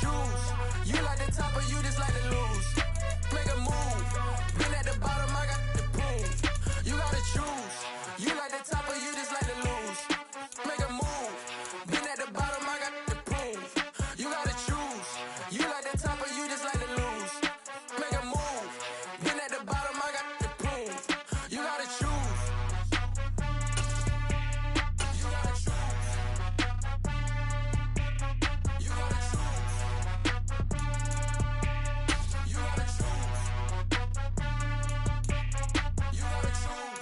choose. You like the top or you just like to lose. Make a move. Been at the bottom, I got the prove. You gotta choose. You like the top or you just like to lose. Make a move. Been at the bottom, I got the prove. You gotta choose. You like the top or you just like to lose. Make a move. Been at the bottom, I got the prove. You gotta choose. You gotta choose. You gotta choose. You gotta choose. You gotta choose.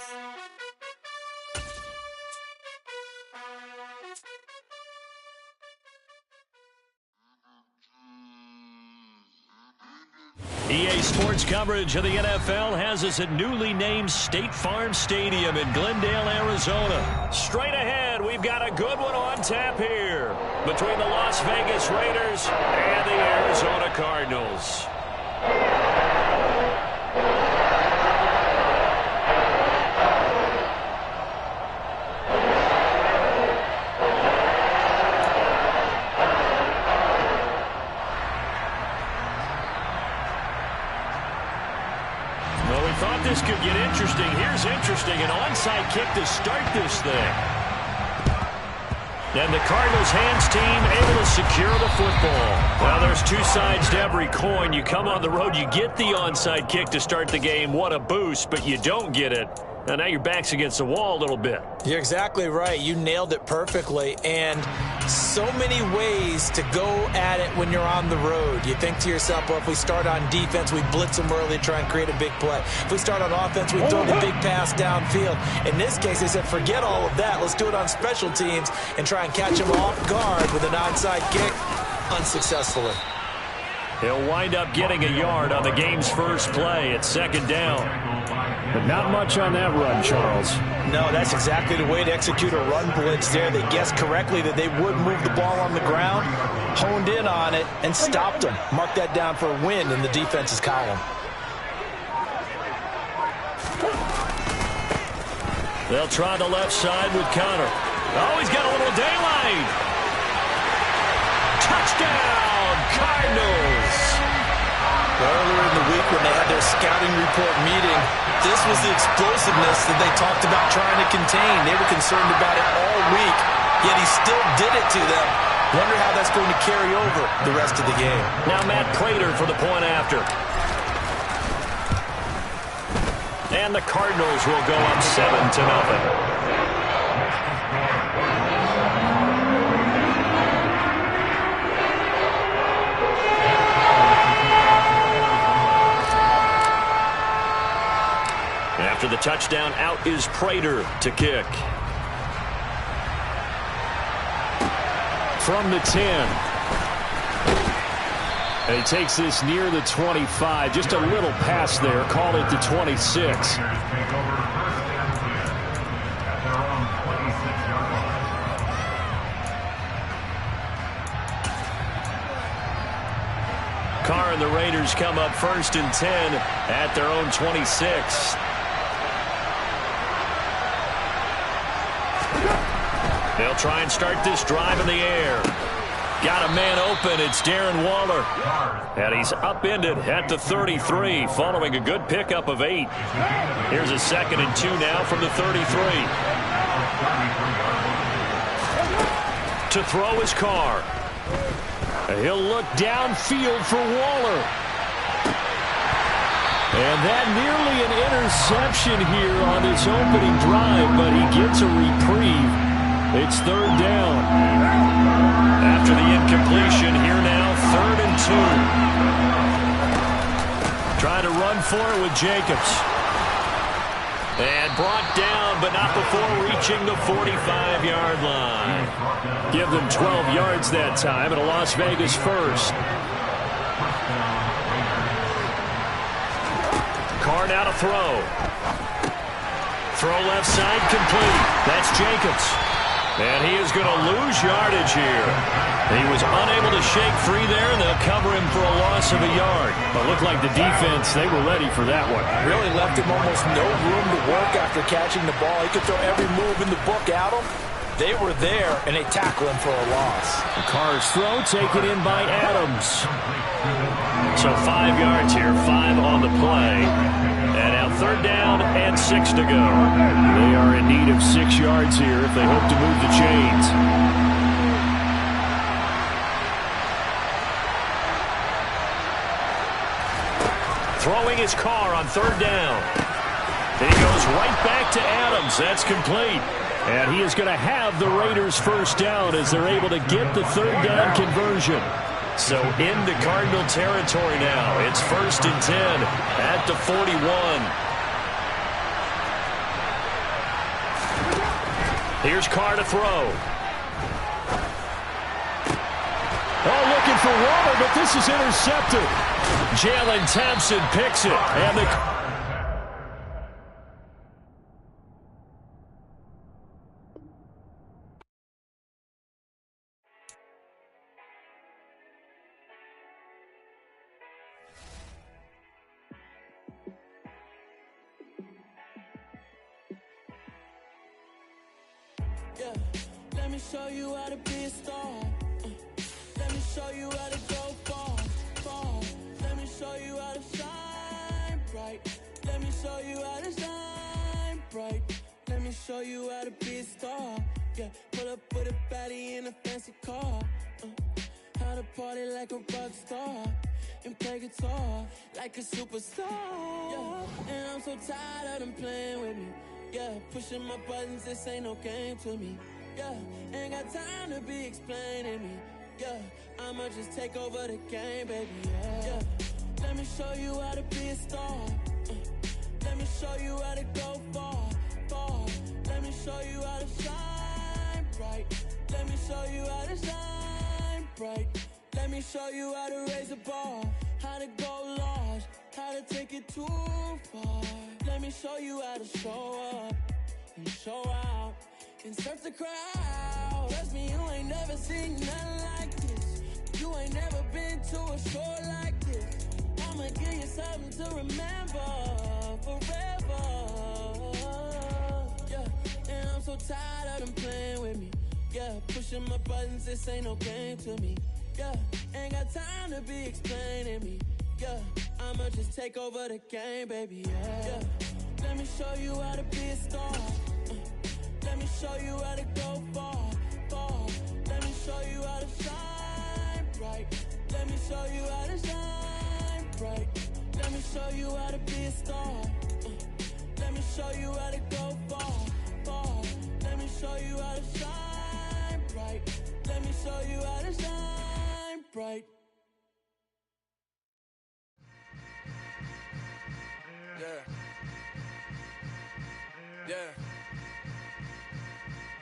EA Sports coverage of the NFL has us at newly named State Farm Stadium in Glendale, Arizona. Straight ahead, we've got a good one on tap here between the Las Vegas Raiders and the Arizona Cardinals. Thought this could get interesting. Here's interesting. An onside kick to start this thing. And the Cardinals hands team able to secure the football. Well, there's two sides to every coin. You come on the road, you get the onside kick to start the game. What a boost, but you don't get it. And now your back's against the wall a little bit. You're exactly right. You nailed it perfectly. And so many ways to go at it when you're on the road. You think to yourself, well, if we start on defense, we blitz them early, try and create a big play. If we start on offense, we throw the big pass downfield. In this case, they said, forget all of that. Let's do it on special teams and try and catch them off guard with an onside kick unsuccessfully. He'll wind up getting a yard on the game's first play at second down. But not much on that run, Charles. No, that's exactly the way to execute a run blitz there. They guessed correctly that they would move the ball on the ground, honed in on it, and stopped them. Mark that down for a win in the defense's column. They'll try the left side with Connor. Oh, he's got a little daylight. Touchdown, Cardinals. Earlier in the week when they had their scouting report meeting, this was the explosiveness that they talked about trying to contain. They were concerned about it all week, yet he still did it to them. Wonder how that's going to carry over the rest of the game. Now Matt Prater for the point after. And the Cardinals will go up 7-0. After the touchdown, out is Prater to kick. From the 10. And he takes this near the 25. Just a little pass there. Call it the 26. Carr and the Raiders come up 1st and 10 at their own 26. They'll try and start this drive in the air. Got a man open. It's Darren Waller. And he's upended at the 33 following a good pickup of 8. Here's a 2nd and 2 now from the 33. To throw his Carr. He'll look downfield for Waller. And that nearly an interception here on this opening drive, but he gets a reprieve. It's 3rd down. After the incompletion, here now, 3rd and 2. Trying to run for it with Jacobs. And brought down, but not before reaching the 45-yard line. Give them 12 yards that time, and a Las Vegas first. Carr now to throw. Throw left side complete. That's Jacobs. And he is going to lose yardage here. He was unable to shake free there, and they'll cover him for a loss of a yard. But looked like the defense, they were ready for that one. Really left him almost no room to work after catching the ball. He could throw every move in the book at him. They were there, and they tackle him for a loss. Carr's throw taken in by Adams. So 5 yards here, 5 on the play. And now 3rd down and 6 to go. They are in need of 6 yards here if they hope to move the chains. Throwing his Carr on 3rd down. And he goes right back to Adams. That's complete. And he is going to have the Raiders' 1st down as they're able to get the 3rd down conversion. So into Cardinal territory now. It's 1st and 10 at the 41. Here's Carr to throw. Oh, looking for Waller, but this is intercepted. Jalen Thompson picks it. And the... Yeah, let me show you how to be a star. Let me show you how to go far, far. Let me show you how to shine bright. Let me show you how to shine bright. Let me show you how to be a star. Yeah, pull up with a baddie in a fancy car. How to party like a rock star and play guitar like a superstar. Yeah, and I'm so tired of them playing with me. Yeah, pushing my buttons, this ain't no game to me. Yeah, ain't got time to be explaining me. Yeah, I'ma just take over the game, baby. Yeah, let me show you how to be a star. Let me show you how to go far, far. Let me show you how to shine bright. Let me show you how to shine bright. Let me show you how to raise a bar, how to go large, how to take it too far. Let me show you how to show up and show out and surf the crowd. Trust me, you ain't never seen nothing like this. You ain't never been to a show like this. I'ma give you something to remember forever. Yeah, and I'm so tired of them playing with me. Yeah, pushing my buttons, this ain't no game to me. Yeah, ain't got time to be explaining me. Yeah, I'ma just take over the game, baby. Yeah, let me show you how to be a star. Let me show you how to go far, far. Let me show you how to shine bright. Let me show you how to shine bright. Let me show you how to be a star. Let me show you how to go far, far. Let me show you how to shine bright. Let me show you how to shine bright. Yeah. Yeah.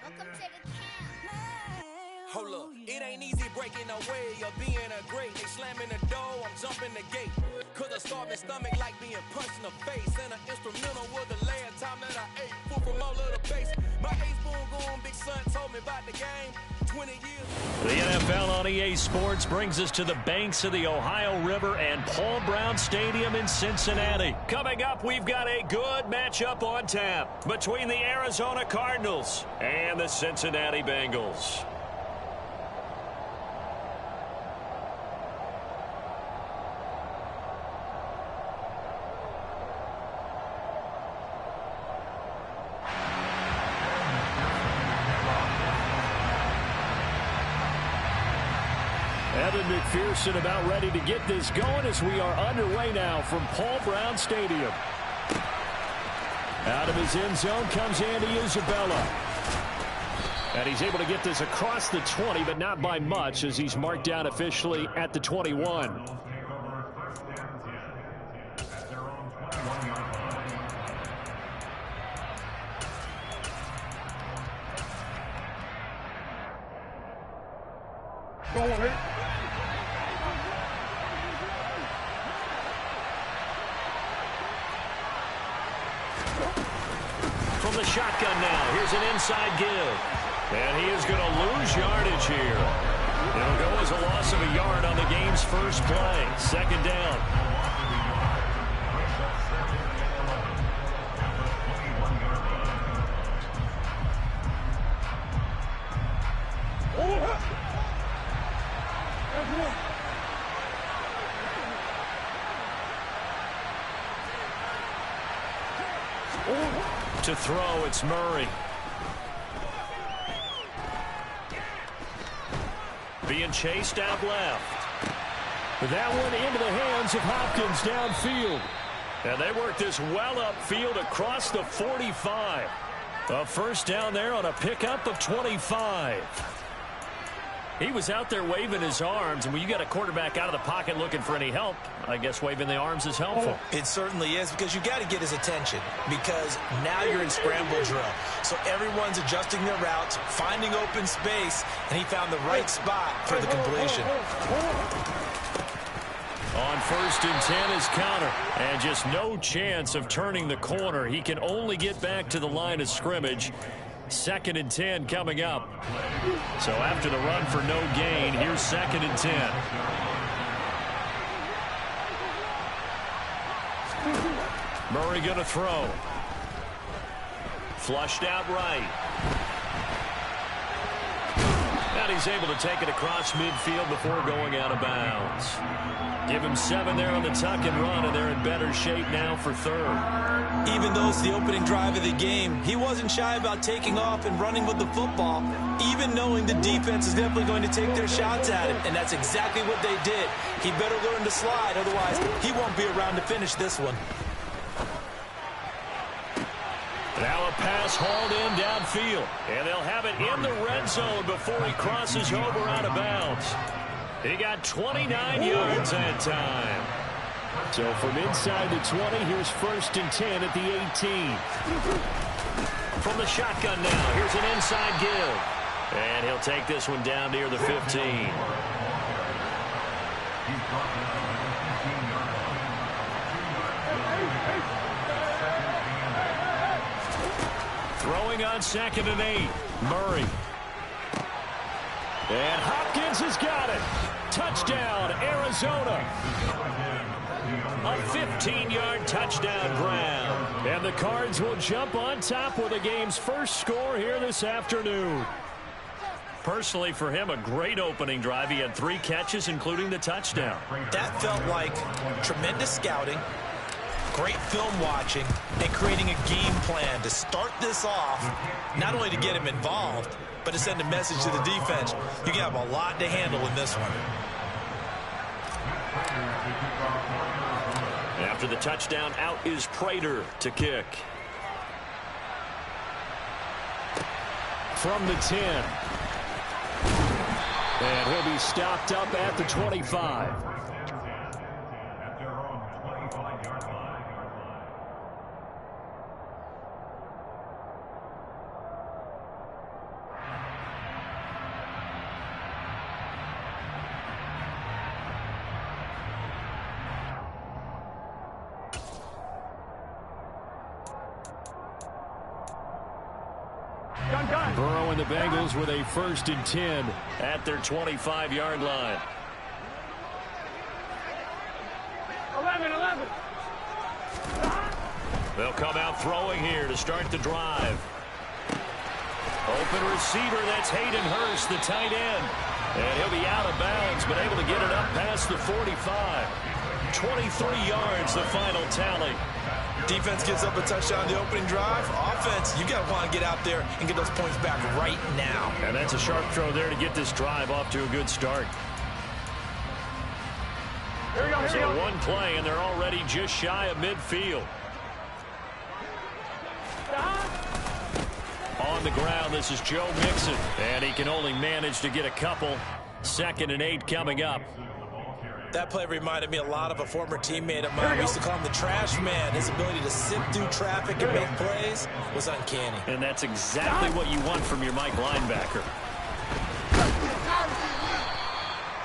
Welcome to the camp. Hold up. It ain't easy breaking away or being a great. They slamming the door, I'm jumping the gate. Cause a starving stomach like being punched in the face. And an instrumental was the last time that I ate food from all of the base. My ace-spoon going, big son told me about the game. 20 years. The NFL on EA Sports brings us to the banks of the Ohio River and Paul Brown Stadium in Cincinnati. Coming up, we've got a good matchup on tap between the Arizona Cardinals and the Cincinnati Bengals. Evan McPherson about ready to get this going as we are underway now from Paul Brown Stadium. Out of his end zone comes Andy Isabella. And he's able to get this across the 20, but not by much as he's marked down officially at the 21. From the shotgun now, here's an inside give. And he is going to lose yardage here. It'll go as a loss of a yard on the game's first play. 2nd down. To throw, it's Murray. Being chased out left. That one into the hands of Hopkins downfield. And they work this well upfield across the 45. A first down there on a pickup of 25. He was out there waving his arms, and when you got a quarterback out of the pocket looking for any help, I guess waving the arms is helpful. It certainly is, because you got to get his attention, because now you're in scramble drill. So everyone's adjusting their routes, finding open space, and he found the right spot for the completion. On 1st and 10 is Counter, and just no chance of turning the corner. He can only get back to the line of scrimmage. 2nd and 10 coming up. So after the run for no gain, here's 2nd and 10. Murray going to throw. Flushed out right. And he's able to take it across midfield before going out of bounds. Give him 7 there on the tuck and run, and they're in better shape now for 3rd. Even though it's the opening drive of the game, he wasn't shy about taking off and running with the football, even knowing the defense is definitely going to take their shots at him, and that's exactly what they did. He better learn to slide, otherwise he won't be around to finish this one. Now a pass hauled in downfield, and they'll have it in the red zone before he crosses over out of bounds. He got 29 yards that time. So from inside the 20, here's 1st and 10 at the 18. From the shotgun now, here's an inside give. And he'll take this one down near the 15. Throwing on 2nd and 8, Murray. And Hopkins has got it. Touchdown, Arizona. A 15-yard touchdown grab. And the Cards will jump on top with the game's first score here this afternoon. Personally, for him, a great opening drive. He had 3 catches, including the touchdown. That felt like tremendous scouting, great film watching, and creating a game plan to start this off, not only to get him involved, but to send a message to the defense. You can have a lot to handle in this one. After the touchdown, out is Prater to kick. From the 10. And he'll be stopped up at the 25. Burrow and the Bengals with a 1st and 10 at their 25-yard line. 11. They'll come out throwing here to start the drive. Open receiver, that's Hayden Hurst, the tight end. And he'll be out of bounds, but able to get it up past the 45. 23 yards, the final tally. Defense gives up a touchdown the opening drive. Offense, you got to want to get out there and get those points back right now. And that's a sharp throw there to get this drive off to a good start. So one play, and they're already just shy of midfield. On the ground, this is Joe Mixon. And he can only manage to get a couple. 2nd and 8 coming up. That play reminded me a lot of a former teammate of mine. We used to call him the trash man. His ability to sift through traffic and make plays was uncanny. And that's exactly what you want from your Mike linebacker.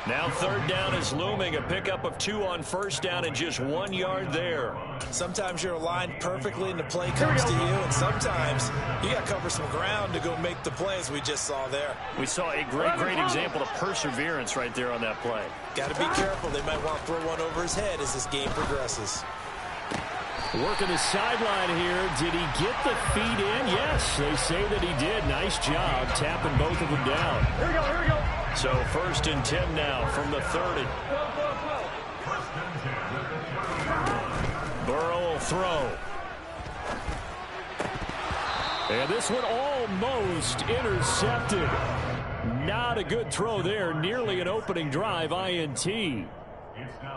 Now 3rd down is looming. A pickup of 2 on 1st down and just 1 yard there. Sometimes you're aligned perfectly and the play comes to you, and sometimes you got to cover some ground to go make the plays we just saw there. We saw a great example of perseverance right there on that play. Got to be careful. They might want to throw one over his head as this game progresses. Working the sideline here. Did he get the feet in? Yes, they say that he did. Nice job tapping both of them down. Here we go. So 1st and 10 now from the 30. Burrow will throw. And this one almost intercepted. Not a good throw there. Nearly an opening drive INT.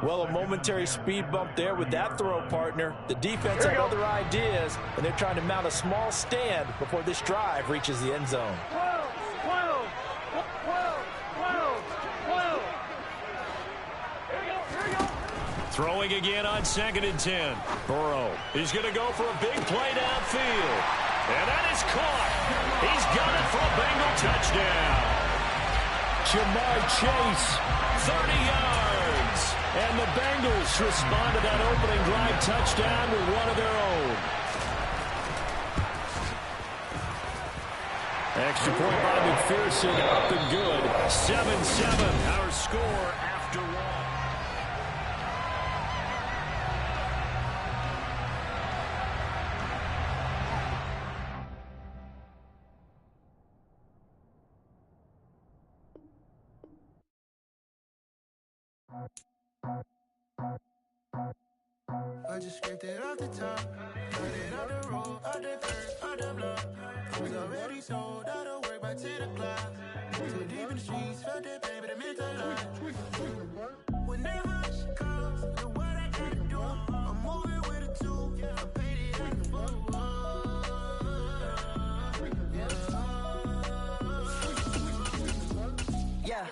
Well, a momentary speed bump there with that throw, partner. The defense had other ideas, and they're trying to mount a small stand before this drive reaches the end zone. Throwing again on 2nd and 10. Burrow is going to go for a big play downfield. And that is caught. He's got it for a Bengal touchdown. Jamar Chase, 30 yards. And the Bengals respond to that opening drive touchdown with one of their own. Extra point by McPherson, up and good. 7-7, our score after one. I just scraped it off the top, cut it off the road, off the dirt, off the block. I was already sold, out of work by 10 o'clock. Too deep in the streets, felt that pain, but it meant a lot. Whenever she calls, know what I gotta do. I'm moving with a two, I'm painted like a fool. Yeah,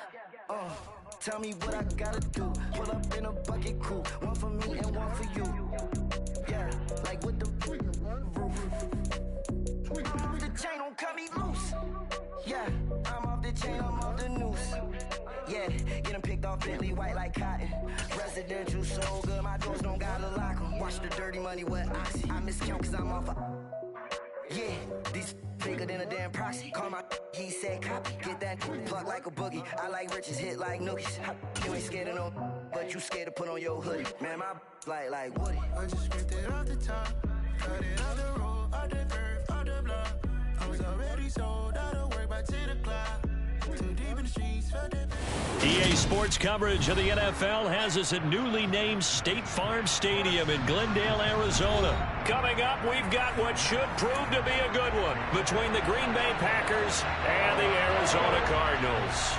tell me what I gotta do. Pull up in a bucket crew, one for me and one for you. Yeah, like with the roof. The chain don't cut me loose. Yeah, I'm off the chain, I'm off the noose. Yeah, get them picked off Bentley, white like cotton. Residential so good, my doors don't gotta lock 'em. Watch the dirty money with Oxy. I miscount cause I'm off yeah, these bigger than a damn proxy. Call my he said copy. Get that plug like a boogie. I like riches, hit like nookies. You ain't scared of no, but you scared to put on your hoodie. Man, my like Woody. I just scraped it off the top, cut it off the road, off the curve, off the block. I was already sold, out of work by 10 o'clock. Too deep in the streets, felt that. EA Sports coverage of the NFL has us at newly named State Farm Stadium in Glendale, Arizona. Coming up, we've got what should prove to be a good one between the Green Bay Packers and the Arizona Cardinals.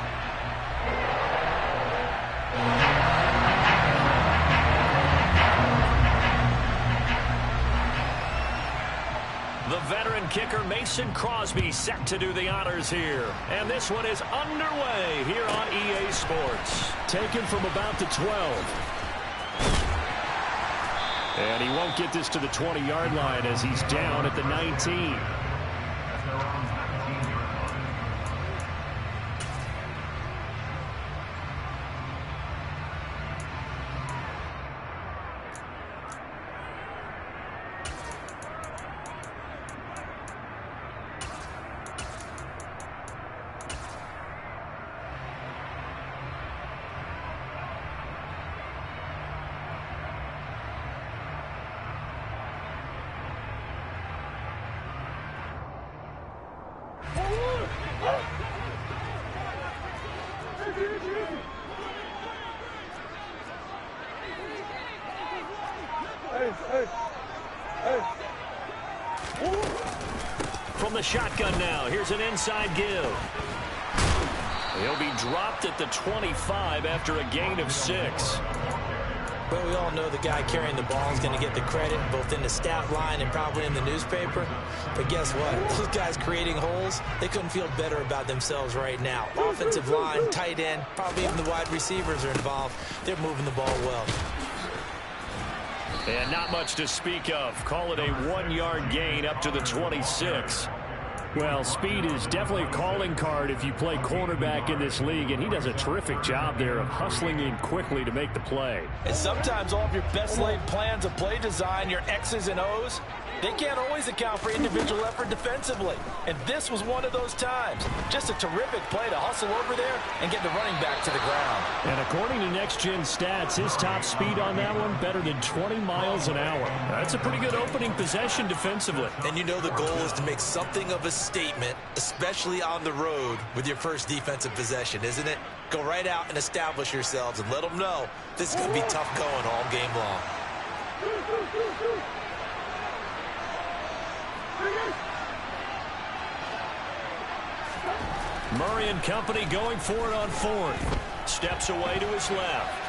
The veteran kicker Mason Crosby set to do the honors here. And this one is underway here on EA Sports. Taken from about the 12. And he won't get this to the 20-yard line as he's down at the 19. From the shotgun now, here's an inside give. He'll be dropped at the 25 after a gain of 6. But we all know the guy carrying the ball is going to get the credit both in the stat line and probably in the newspaper. But guess what? Those guys creating holes, they couldn't feel better about themselves right now. Offensive line, tight end, probably even the wide receivers are involved. They're moving the ball well. And not much to speak of. Call it a 1-yard gain up to the 26. Well, speed is definitely a calling card if you play cornerback in this league, and he does a terrific job there of hustling in quickly to make the play. And sometimes all of your best laid plans of play design, your X's and O's, they can't always account for individual effort defensively. And this was one of those times. Just a terrific play to hustle over there and get the running back to the ground. And according to Next Gen Stats, his top speed on that one, better than 20 miles an hour. That's a pretty good opening possession defensively. And you know the goal is to make something of a statement, especially on the road with your first defensive possession, isn't it? Go right out and establish yourselves and let them know this is going to be tough going all game long. Murray and company going for it on fourth. Steps away to his left.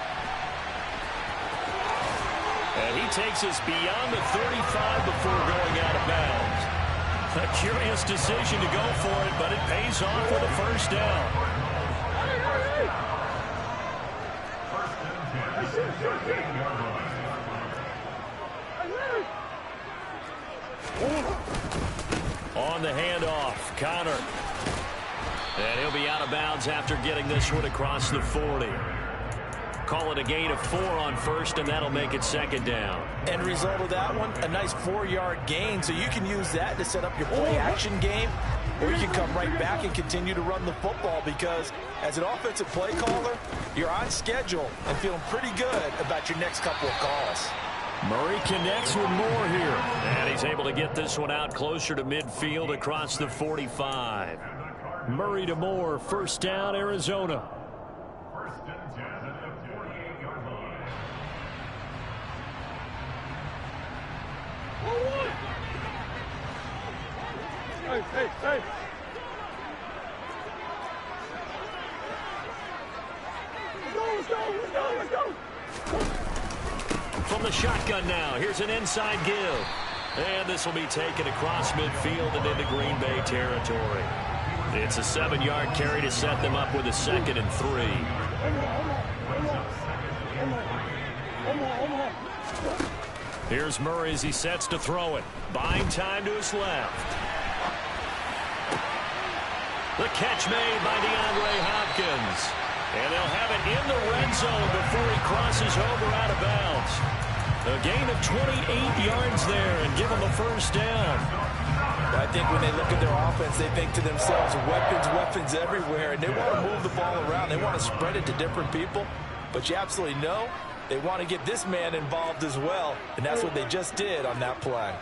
And he takes us beyond the 35 before going out of bounds. A curious decision to go for it, but it pays off with a first down. On the handoff, Connor. And he'll be out of bounds after getting this one across the 40. Call it a gain of 4 on first, and that'll make it second down. End result of that one, a nice 4-yard gain. So you can use that to set up your play-action game, or you can come right back and continue to run the football because as an offensive play caller, you're on schedule and feeling pretty good about your next couple of calls. Murray connects with Moore here. And he's able to get this one out closer to midfield across the 45. Murray to Moore, first down, Arizona. Hey. Let's go. From the shotgun now, here's an inside give. And this will be taken across midfield and into Green Bay territory. It's a 7-yard carry to set them up with a 2nd and 3. Here's Murray as he sets to throw it. Buying time to his left. The catch made by DeAndre Hopkins. And they'll have it in the red zone before he crosses over out of bounds. A gain of 28 yards there and give them a first down. I think when they look at their offense, they think to themselves, weapons everywhere, and they want to move the ball around. They want to spread it to different people. But you absolutely know they want to get this man involved as well, and that's what they just did on that play.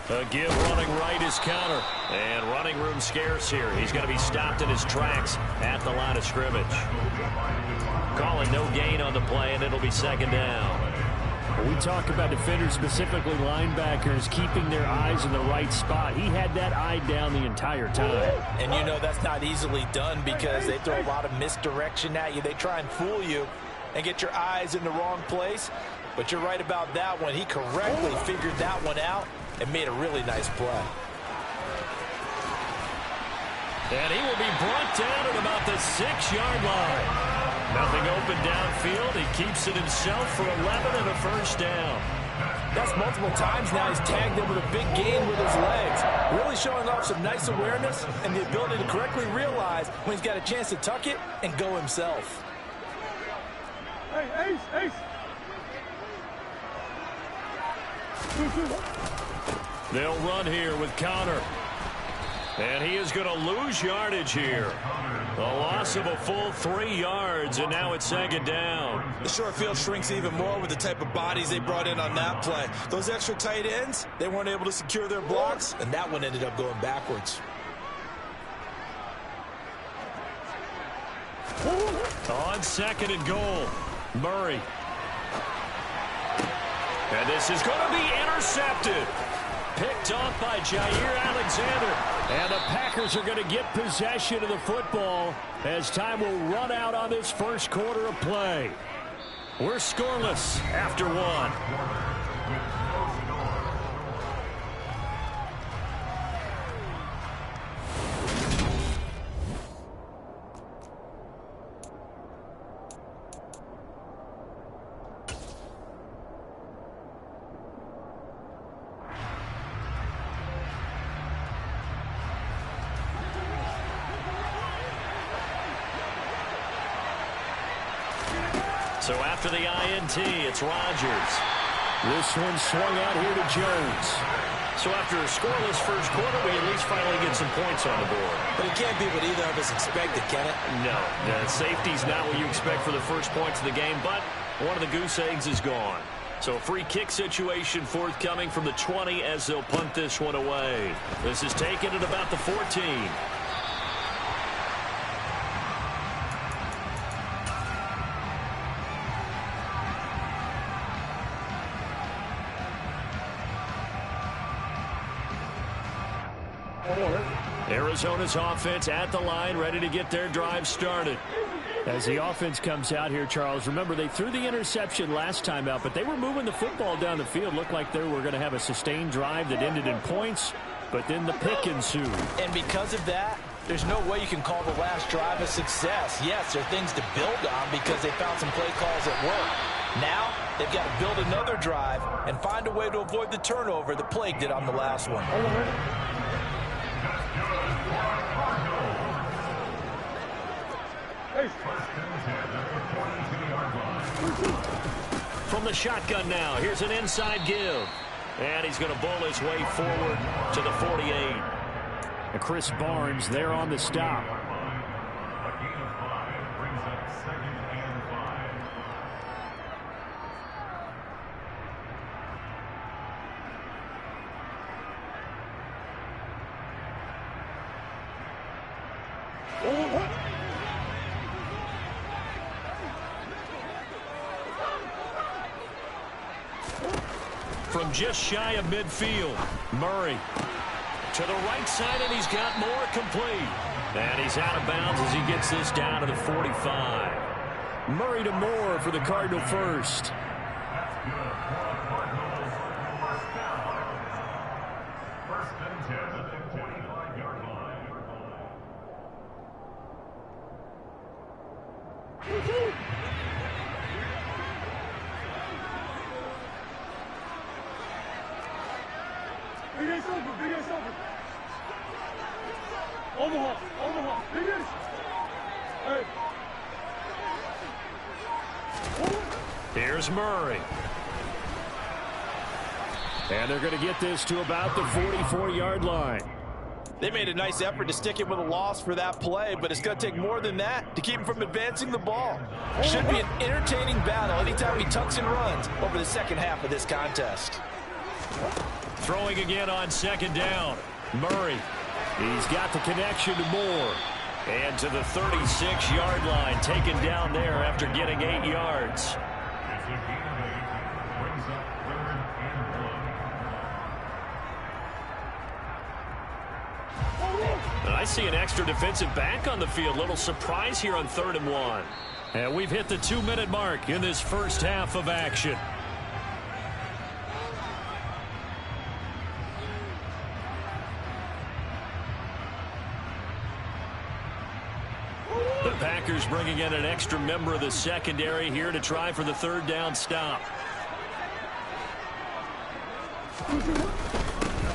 A give running right is Connor. And running room scarce here. He's going to be stopped in his tracks at the line of scrimmage. Calling no gain on the play, and it'll be second down. We talk about defenders, specifically linebackers, keeping their eyes in the right spot. He had that eye down the entire time. And you know that's not easily done because they throw a lot of misdirection at you. They try and fool you and get your eyes in the wrong place. But you're right about that one. He correctly figured that one out and made a really nice play. And he will be brought down at about the 6-yard line. Nothing open downfield. He keeps it himself for 11 and a first down. That's multiple times now. He's tagged him with a big gain with his legs. Really showing off some nice awareness and the ability to correctly realize when he's got a chance to tuck it and go himself. Hey, Ace. They'll run here with Connor. And he is going to lose yardage here. A loss of a full 3 yards, and now it's second down. The short field shrinks even more with the type of bodies they brought in on that play. Those extra tight ends, they weren't able to secure their blocks, and that one ended up going backwards. On 2nd and goal, Murray. And this is going to be intercepted. Picked off by Jair Alexander. And the Packers are going to get possession of the football as time will run out on this first quarter of play. We're scoreless after 1. So after the INT, it's Rodgers. This one swung out here to Jones. So after a scoreless first quarter, we at least finally get some points on the board. But it can't be what either of us expected, can it? No, the safety's not what you expect for the first points of the game, but one of the goose eggs is gone. So a free kick situation forthcoming from the 20 as they'll punt this one away. This is taken at about the 14. Arizona's offense at the line, ready to get their drive started. As the offense comes out here, Charles, remember they threw the interception last time out, but they were moving the football down the field. Looked like they were going to have a sustained drive that ended in points, but then the pick ensued. And because of that, there's no way you can call the last drive a success. Yes, there are things to build on because they found some play calls that work. Now, they've got to build another drive and find a way to avoid the turnover that plagued it on the last one. From the shotgun now, here's an inside give. And he's going to bowl his way forward to the 48. And Chris Barnes there on the stop. From just shy of midfield, Murray to the right side, and he's got more complete. And he's out of bounds as he gets this down to the 45. Murray to Moore for the Cardinal first. Here's Murray. And they're going to get this to about the 44-yard line. They made a nice effort to stick it with a loss for that play, but it's going to take more than that to keep him from advancing the ball. Should be an entertaining battle anytime he tucks and runs over the second half of this contest. Throwing again on second down. Murray. He's got the connection to Moore. And to the 36-yard line, taken down there after getting 8 yards. And I see an extra defensive back on the field. Little surprise here on 3rd and 1. And we've hit the 2-minute mark in this first half of action. The Packers bringing in an extra member of the secondary here to try for the 3rd down stop.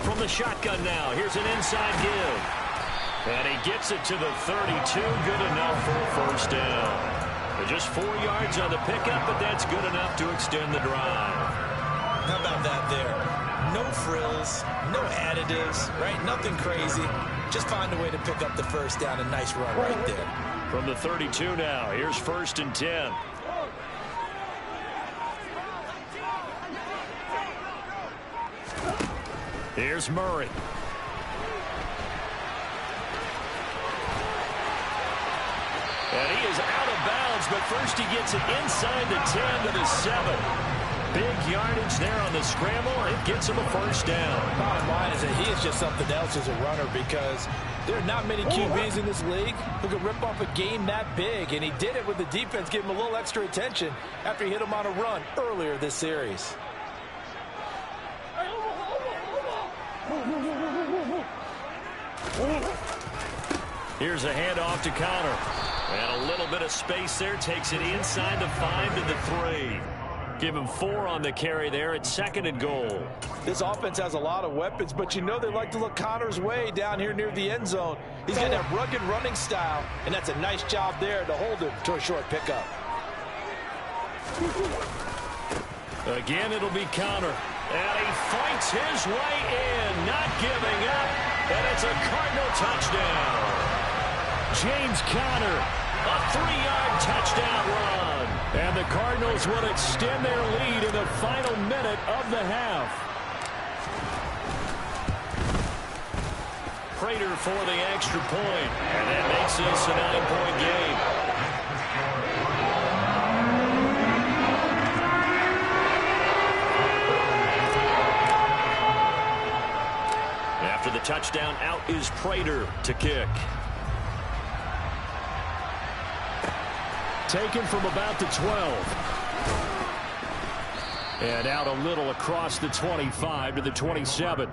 From the shotgun now, here's an inside give. And he gets it to the 32. Good enough for a first down. Just 4 yards on the pickup, but that's good enough to extend the drive. How about that there? No frills, no additives, right? Nothing crazy. Just find a way to pick up the first down. A nice run right there. From the 32 now, here's 1st and 10. Here's Murray. And he is out of bounds, but first he gets it inside the 10 to the 7. Big yardage there on the scramble. It gets him a first down. Bottom line is that he is just something else as a runner because there are not many QBs in this league who can rip off a game that big, and he did it with the defense giving him a little extra attention after he hit him on a run earlier this series. Here's a handoff to Connor. And a little bit of space there. Takes it inside the 5 to the 3. Give him 4 on the carry there at 2nd and goal. This offense has a lot of weapons, but you know they like to look Connor's way down here near the end zone. He's got that rugged running style, and that's a nice job there to hold him to a short pickup. Again, it'll be Connor. And he fights his way in, not giving up. And it's a Cardinal touchdown. James Conner, a 3-yard touchdown run. And the Cardinals will extend their lead in the final minute of the half. Prater for the extra point. And that makes this a 9-point game. After the touchdown out is Prater to kick. Taken from about the 12. And out a little across the 25 to the 27.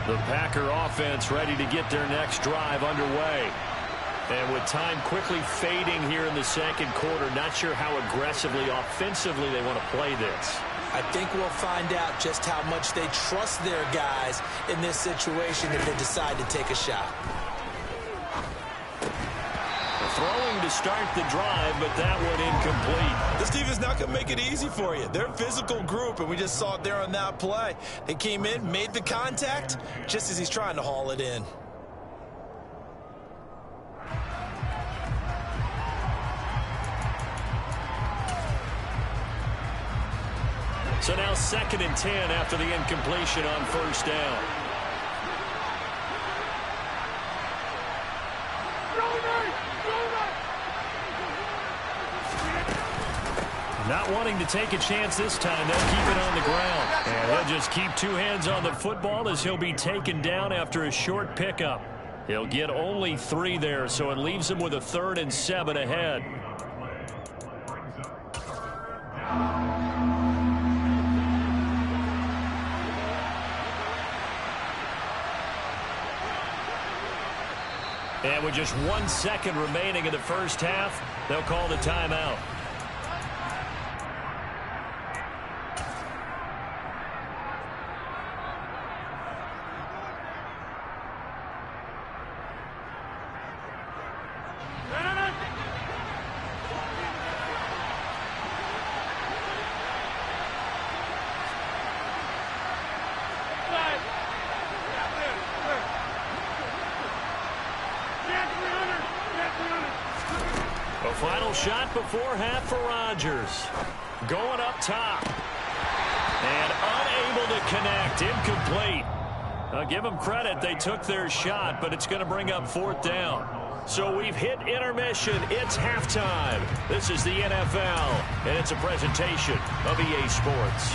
The Packer offense ready to get their next drive underway. And with time quickly fading here in the second quarter, not sure how aggressively, offensively they want to play this. I think we'll find out just how much they trust their guys in this situation if they decide to take a shot. Throwing to start the drive, but that one incomplete. This defense not going to make it easy for you. They're a physical group, and we just saw it there on that play. They came in, made the contact, just as he's trying to haul it in. So now 2nd and 10 after the incompletion on first down. Not wanting to take a chance this time. They'll keep it on the ground. And he'll just keep two hands on the football as he'll be taken down after a short pickup. He'll get only 3 there, so it leaves him with a 3rd and 7 ahead. And with just 1 second remaining in the first half, they'll call the timeout. A final shot before half for Rodgers. Going up top. And unable to connect. Incomplete. I'll give them credit. They took their shot, but it's going to bring up 4th down. So we've hit intermission. It's halftime. This is the NFL, and it's a presentation of EA Sports.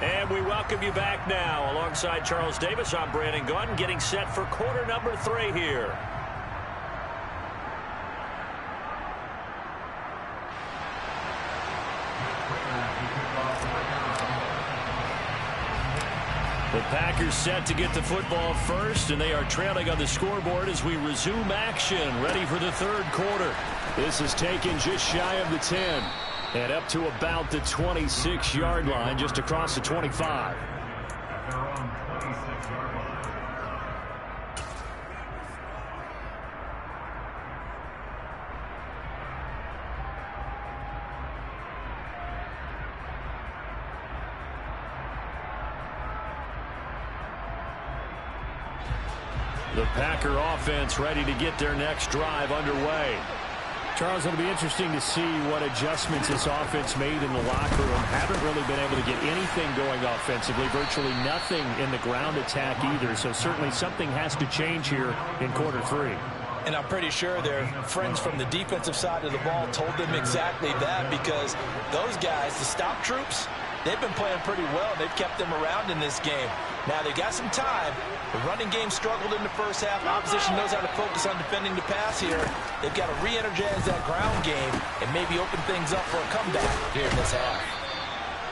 And we welcome you back now. Alongside Charles Davis, I'm Brandon Gaudin, getting set for quarter number 3 here. The Packers set to get the football first, and they are trailing on the scoreboard as we resume action, ready for the 3rd quarter. This is taken just shy of the 10. And up to about the 26-yard line, just across the 25. The Packer offense ready to get their next drive underway. Charles, it'll be interesting to see what adjustments this offense made in the locker room. Haven't really been able to get anything going offensively, virtually nothing in the ground attack either. So certainly something has to change here in quarter 3. And I'm pretty sure their friends from the defensive side of the ball told them exactly that, because those guys, the stop troops, they've been playing pretty well. They've kept them around in this game. Now they got some time. The running game struggled in the first half. Opposition knows how to focus on defending the pass here. They've got to re-energize that ground game and maybe open things up for a comeback here in this half.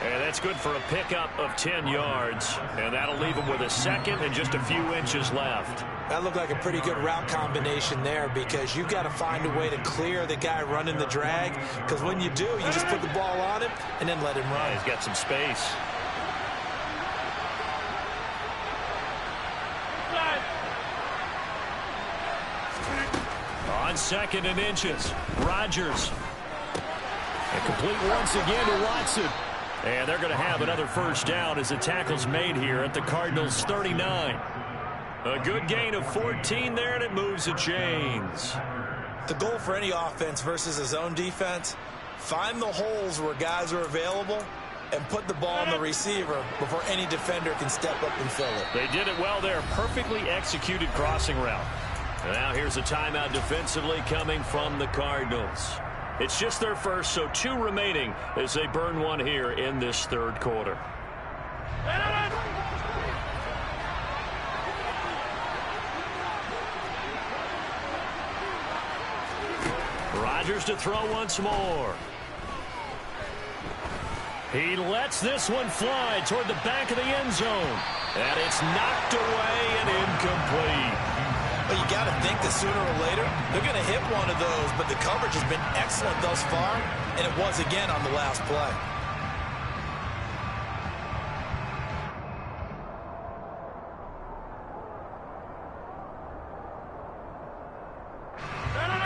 And that's good for a pickup of 10 yards. And that'll leave them with a 2nd and just a few inches left. That looked like a pretty good route combination there, because you've got to find a way to clear the guy running the drag. Because when you do, you just put the ball on him and then let him run. Yeah, he's got some space. On 2nd and inches, Rodgers. And complete once again to Watson. And they're going to have another first down as the tackle's made here at the Cardinals' 39. A good gain of 14 there, and it moves the chains. The goal for any offense versus a zone defense, find the holes where guys are available and put the ball on the receiver before any defender can step up and fill it. They did it well there. Perfectly executed crossing route. And now here's a timeout defensively coming from the Cardinals. It's just their first, so 2 remaining as they burn one here in this third quarter. Rodgers to throw once more. He lets this one fly toward the back of the end zone. And it's knocked away and incomplete. Well, you got to think that sooner or later they're going to hit one of those, but the coverage has been excellent thus far, and it was again on the last play.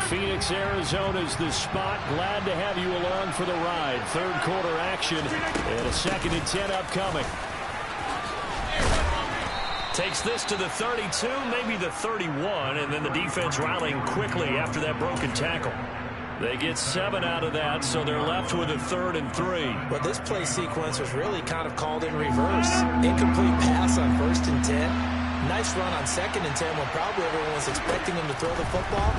Phoenix, Arizona's the spot. Glad to have you along for the ride. Third quarter action and a 2nd and 10 upcoming. Takes this to the 32, maybe the 31, and then the defense rallying quickly after that broken tackle. They get 7 out of that, so they're left with a 3rd and 3. But this play sequence was really kind of called in reverse. Incomplete pass on 1st and 10. Nice run on 2nd and 10 when probably everyone was expecting him to throw the football.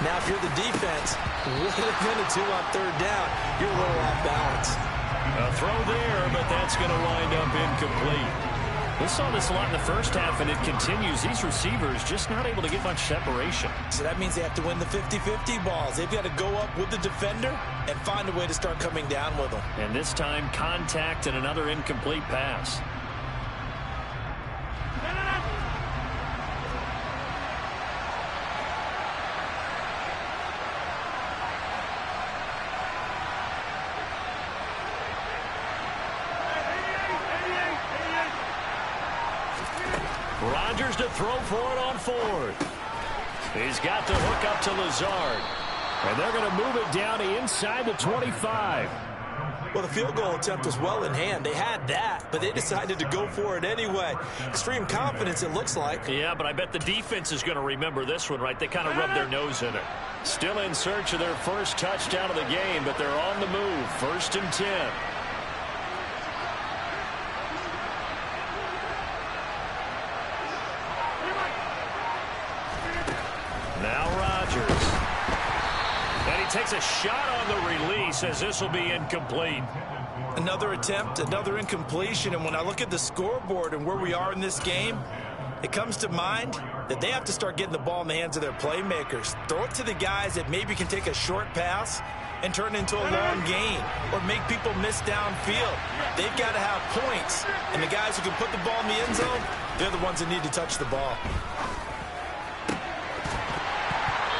Now, if you're the defense, with a minute 2 on 3rd down, you're a little off balance. A throw there, but that's going to wind up incomplete. We saw this a lot in the first half, and it continues. These receivers just not able to get much separation. So that means they have to win the 50-50 balls. They've got to go up with the defender and find a way to start coming down with them. And this time, contact and another incomplete pass. Rodgers to throw for it on 4th. He's got to hook up to Lazard. And they're going to move it down to inside the 25. Well, the field goal attempt was well in hand. They had that, but they decided to go for it anyway. Extreme confidence, it looks like. Yeah, but I bet the defense is going to remember this one, right? They kind of rubbed their nose in it. Still in search of their first touchdown of the game, but they're on the move. 1st and 10. Now Rodgers. And he takes a shot on the release as this will be incomplete. Another attempt, another incompletion, and when I look at the scoreboard and where we are in this game, it comes to mind that they have to start getting the ball in the hands of their playmakers. Throw it to the guys that maybe can take a short pass and turn it into a long gain or make people miss downfield. They've got to have points, and the guys who can put the ball in the end zone, they're the ones that need to touch the ball.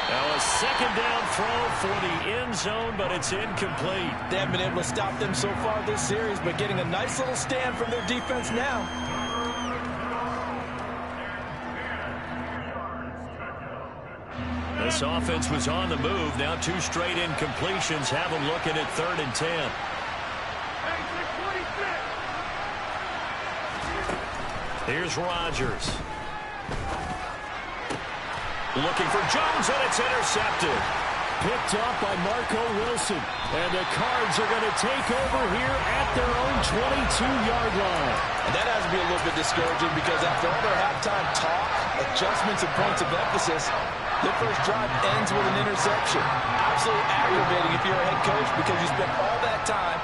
Now a 2nd down throw for the end zone, but it's incomplete. They haven't been able to stop them so far this series, but getting a nice little stand from their defense now. This offense was on the move. Now 2 straight incompletions have them looking at 3rd and 10. Here's Rodgers. Looking for Jones, and it's intercepted. Picked off by Marco Wilson. And the Cards are going to take over here at their own 22-yard line. And that has to be a little bit discouraging because after all their halftime talk, adjustments and points of emphasis, their first drive ends with an interception. Absolutely aggravating if you're a head coach because you spent all that time,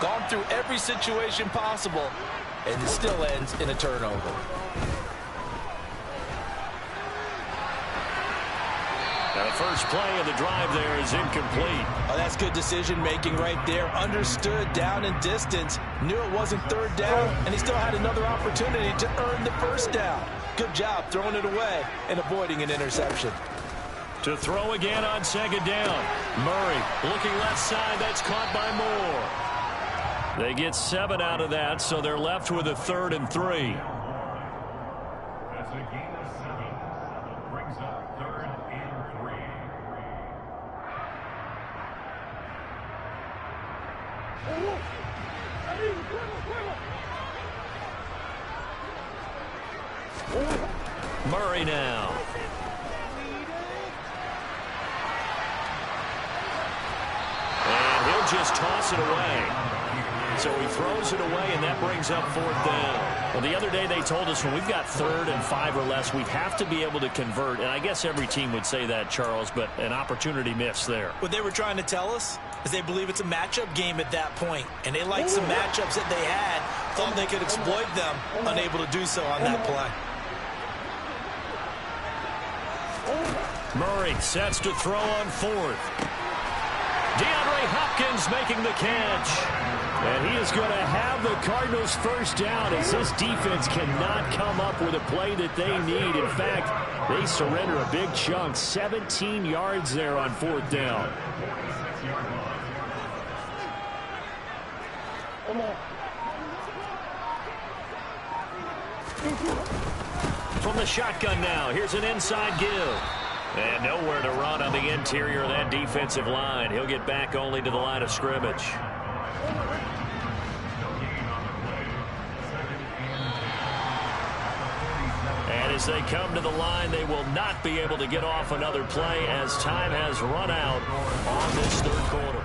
gone through every situation possible, and it still ends in a turnover. Now the first play of the drive there is incomplete. Oh, that's good decision-making right there. Understood down and distance. Knew it wasn't 3rd down, and he still had another opportunity to earn the 1st down. Good job throwing it away and avoiding an interception. To throw again on 2nd down. Murray looking left side. That's caught by Moore. They get 7 out of that, so they're left with a 3rd and 3. That's a gain of 7. Brings up 3rd and 3. Murray now. And he'll just toss it away. So he throws it away, and that brings up 4th down. Well, the other day they told us when we've got 3rd and 5 or less, we have to be able to convert. And I guess every team would say that, Charles, but an opportunity missed there. What they were trying to tell us is they believe it's a matchup game at that point, and they liked some matchups that they had, thought they could exploit them, unable to do so on that play. Murray sets to throw on 4th. DeAndre Hopkins making the catch. And he is going to have the Cardinals first down as this defense cannot come up with a play that they need. In fact, they surrender a big chunk, 17 yards there on 4th down. From the shotgun now, here's an inside give. And nowhere to run on the interior of that defensive line. He'll get back only to the line of scrimmage. And as they come to the line, they will not be able to get off another play as time has run out on this 3rd quarter.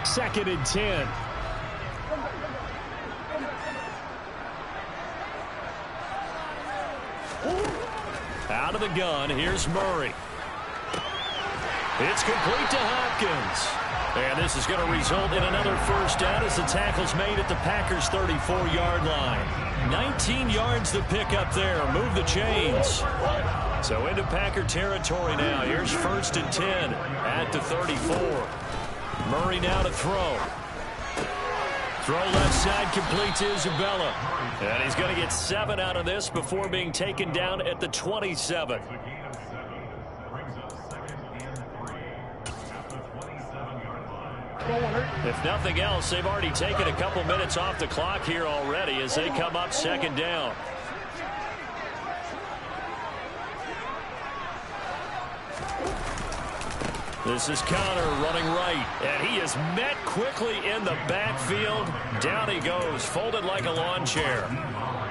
Second and 10. Out of the gun, here's Murray. It's complete to Hopkins. And this is going to result in another first down as the tackle's made at the Packers' 34-yard line. 19 yards to pick up there. Move the chains. So into Packer territory now. Here's 1st and 10 at the 34. Murray now to throw. Throw left side complete to Isabella. And he's going to get 7 out of this before being taken down at the 27. If nothing else, they've already taken a couple minutes off the clock here already as they come up 2nd down. This is Connor running right, and he is met quickly in the backfield. Down he goes, folded like a lawn chair.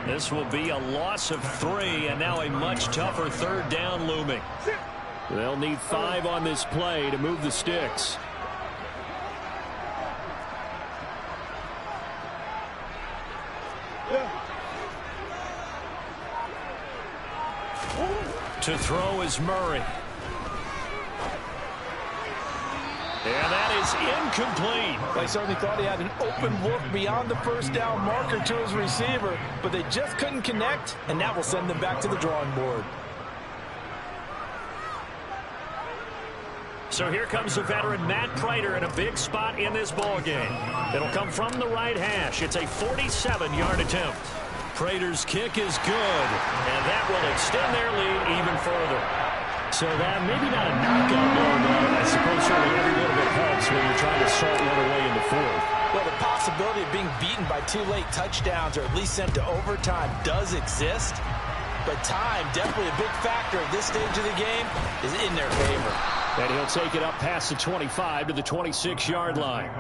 This will be a loss of 3, and now a much tougher 3rd down looming. They'll need 5 on this play to move the sticks. To throw is Murray. And that is incomplete. They certainly thought he had an open look beyond the first down marker to his receiver, but they just couldn't connect, and that will send them back to the drawing board. So here comes the veteran Matt Prater in a big spot in this ballgame. It'll come from the right hash. It's a 47-yard attempt. Prater's kick is good, and that will extend their lead even further. So that maybe not a knockout blow, but I suppose certainly every little bit helps when you're trying to salt one away in the 4th. Well, the possibility of being beaten by 2 late touchdowns or at least sent to overtime does exist, but time, definitely a big factor at this stage of the game, is in their favor. And he'll take it up past the 25 to the 26-yard line.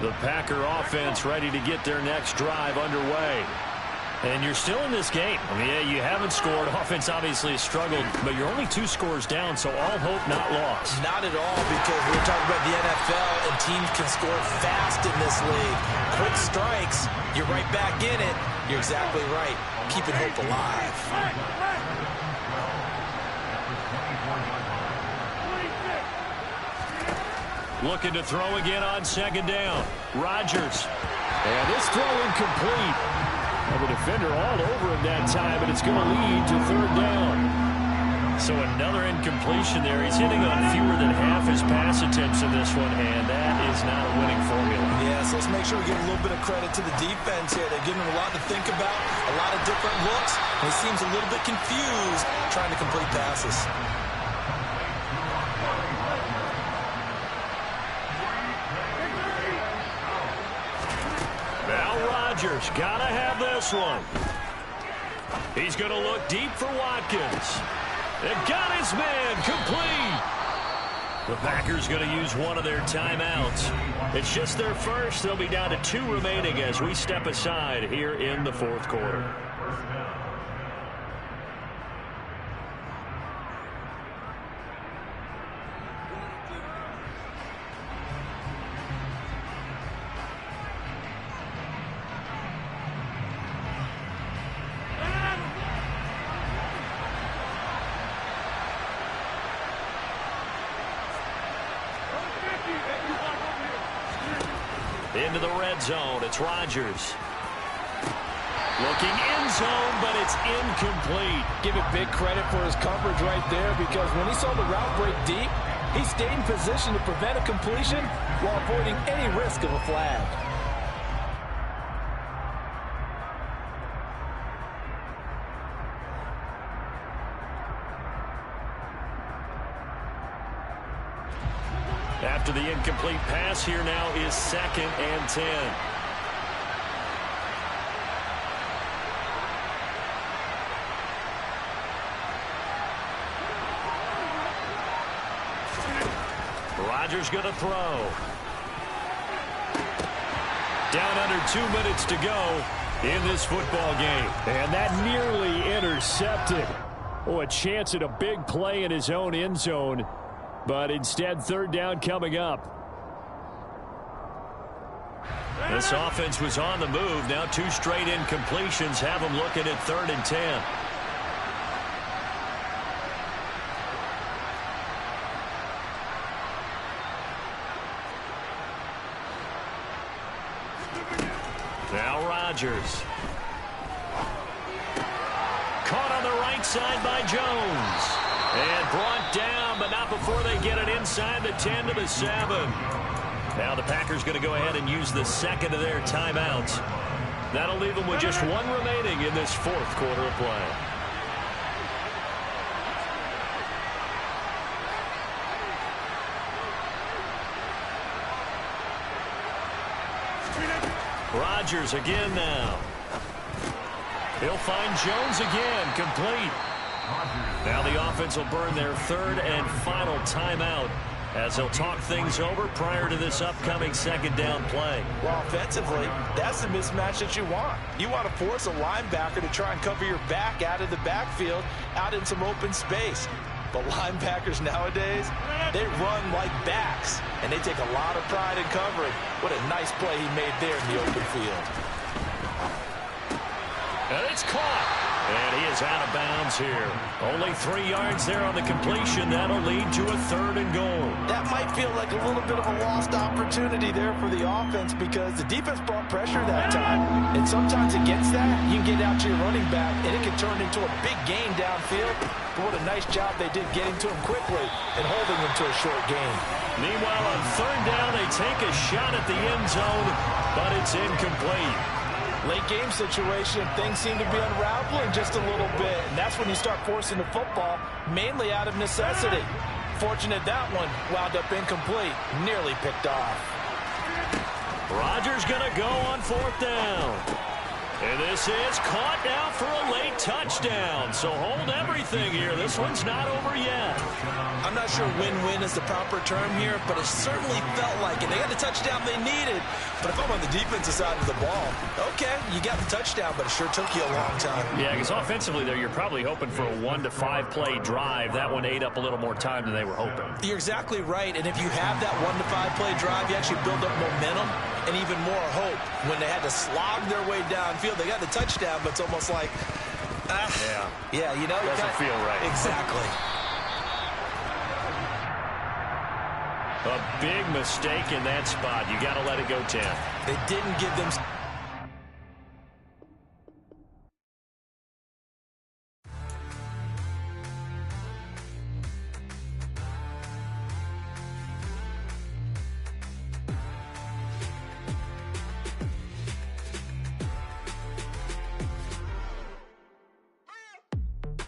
The Packer offense ready to get their next drive underway. And you're still in this game. I mean, yeah, you haven't scored. Offense obviously has struggled, but you're only 2 scores down, so all hope not lost. Not at all, because we're talking about the NFL, and teams can score fast in this league. Quick strikes, you're right back in it. You're exactly right. Keeping hope alive. Looking to throw again on 2nd down. Rodgers. And this throw incomplete. And the defender all over him that time, but it's going to lead to 3rd down. So another incompletion there. He's hitting on fewer than half his pass attempts in this one, and that is not a winning formula. Yeah, so let's make sure we give a little bit of credit to the defense here. They're giving him a lot to think about, a lot of different looks, and he seems a little bit confused trying to complete passes. Rodgers, gotta have this one. He's going to look deep for Watkins. They've got his man complete. The Packers going to use one of their timeouts. It's just their first. They'll be down to 2 remaining as we step aside here in the fourth quarter. Into the red zone, it's Rodgers. Looking end zone, but it's incomplete. Give it big credit for his coverage right there, because when he saw the route break deep, he stayed in position to prevent a completion while avoiding any risk of a flag. After the incomplete pass, here now is 2nd and 10. Rodgers going to throw. Down under 2 minutes to go in this football game. And that nearly intercepted. Oh, a chance at a big play in his own end zone. But instead, 3rd down coming up. This offense was on the move. Now 2 straight incompletions have them looking at 3rd and 10. Now Rodgers. Caught on the right side by Jones. And brought down, but not before they get it inside the 10 to the 7. Now the Packers going to go ahead and use the 2nd of their timeouts. That'll leave them with just 1 remaining in this 4th quarter of play. Rodgers again now. He'll find Jones again, complete. Now the offense will burn their 3rd and final timeout as they'll talk things over prior to this upcoming 2nd down play. Well, offensively, that's the mismatch that you want. You want to force a linebacker to try and cover your back out of the backfield, out in some open space. But linebackers nowadays, they run like backs, and they take a lot of pride in covering. What a nice play he made there in the open field. And it's caught. And he is out of bounds here. Only 3 yards there on the completion. That'll lead to a 3rd and goal. That might feel like a little bit of a lost opportunity there for the offense, because the defense brought pressure that time. And sometimes against that, you can get out to your running back, and it can turn into a big gain downfield. But what a nice job they did getting to him quickly and holding him to a short gain. Meanwhile, on 3rd down, they take a shot at the end zone, but it's incomplete. Late game situation, things seem to be unraveling just a little bit, and that's when you start forcing the football, mainly out of necessity. Fortunate that one wound up incomplete, nearly picked off. Rodgers going to go on 4th down. And this is caught now for a late touchdown. So hold everything here. This one's not over yet. I'm not sure win-win is the proper term here, but it certainly felt like it. They got the touchdown they needed. But if I'm on the defensive side of the ball, okay, you got the touchdown, but it sure took you a long time. Yeah, because offensively there, you're probably hoping for a 1 to 5 play drive. That one ate up a little more time than they were hoping. You're exactly right. And if you have that 1 to 5 play drive, you actually build up momentum and even more hope. When they had to slog their way downfield, they got the touchdown, but it's almost like, yeah, you know, doesn't feel right. Exactly. A big mistake in that spot. You got to let it go 10. They didn't give them.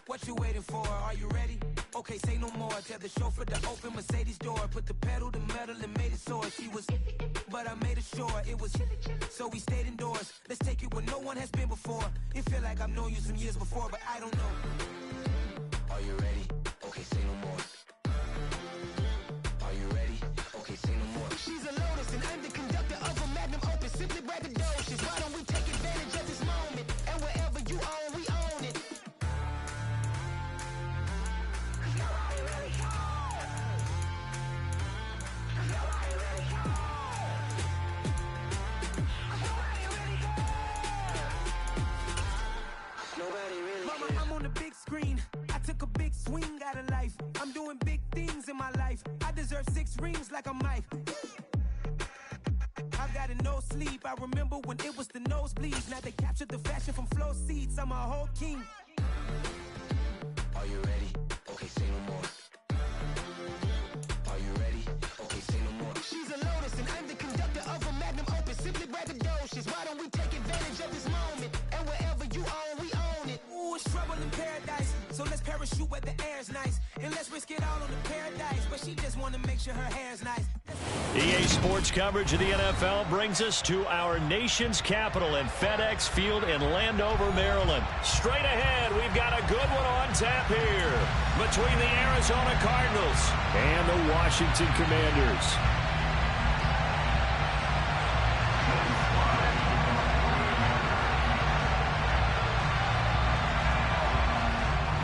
What you waiting for? Are you ready? Okay, say no more. Tell the chauffeur to open Mercedes door. Put the pedal to metal and made it soar. She was, but I made it sure it was. So we stayed indoors. Let's take it. where no one has been before. It feel like I've known you some years before, but I don't know. Are you ready? Okay, say no more. Are you ready? Okay, say no more. She's a lotus and I'm the conductor of a magnum opus. Simply braggadocious. Why don't we take advantage of this moment? And wherever you own, we own it. Mama, I'm on the big screen. I took a big swing out of life. I'm doing big things in my life. I deserve 6 rings like a Mike. I've got no sleep. I remember when it was the nosebleeds. Now they captured the fashion from flow seats. I'm a whole king. Are you ready? Okay, say no more. Are you ready? Okay, say no more. She's a lotus and I'm the conductor of a magnum opus. Simply braggadocious. Why don't we take advantage of this moment? And wherever you own, we own it. Ooh, it's trouble in paradise. So let's parachute where the air's nice. And let's risk it all on the paradise. But she just want to make sure her hair's nice. EA Sports coverage of the NFL brings us to our nation's capital in FedEx Field in Landover, Maryland. Straight ahead, we've got a good one on tap here between the Arizona Cardinals and the Washington Commanders.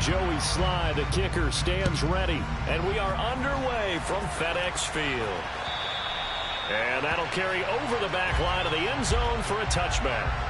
Joey Sly, the kicker, stands ready, and we are underway from FedEx Field. And that'll carry over the back line of the end zone for a touchback.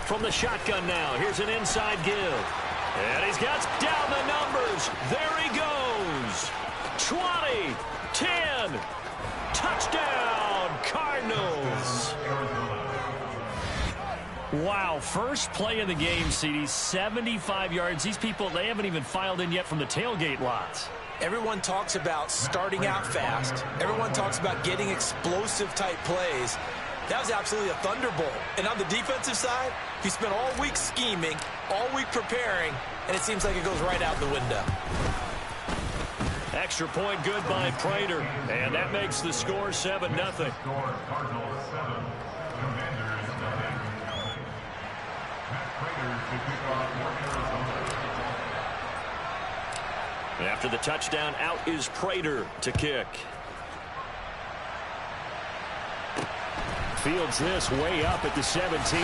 From the shotgun now, here's an inside give. And he's got down the numbers. There he goes. 20, 10, touchdown, Cardinals. Wow, first play of the game, CD, 75 yards. These people, they haven't even filed in yet from the tailgate lots. Everyone talks about starting out fast. Everyone talks about getting explosive-type plays. That was absolutely a thunderbolt. And on the defensive side, you spent all week scheming, all week preparing, and it seems like it goes right out the window. Extra point good by Prater, and that makes the score 7-0. Cardinals 7, Commanders 9. Matt Prater to kick off for Arizona. After the touchdown, out is Prater to kick. Fields this way up at the 17.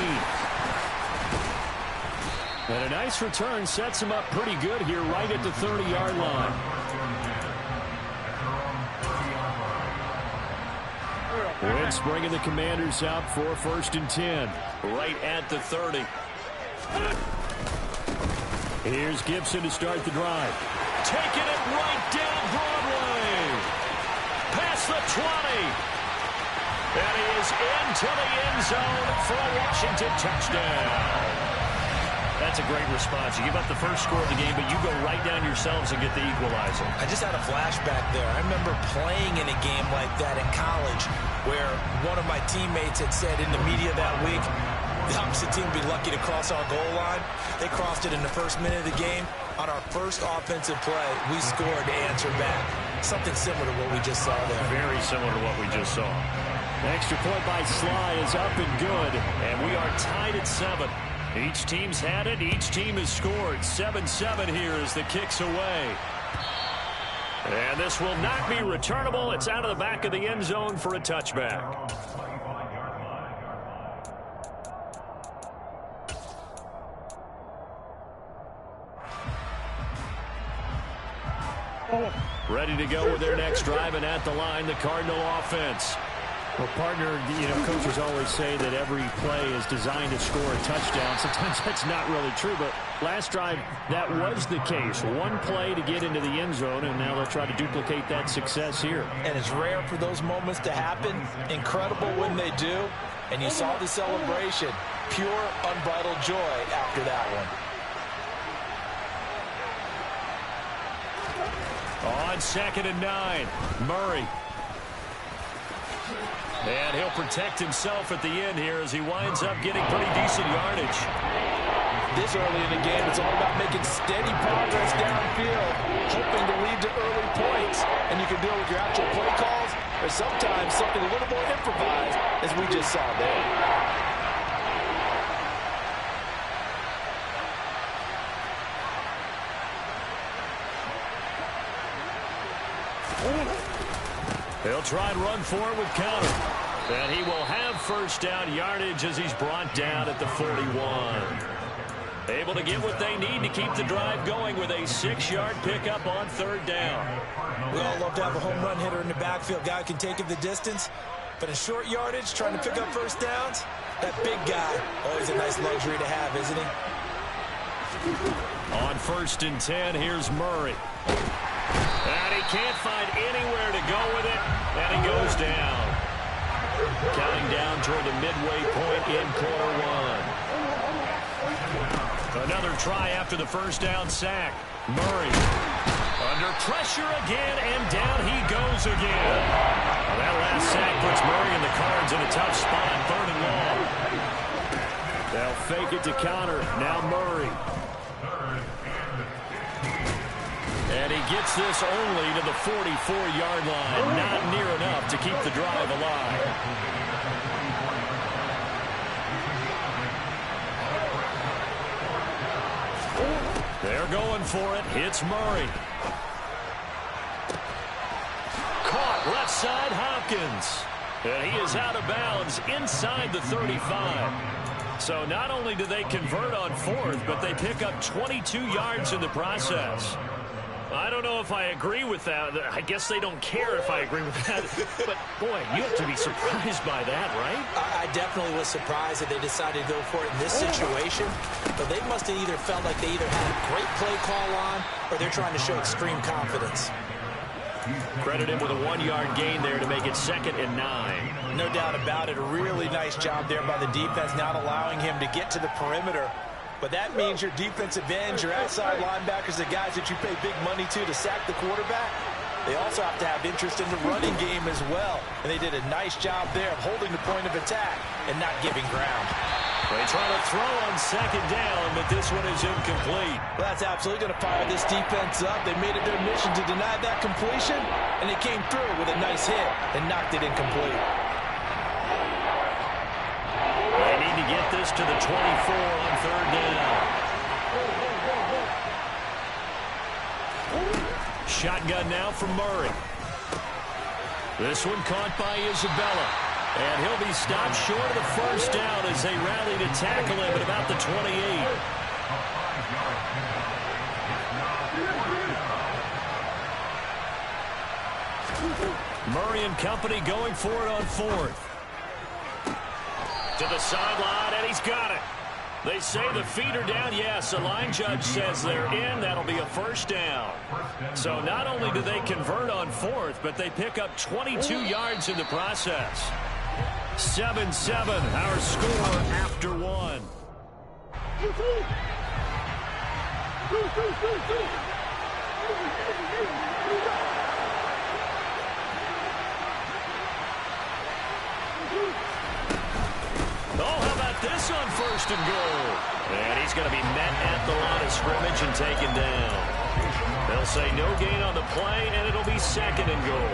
And a nice return sets him up pretty good here right at the 30-yard line. Wentz bringing the Commanders out for 1st and 10. Right at the 30. Here's Gibson to start the drive. Taking it right down Broadway. Past the 20. And he is into the end zone for a Washington touchdown. That's a great response. You give up the first score of the game, but you go right down yourselves and get the equalizer. I just had a flashback there. I remember playing in a game like that in college where one of my teammates had said in the media that week, the opposite team would be lucky to cross our goal line. They crossed it in the first minute of the game. On our first offensive play, we scored to answer back. Something similar to what we just saw there. Very similar to what we just saw. Extra point by Sly is up and good. And we are tied at 7. Each team's had it. Each team has scored. 7-7 here as the kick's away. And this will not be returnable. It's out of the back of the end zone for a touchback. Ready to go with their next drive, and at the line, the Cardinal offense. Well, partner, coaches always say that every play is designed to score a touchdown. Sometimes that's not really true, but last drive, that was the case. One play to get into the end zone, and now they'll try to duplicate that success here. And it's rare for those moments to happen. Incredible when they do. And you saw the celebration. Pure, unbridled joy after that one. On 2nd and 9, Murray. And he'll protect himself at the end here as he winds up getting pretty decent yardage. This early in the game, it's all about making steady progress downfield, hoping to lead to early points. And you can do it with your actual play calls, or sometimes something a little more improvised, as we just saw there. He'll try and run for it with counter. And he will have first down yardage as he's brought down at the 41. Able to get what they need to keep the drive going with a 6-yard pickup on 3rd down. We all love to have a home run hitter in the backfield. Guy can take it the distance. But in short yardage, trying to pick up first downs, that big guy, always a nice luxury to have, isn't he? On 1st and 10, here's Murray. And he can't find anywhere to go with it, and he goes down. Counting down toward the midway point in quarter 1. Another try after the first down sack. Murray under pressure again, and down he goes again. Well, that last sack puts Murray and the Cards in a tough spot, 3rd and long. They'll fake it to counter. Now Murray. And he gets this only to the 44-yard line. Not near enough to keep the drive alive. They're going for it. Hits Murray. Caught left side Hopkins. And he is out of bounds inside the 35. So not only do they convert on 4th, but they pick up 22 yards in the process. I don't know if I agree with that. I guess they don't care if I agree with that. But, boy, you have to be surprised by that, right? I definitely was surprised that they decided to go for it in this situation. But they must have either felt like they either had a great play call on or they're trying to show extreme confidence. Credit him with a 1-yard gain there to make it 2nd and 9. No doubt about it. A really nice job there by the defense, not allowing him to get to the perimeter. But that means your defensive ends, your outside linebackers, the guys that you pay big money to sack the quarterback, they also have to have interest in the running game as well. And they did a nice job there of holding the point of attack and not giving ground. They try to throw on 2nd down, but this one is incomplete. Well, that's absolutely going to fire this defense up. They made it their mission to deny that completion, and they came through with a nice hit and knocked it incomplete. They need to get this to the 24 on 3rd down. Shotgun now from Murray. This one caught by Isabella. And he'll be stopped short of the first down as they rally to tackle him at about the 28. Murray and company going for it on 4th. To the sideline, and he's got it. They say the feet are down. Yes, the line judge says they're in. That'll be a first down. So not only do they convert on 4th, but they pick up 22 yards in the process. 7-7, our score after 1. Oh, how about this on 1st and goal? And he's going to be met at the line of scrimmage and taken down. They'll say no gain on the play, and it'll be 2nd and goal.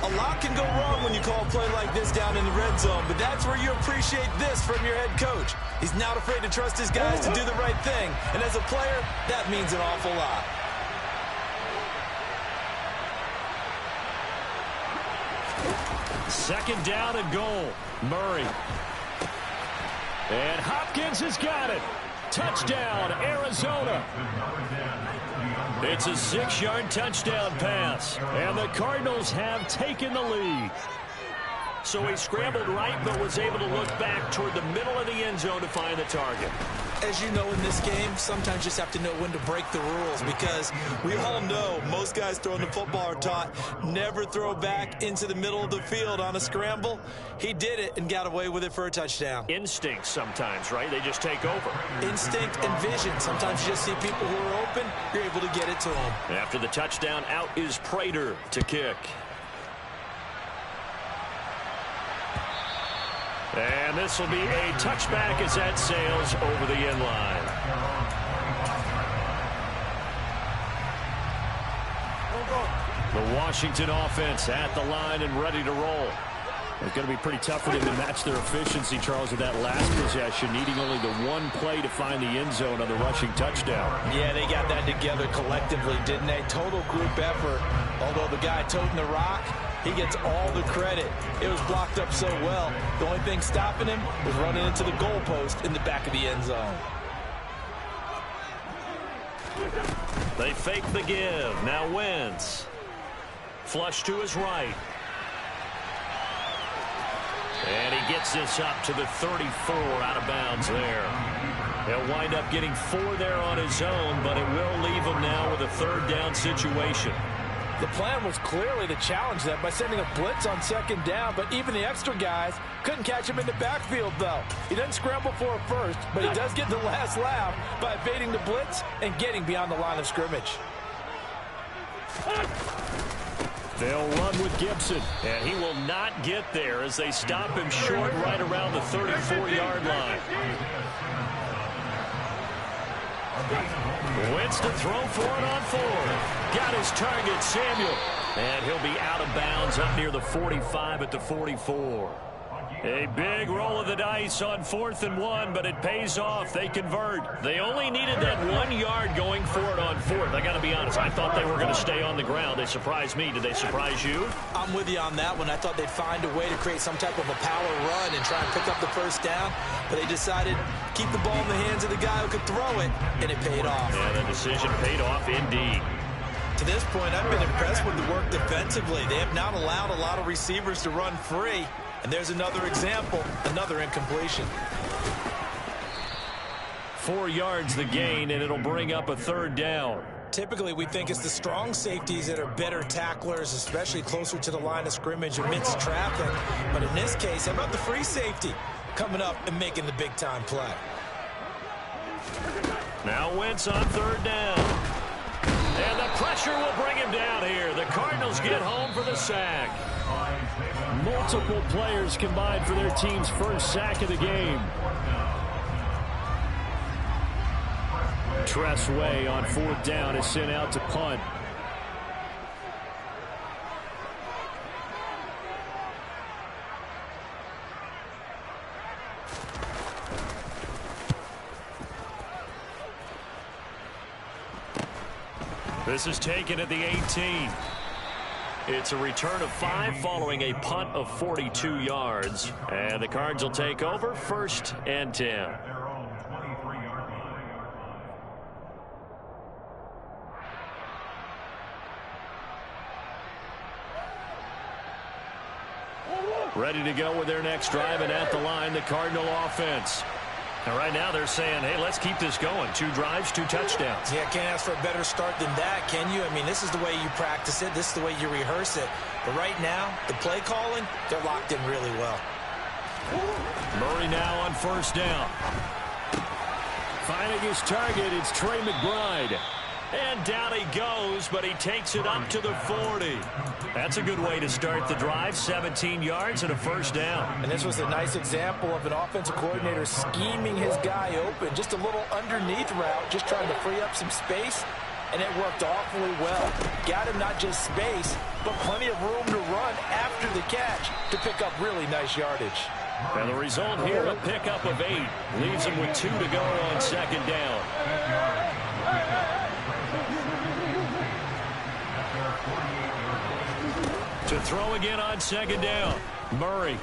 A lot can go wrong when you call a play like this down in the red zone, but that's where you appreciate this from your head coach. He's not afraid to trust his guys to do the right thing, and as a player, that means an awful lot. Second down and goal. Murray. And Hopkins has got it. Touchdown, Arizona. It's a 6-yard touchdown pass, and the Cardinals have taken the lead. So he scrambled right, but was able to look back toward the middle of the end zone to find the target. As you know, in this game, sometimes you just have to know when to break the rules, because we all know most guys throwing the football are taught never throw back into the middle of the field on a scramble. He did it and got away with it for a touchdown. Instinct sometimes, right? They just take over. Instinct and vision. Sometimes you just see people who are open, you're able to get it to them. After the touchdown, out is Prater to kick. And this will be a touchback as that sails over the end line. The Washington offense at the line and ready to roll. It's going to be pretty tough for them to match their efficiency, Charles, with that last possession, needing only the one play to find the end zone on the rushing touchdown. Yeah, they got that together collectively, didn't they? Total group effort. Although the guy toting the rock, he gets all the credit. It was blocked up so well. The only thing stopping him was running into the goalpost in the back of the end zone. They fake the give. Now Wentz. Flush to his right. And he gets this up to the 34 out of bounds there. He'll wind up getting 4 there on his own, but it will leave him now with a third down situation. The plan was clearly to challenge them by sending a blitz on second down, but even the extra guys couldn't catch him in the backfield, though. He doesn't scramble for a first, but he does get the last laugh by evading the blitz and getting beyond the line of scrimmage. They'll run with Gibson, and he will not get there as they stop him short right around the 34-yard line. Wentz to throw for it on 4. Got his target, Samuel. And he'll be out of bounds up near the 45 at the 44. A big roll of the dice on 4th and 1, but it pays off. They convert. They only needed that 1 yard going for it on 4th. I got to be honest. I thought they were going to stay on the ground. They surprised me. Did they surprise you? I'm with you on that one. I thought they'd find a way to create some type of a power run and try and pick up the first down, but they decided to keep the ball in the hands of the guy who could throw it, and it paid off. Yeah, the decision paid off indeed. To this point, I've been impressed with the work defensively. They have not allowed a lot of receivers to run free. And there's another example, another incompletion. 4 yards the gain, and it'll bring up a third down. Typically, we think it's the strong safeties that are better tacklers, especially closer to the line of scrimmage amidst traffic. But in this case, how about the free safety coming up and making the big-time play? Now Wentz on third down. And the pressure will bring him down here. The Cardinals get home for the sack. Multiple players combined for their team's first sack of the game. Tressway on 4th down is sent out to punt. This is taken at the 18. It's a return of 5 following a punt of 42 yards. And the Cards will take over 1st and 10. Ready to go with their next drive, and at the line, the Cardinal offense. And right now they're saying, hey, let's keep this going. 2 drives, 2 touchdowns. Yeah, can't ask for a better start than that, can you? I mean, this is the way you practice it. This is the way you rehearse it. But right now, the play calling, they're locked in really well. Murray now on 1st down. Finding his target, it's Trey McBride. And down he goes, but he takes it up to the 40. That's a good way to start the drive. 17 yards and a 1st down. And this was a nice example of an offensive coordinator scheming his guy open. Just a little underneath route, just trying to free up some space. And it worked awfully well. Got him not just space, but plenty of room to run after the catch to pick up really nice yardage. And the result here, a pickup of 8. Leaves him with 2 to go on 2nd down. To throw again on 2nd down. Murray.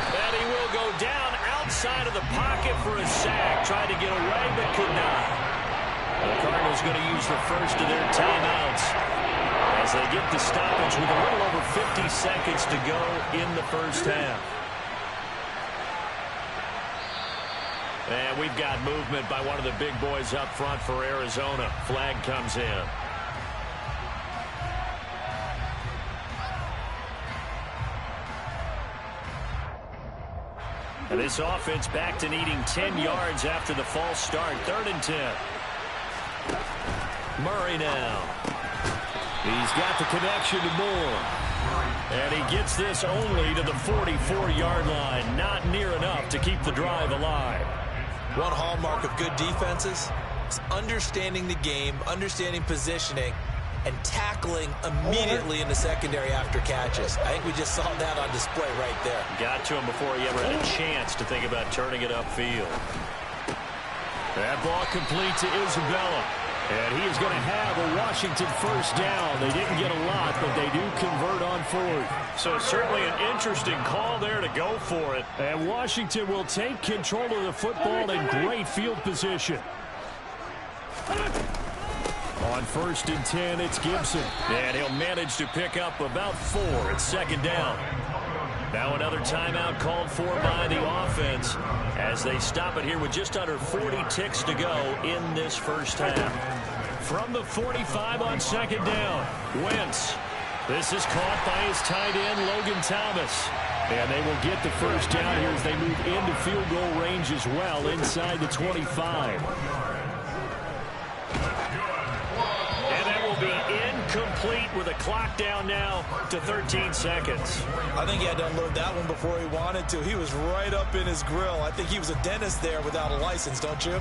And he will go down outside of the pocket for a sack. Tried to get away, but could not. The Cardinals going to use the first of their timeouts. as they get the stoppage with a little over 50 seconds to go in the first half. And we've got movement by one of the big boys up front for Arizona. Flag comes in. And this offense back to needing 10 yards after the false start. 3rd and 10. Murray now. He's got the connection to Moore. And he gets this only to the 44-yard line. Not near enough to keep the drive alive. One hallmark of good defenses is understanding the game, understanding positioning, and tackling immediately in the secondary after catches. I think we just saw that on display right there. Got to him before he ever had a chance to think about turning it upfield. That ball complete to Isabella. And he is going to have a Washington first down. They didn't get a lot, but they do convert on 4th. So certainly an interesting call there to go for it. And Washington will take control of the football in great field position. On 1st and 10, it's Gibson. And he'll manage to pick up about 4. It's 2nd down. Now another timeout called for by the offense as they stop it here with just under 40 ticks to go in this first half. From the 45 on 2nd down, Wentz. This is caught by his tight end, Logan Thomas. And they will get the first down here as they move into field goal range as well inside the 25. Incomplete with a clock down now to 13 seconds. I think he had to unload that one before he wanted to. He was right up in his grill. I think he was a dentist there without a license, don't you?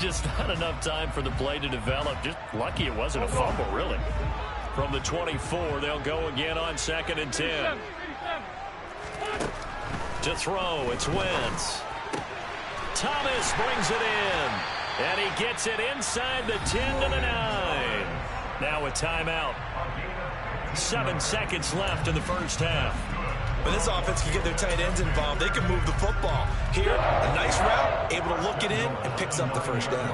Just not enough time for the play to develop. Just lucky it wasn't a fumble, really. From the 24, they'll go again on 2nd and 10. To throw, it's Wentz. Thomas brings it in. And he gets it inside the 10 to the 9. Now a timeout. 7 seconds left in the first half. When this offense can get their tight ends involved, they can move the football. Here, a nice route, able to look it in, and picks up the first down.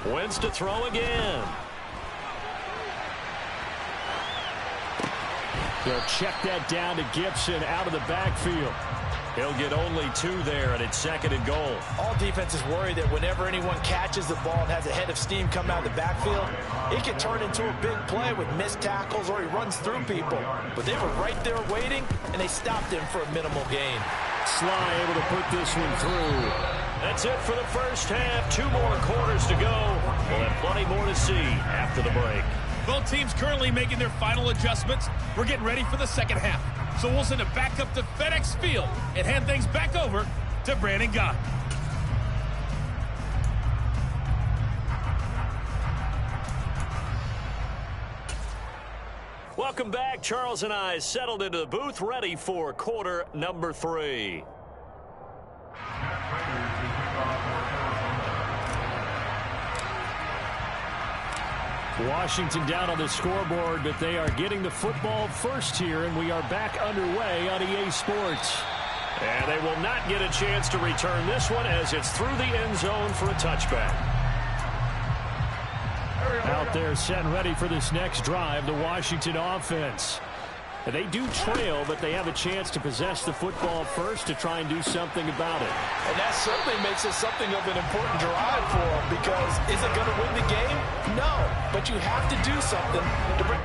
Wentz to throw again. They'll check that down to Gibson out of the backfield. He'll get only 2 there, and it's 2nd and goal. All defenses worry that whenever anyone catches the ball and has a head of steam come out of the backfield, it can turn into a big play with missed tackles or he runs through people. But they were right there waiting, and they stopped him for a minimal gain. Sly able to put this one through. That's it for the first half. 2 more quarters to go. We'll have plenty more to see after the break. Both teams currently making their final adjustments. We're getting ready for the second half. So we'll send it back up to FedEx Field and hand things back over to Bgod. Welcome back. Charles and I settled into the booth, ready for quarter number 3. Washington down on the scoreboard, but they are getting the football first here, and we are back underway on EA Sports. And they will not get a chance to return this one as it's through the end zone for a touchback. Out there set and ready for this next drive, the Washington offense. And they do trail, but they have a chance to possess the football first to try and do something about it. And that certainly makes it something of an important drive for them, because is it going to win the game? No, but you have to do something to bring...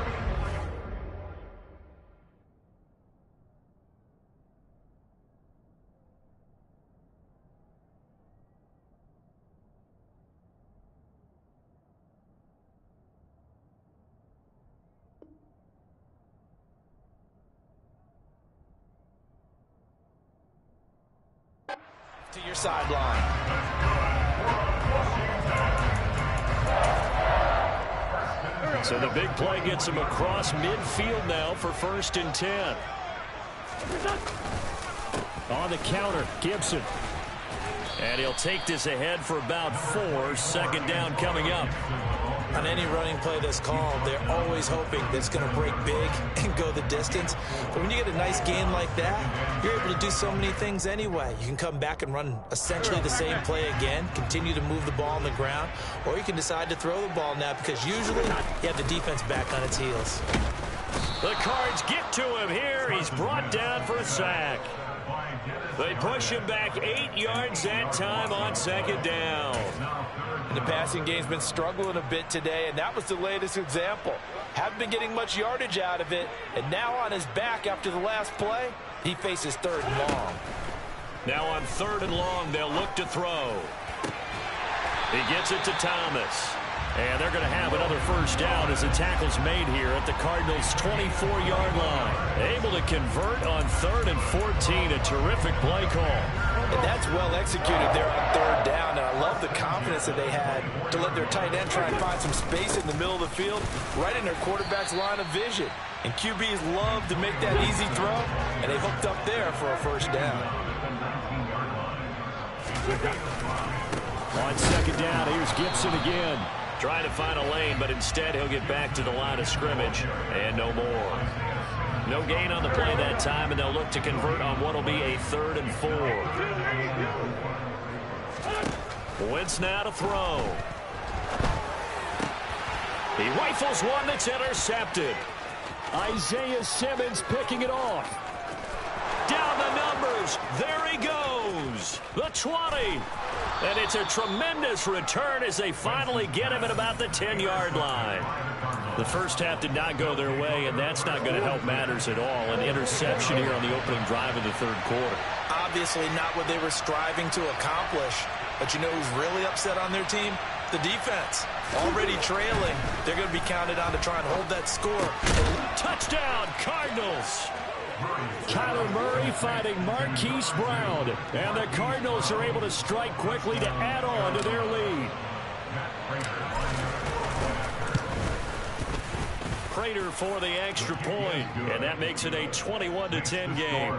to your sideline. So the big play gets him across midfield now for 1st and 10. On the counter, Gibson. And he'll take this ahead for about 4. 2nd down coming up. On any running play that's called, they're always hoping that it's going to break big and go the distance. But when you get a nice gain like that, you're able to do so many things anyway. You can come back and run essentially the same play again, continue to move the ball on the ground, or you can decide to throw the ball now because usually you have the defense back on its heels. The Cards get to him here. He's brought down for a sack. They push him back 8 yards that time on second down. And the passing game's been struggling a bit today, and that was the latest example. Haven't been getting much yardage out of it, and now on his back after the last play, he faces 3rd and long. Now on 3rd and long, they'll look to throw. He gets it to Thomas. And they're going to have another first down as the tackle's made here at the Cardinals' 24-yard line. Able to convert on 3rd and 14. A terrific play call. And that's well executed there on 3rd down. And I love the confidence that they had to let their tight end try and find some space in the middle of the field, right in their quarterback's line of vision. And QBs love to make that easy throw, and they hooked up there for a first down. On second down, here's Gibson again. Trying to find a lane, but instead he'll get back to the line of scrimmage and no more. No gain on the play that time, and they'll look to convert on what will be a 3rd and 4. Wentz now to throw. He rifles one that's intercepted. Isaiah Simmons picking it off. Down the numbers. There he goes. The 20. And it's a tremendous return as they finally get him at about the 10-yard line. The first half did not go their way, and that's not going to help matters at all. An interception here on the opening drive of the 3rd quarter. Obviously not what they were striving to accomplish. But you know who's really upset on their team? The defense. Already trailing. They're going to be counted on to try and hold that score. Touchdown, Cardinals. Kyler Murray fighting Marquise Brown. And the Cardinals are able to strike quickly to add on to their lead. Prater for the extra point, and that makes it a 21-10 game.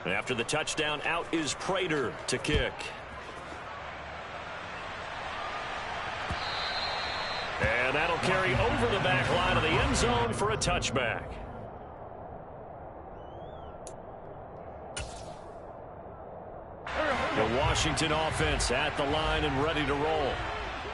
After the touchdown, out is Prater to kick. And that'll carry over the back line of the end zone for a touchback. The Washington offense at the line and ready to roll.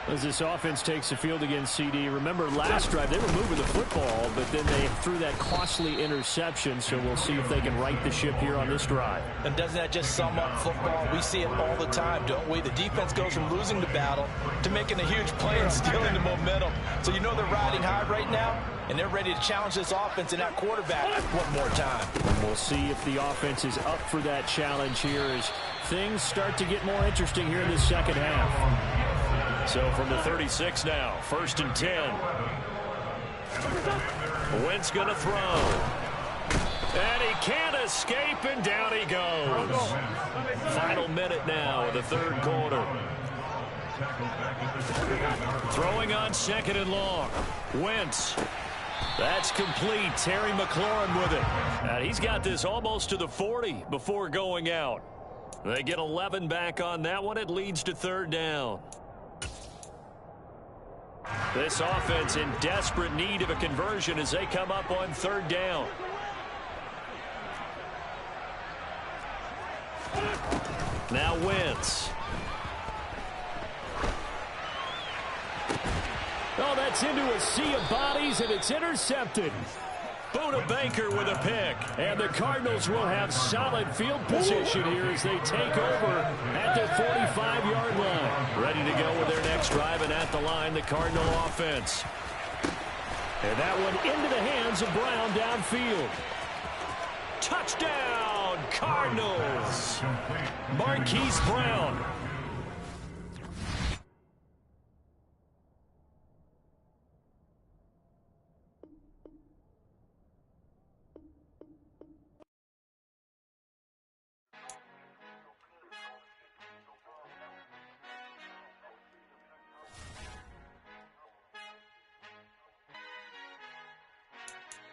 As this offense takes the field against CD, remember last drive they were moving the football, but then they threw that costly interception, so we'll see if they can right the ship here on this drive. And doesn't that just sum up football? We see it all the time, don't we? The defense goes from losing the battle to making a huge play and stealing the momentum. So you know they're riding high right now, and they're ready to challenge this offense and that quarterback one more time. And we'll see if the offense is up for that challenge here as things start to get more interesting here in the second half. So from the 36 now, 1st and 10. Wentz going to throw. And he can't escape, and down he goes. Final minute now of the 3rd quarter. Throwing on 2nd and long. Wentz. That's complete. Terry McLaurin with it. And he's got this almost to the 40 before going out. They get 11 back on that one. It leads to 3rd down. This offense in desperate need of a conversion as they come up on 3rd down. Now Wentz. Oh, that's into a sea of bodies, and it's intercepted. Buda Baker with a pick. And the Cardinals will have solid field position here as they take over at their 45-yard line. Ready to go with their next drive, and at the line, the Cardinal offense. And that one into the hands of Brown downfield. Touchdown, Cardinals. Marquise Brown.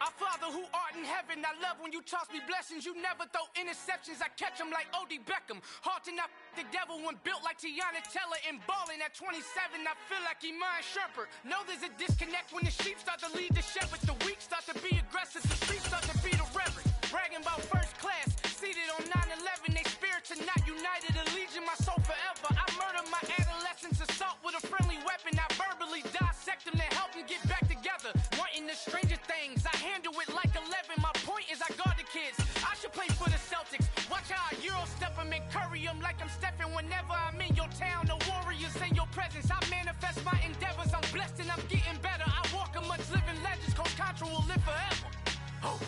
Our Father who art in heaven, I love when you toss me blessings. You never throw interceptions, I catch them like O.D. Beckham. Hard to not the devil when built like Tiana Teller. And balling at 27, I feel like Iman Shumpert. Know there's a disconnect when the sheep start to lead the shepherd. The weak start to be aggressive, the streets start to be the reverend. Bragging about first class, seated on 9/11. They spirits are not united, a legion, my soul forever. I murdered my adolescence, assault with a friendly weapon. I verbally dissect them to help them get back together. Wanting the stranger things, I handle it like 11. My point is I guard the kids. I should play for the Celtics. Watch how I Euro step them and curry them like I'm stepping. Whenever I'm in your town, the Warriors in your presence. I manifest my endeavors. I'm blessed and I'm getting better. I walk amongst living legends. Coach Contra will live forever. Oh.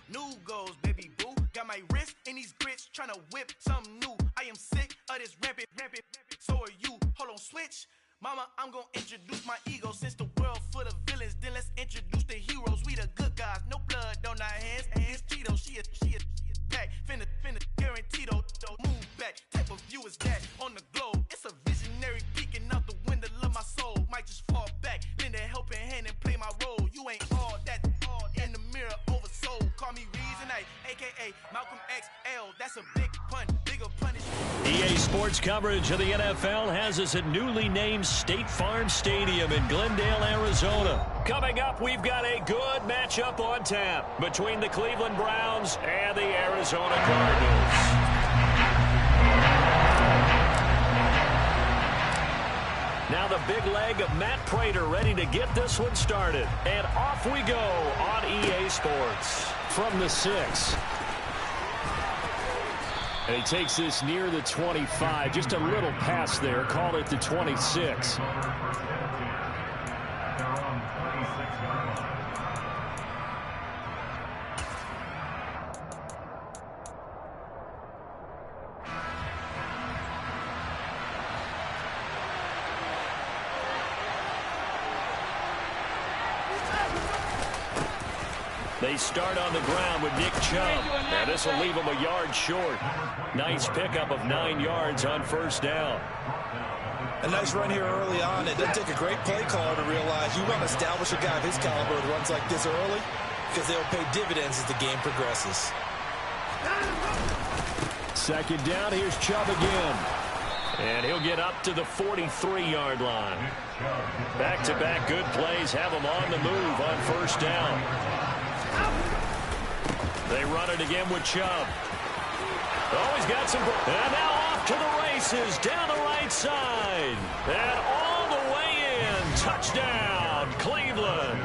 New goals, baby boo. Got my wrist in these grits, tryna whip something new. I am sick of this rampant. So are you. Hold on, switch. Mama, I'm gonna introduce my ego. Since the world full of villains, then let's introduce the heroes. We the good guys, no blood on our hands. Hands Tito, she is back. Finna, guaranteed though. Move back. Type of view is that on the globe. It's a visionary peeking out the window of my soul. Might just fall back, lend a helping hand and play my role. You ain't all that in the mirror oversold. Call me Reason A, aka Malcolm XL. That's a big pun, bigger punishment. EA Sports coverage of the NFL has us at newly named State Farm Stadium in Glendale, Arizona. Coming up, we've got a good matchup on tap between the Cleveland Browns and the Arizona Cardinals. Now the big leg of Matt Prater ready to get this one started. And off we go on EA Sports. From the 6. And he takes this near the 25. Just a little pass there. Call it the 26. They start on the ground with Nick Chubb, and this will leave him a yard short. Nice pickup of 9 yards on first down. A nice run here early on. It doesn't take a great play caller to realize you want to establish a guy of his caliber who runs like this early because they'll pay dividends as the game progresses. Second down, here's Chubb again. And he'll get up to the 43-yard line. Back-to-back good plays have him on the move on first down. They run it again with Chubb. Oh, he's got some... And now off to the races, down the right side. And all the way in. Touchdown, Cleveland.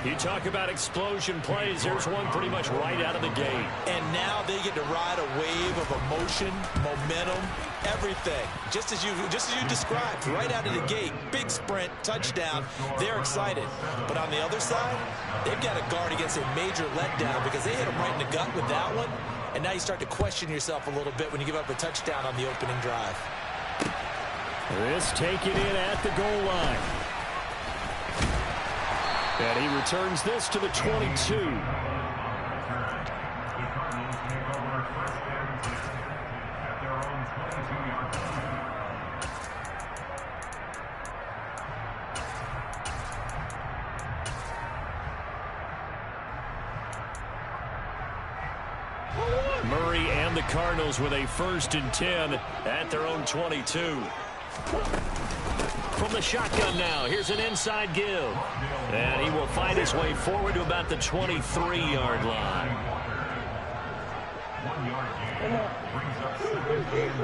You talk about explosion plays. There's one pretty much right out of the gate. And now they get to ride a wave of emotion, momentum, everything. Just as you described, right out of the gate, big sprint, touchdown. They're excited. But on the other side, they've got to guard against a major letdown because they hit them right in the gut with that one. And now you start to question yourself a little bit when you give up a touchdown on the opening drive. This taken in at the goal line. And he returns this to the 22. Murray and the Cardinals with a 1st and 10 at their own 22. From the shotgun now, here's an inside give. And he will find his way forward to about the 23-yard line. 1 yard gain brings up 2nd and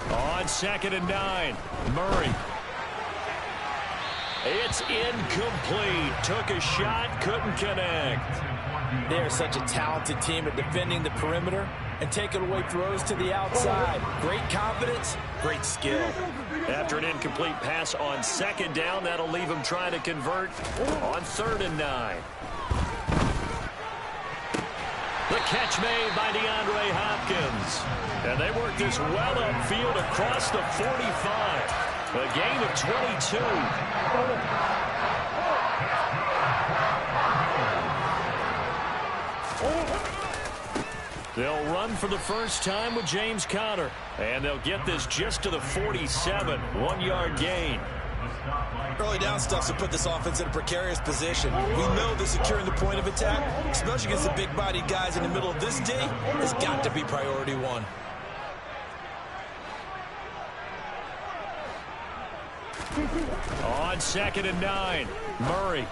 9. On 2nd and 9, Murray. It's incomplete. Took a shot, couldn't connect. They're such a talented team at defending the perimeter and taking away throws to the outside. Great confidence, great skill. After an incomplete pass on 2nd down, that'll leave him trying to convert on 3rd and 9. The catch made by DeAndre Hopkins. And they work this well upfield across the 45. A gain of 22. They'll run for the first time with James Conner. And they'll get this just to the 47. 1-yard gain. Early down stuff to put this offense in a precarious position. We know that securing the point of attack, especially against the big-bodied guys in the middle of this D, has got to be priority one. On 2nd and 9, Murray.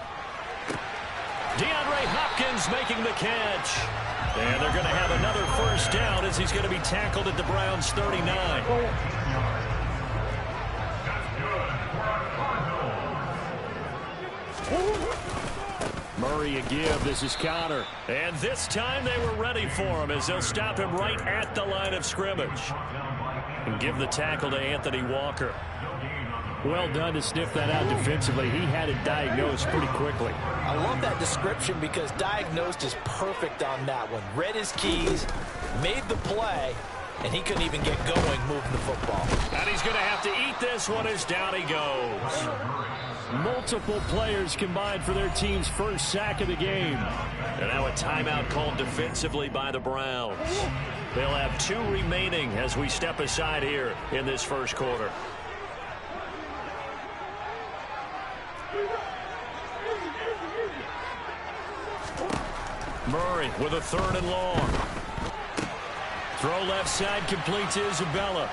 DeAndre Hopkins making the catch. And they're going to have another first down as he's going to be tackled at the Browns' 39. Murray a give. This is Conner. And this time they were ready for him as they'll stop him right at the line of scrimmage. And give the tackle to Anthony Walker. Well done to sniff that out defensively. He had it diagnosed pretty quickly. I love that description because diagnosed is perfect on that one. Read his keys, made the play, and he couldn't even get going moving the football. And he's going to have to eat this one as down he goes. Multiple players combined for their team's first sack of the game. And now a timeout called defensively by the Browns. They'll have 2 remaining as we step aside here in this first quarter. Murray with a 3rd and long. Throw left side complete to Isabella.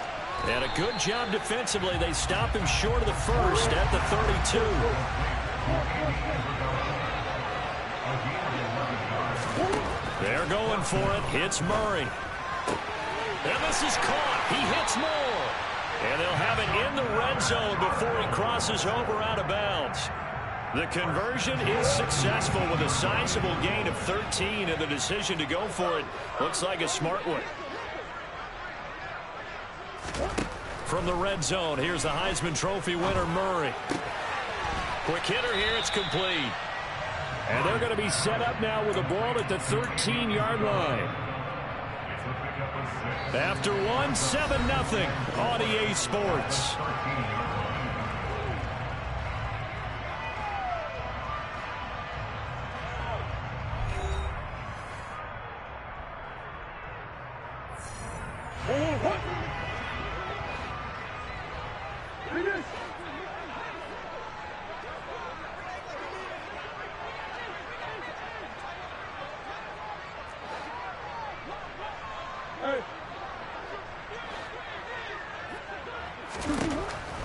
And a good job defensively. They stop him short of the first at the 32. They're going for it. Hits Murray. And this is caught. He hits more. And they'll have it in the red zone before he crosses over out of bounds. The conversion is successful with a sizable gain of 13, and the decision to go for it looks like a smart one. From the red zone, here's the Heisman Trophy winner, Murray. Quick hitter here, it's complete. And they're going to be set up now with a ball at the 13-yard line. After one, 7-0 on EA Sports.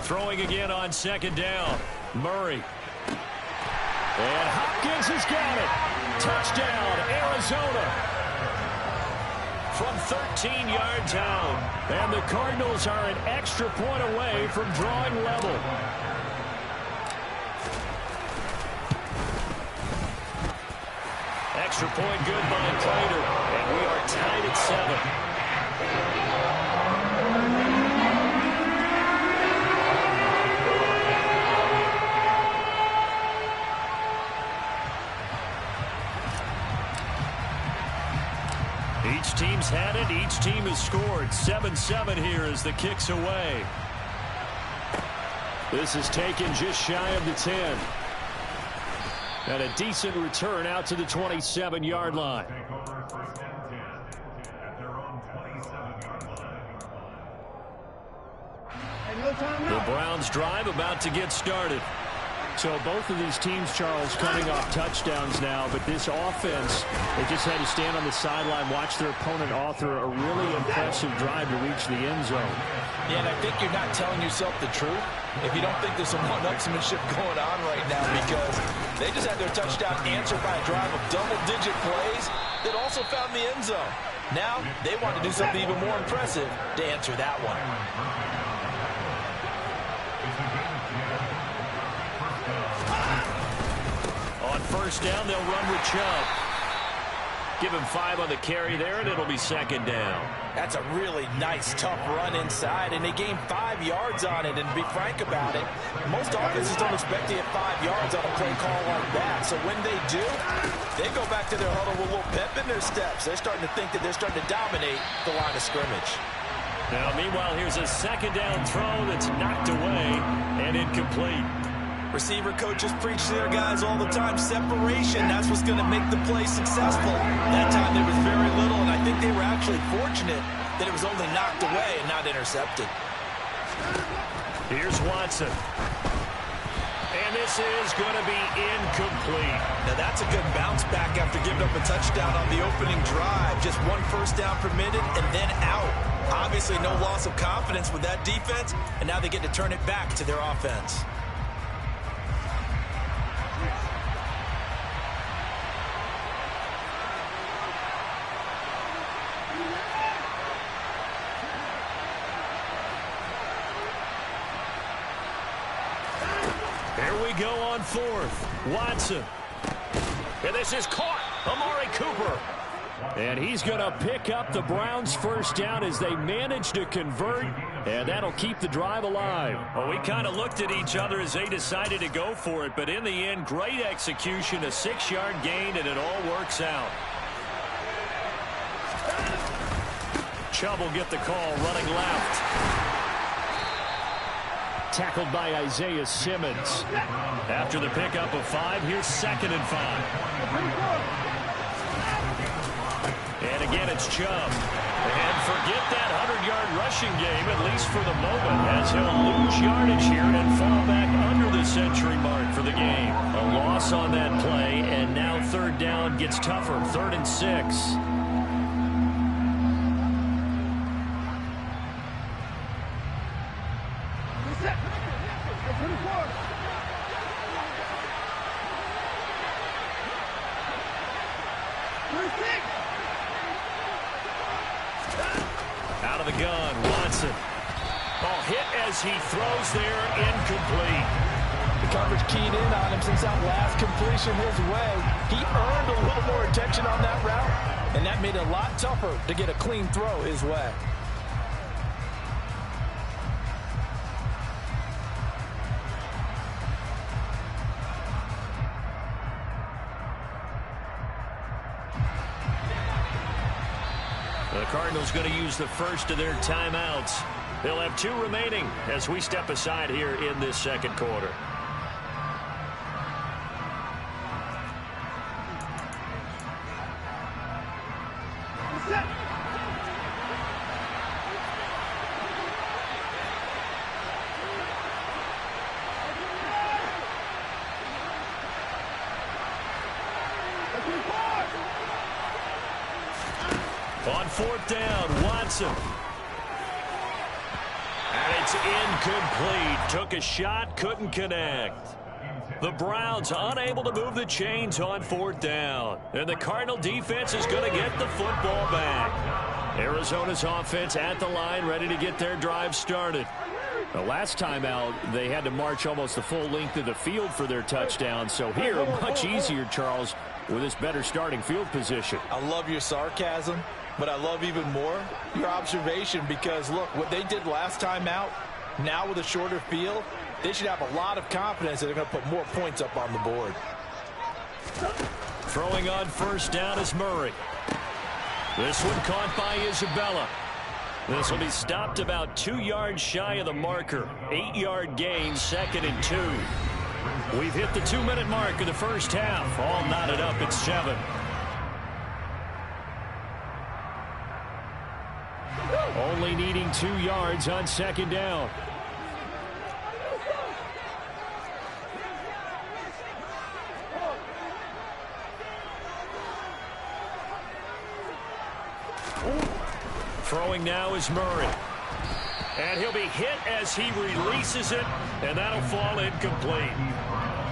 Throwing again on 2nd down. Murray. And Hopkins has got it. Touchdown, Arizona. From 13 yards out. And the Cardinals are an extra point away from drawing level. Extra point good by Prater. And we are tied at 7. Each team's had it. Each team has scored. 7-7 here as the kick's away. This is taken just shy of the 10. And a decent return out to the 27-yard line. The Browns drive about to get started. So both of these teams, Charles, coming off touchdowns now, but this offense, they just had to stand on the sideline, watch their opponent author a really impressive drive to reach the end zone. Yeah, and I think you're not telling yourself the truth if you don't think there's some one-upsmanship going on right now, because they just had their touchdown answered by a drive of double-digit plays that also found the end zone. Now they want to do something even more impressive to answer that one. On 1st down, they'll run with Chubb. Give him 5 on the carry there, and it'll be 2nd down. That's a really nice, tough run inside, and they gained 5 yards on it. And to be frank about it, most offenses don't expect to get 5 yards on a play call like that. So when they do, they go back to their huddle with a little pep in their steps. They're starting to think that they're starting to dominate the line of scrimmage. Now, meanwhile, here's a second down throw that's knocked away and incomplete. Receiver coaches preach to their guys all the time. Separation, that's what's going to make the play successful. That time there was very little, and I think they were actually fortunate that it was only knocked away and not intercepted. Here's Watson. And this is going to be incomplete. Now that's a good bounce back after giving up a touchdown on the opening drive. Just one first down permitted and then out. Obviously no loss of confidence with that defense, and now they get to turn it back to their offense. Here we go on fourth. Watson. And this is caught. Amari Cooper. And he's going to pick up the Browns' first down as they manage to convert, and that'll keep the drive alive. Well, we kind of looked at each other as they decided to go for it, but in the end, great execution, a 6-yard gain, and it all works out. Chubb will get the call running left. Tackled by Isaiah Simmons. After the pickup of 5, here's 2nd and 5. And again, it's Chubb. And forget that 100-yard rushing game, at least for the moment, as he'll lose yardage here and fall back under the century mark for the game. A loss on that play, and now 3rd down gets tougher. 3rd and 6. Out of the gun, Watson. Oh, hit as he throws there, incomplete. The coverage keyed in on him since that last completion his way. He earned a little more attention on that route, and that made it a lot tougher to get a clean throw his way. The Cardinals going to use the first of their timeouts. They'll have 2 remaining as we step aside here in this 2nd quarter. On 4th down, Watson. And it's incomplete. Took a shot, couldn't connect. The Browns unable to move the chains on 4th down. And the Cardinal defense is going to get the football back. Arizona's offense at the line, ready to get their drive started. The last time out, they had to march almost the full length of the field for their touchdown. So here, much easier, Charles, with this better starting field position. I love your sarcasm, but I love even more your observation, because, look, what they did last time out, now with a shorter field, they should have a lot of confidence that they're going to put more points up on the board. Throwing on 1st down is Murray. This one caught by Isabella. This will be stopped about 2 yards shy of the marker. 8-yard gain, 2nd and 2. We've hit the 2-minute mark of the first half. All knotted up at 7. Only needing 2 yards on 2nd down. Throwing now is Murray. And he'll be hit as he releases it, and that'll fall incomplete.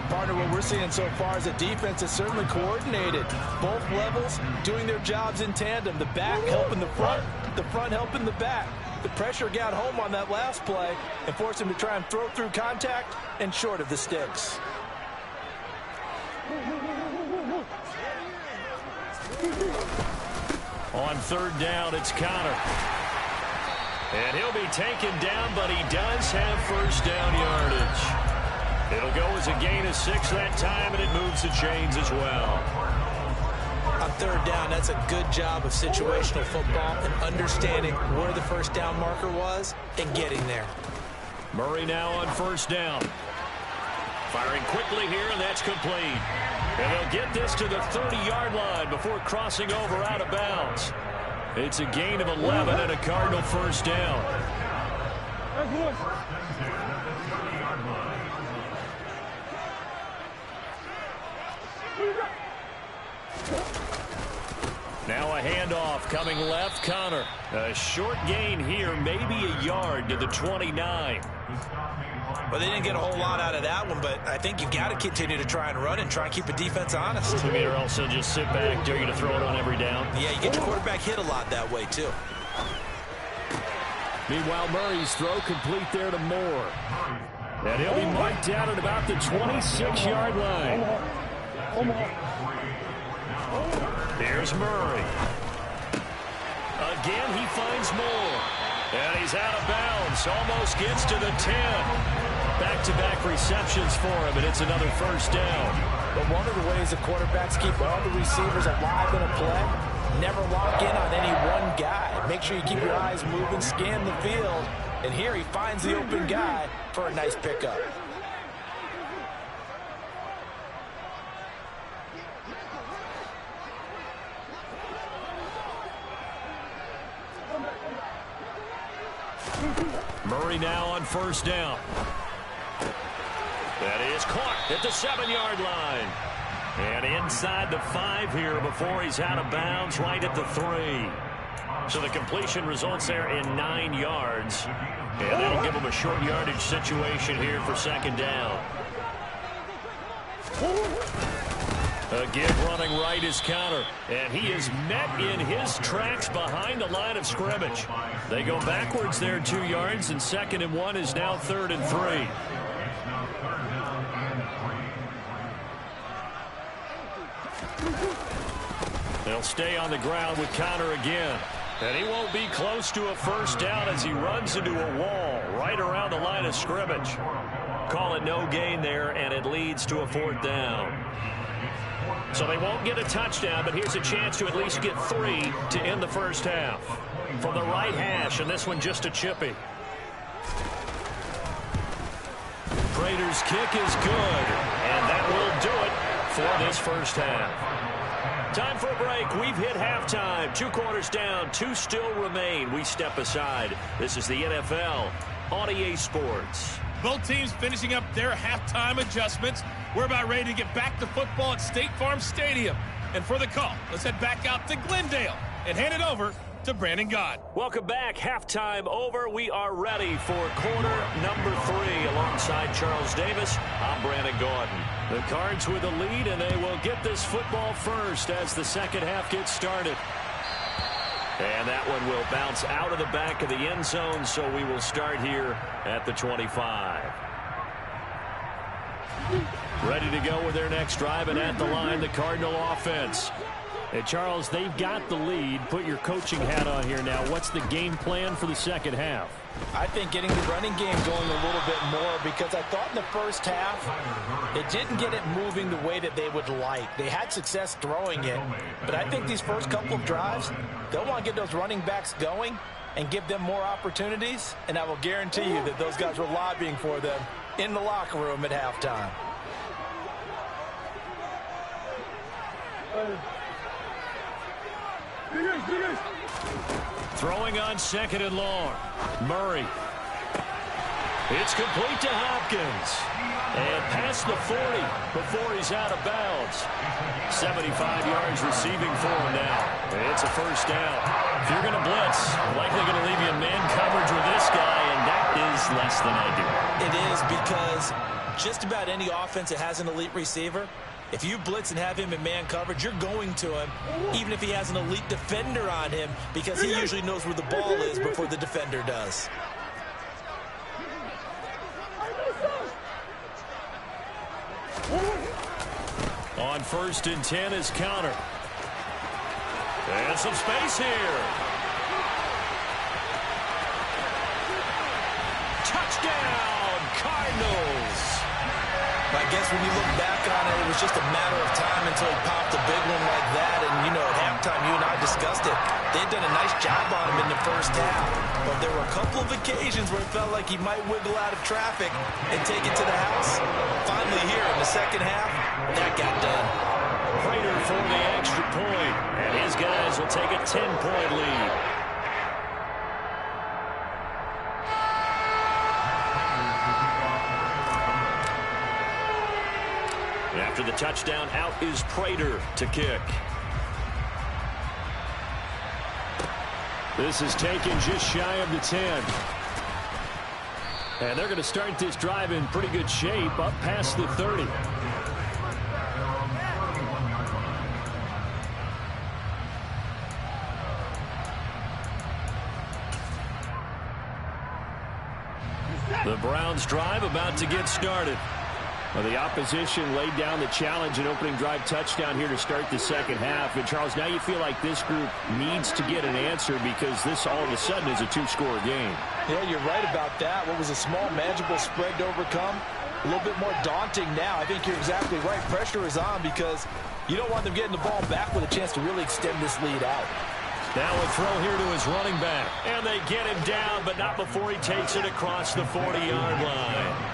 Partner, what we're seeing so far is the defense is certainly coordinated. Both levels doing their jobs in tandem. The back helping the front helping the back. The pressure got home on that last play and forced him to try and throw through contact and short of the sticks. On 3rd down, it's Connor. And he'll be taken down, but he does have 1st down yardage. It'll go as a gain of 6 that time, and it moves the chains as well. I'll third down, that's a good job of situational football and understanding where the first down marker was and getting there. Murray now on first down. Firing quickly here, and that's complete. And they'll get this to the 30-yard line before crossing over out of bounds. It's a gain of 11 and a Cardinal first down. Now a handoff coming left, Connor. A short gain here, maybe a yard to the 29. Well, they didn't get a whole lot out of that one, but I think you've got to continue to try and run and try and keep the defense honest. I mean, or else they'll just sit back, dare you to throw it on every down. Yeah, you get your quarterback hit a lot that way, too. Meanwhile, Murray's throw complete there to Moore. And he'll be marked out at about the 26-yard line. Here's Murray. Again, he finds Moore. And he's out of bounds. Almost gets to the 10. Back-to-back receptions for him, and it's another first down. But one of the ways the quarterbacks keep all the receivers alive in a play, never lock in on any one guy. Make sure you keep your eyes moving, scan the field. And here he finds the open guy for a nice pickup. Murray now on first down. That is caught at the 7-yard line. And inside the 5 here before he's out of bounds, right at the 3. So the completion results there in 9 yards. And that'll give him a short yardage situation here for second down. Again, running right is Connor. And he is met in his tracks behind the line of scrimmage. They go backwards there 2 yards, and 2nd and 1 is now 3rd and 3. They'll stay on the ground with Connor again. And he won't be close to a first down as he runs into a wall right around the line of scrimmage. Call it no gain there, and it leads to a 4th down. So they won't get a touchdown, but here's a chance to at least get 3 to end the first half. From the right hash, and this one just a chippy. Prater's kick is good, and that will do it for this first half. Time for a break. We've hit halftime. 2 quarters down, 2 still remain. We step aside. This is the NFL on EA Sports. Both teams finishing up their halftime adjustments. We're about ready to get back to football at State Farm Stadium. And for the call, let's head back out to Glendale and hand it over to Brandon Bgod. Welcome back. Halftime over. We are ready for quarter number 3. Alongside Charles Davis, I'm Brandon Gordon. The Cards with a lead, and they will get this football first as the second half gets started. And that one will bounce out of the back of the end zone, so we will start here at the 25. Ready to go with their next drive, and at the line, the Cardinal offense. Hey, Charles, they've got the lead. Put your coaching hat on here now. What's the game plan for the second half? I think getting the running game going a little bit more, because I thought in the first half it didn't get it moving the way that they would like. They had success throwing it, but I think these first couple of drives, they'll want to get those running backs going and give them more opportunities, and I will guarantee you that those guys were lobbying for them in the locker room at halftime. Throwing on 2nd and long. Murray. It's complete to Hopkins. And past the 40 before he's out of bounds. 75 yards receiving for him now. It's a first down. If you're going to blitz, likely going to leave you in man coverage with this guy, and that is less than ideal. It is, because just about any offense that has an elite receiver, if you blitz and have him in man coverage, you're going to him, even if he has an elite defender on him, because he usually knows where the ball is before the defender does. On 1st and 10 is Connor. And some space here. Touchdown, Cardinals. I guess when you look back on it, it was just a matter of time until he popped a big one like that. And, you know, at halftime, you and I discussed it. They'd done a nice job on him in the first half. But there were a couple of occasions where it felt like he might wiggle out of traffic and take it to the house. Finally here in the second half, that got done. Prater for the extra point, and his guys will take a 10-point lead. After the touchdown, out is Prater to kick. This is taken just shy of the 10. And they're going to start this drive in pretty good shape, up past the 30. The Browns drive about to get started. Well, the opposition laid down the challenge and opening drive touchdown here to start the second half. And, Charles, now you feel like this group needs to get an answer because this all of a sudden is a two-score game. Yeah, you're right about that. What was a small, manageable spread to overcome? A little bit more daunting now. I think you're exactly right. Pressure is on because you don't want them getting the ball back with a chance to really extend this lead out. Now a throw here to his running back. And they get him down, but not before he takes it across the 40-yard line.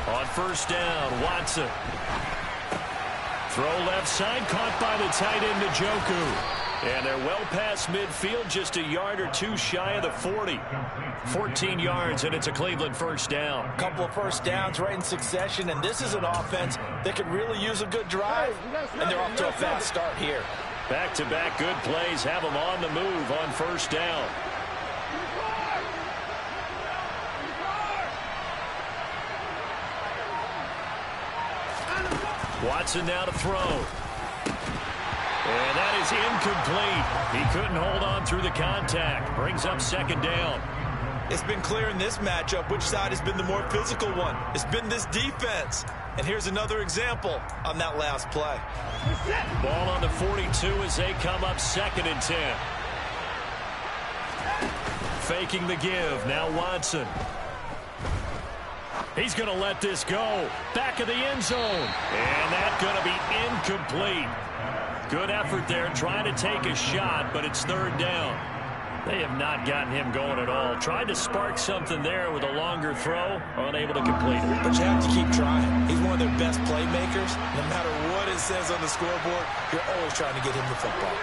On first down, Watson. Throw left side, caught by the tight end, Njoku. And they're well past midfield, just a yard or two shy of the 40. 14 yards, and it's a Cleveland first down. A couple of first downs right in succession, and this is an offense that could really use a good drive. And they're off to a fast start here. Back-to-back good plays have them on the move on first down. Watson now to throw. And that is incomplete. He couldn't hold on through the contact. Brings up second down. It's been clear in this matchup which side has been the more physical one. It's been this defense. And here's another example on that last play. Ball on the 42 as they come up second and 10. Faking the give. Now Watson. He's going to let this go. Back of the end zone. And that's going to be incomplete. Good effort there trying to take a shot, but it's third down. They have not gotten him going at all. Tried to spark something there with a longer throw. Unable to complete it. But you have to keep trying. He's one of their best playmakers. No matter what it says on the scoreboard, you're always trying to get him the football.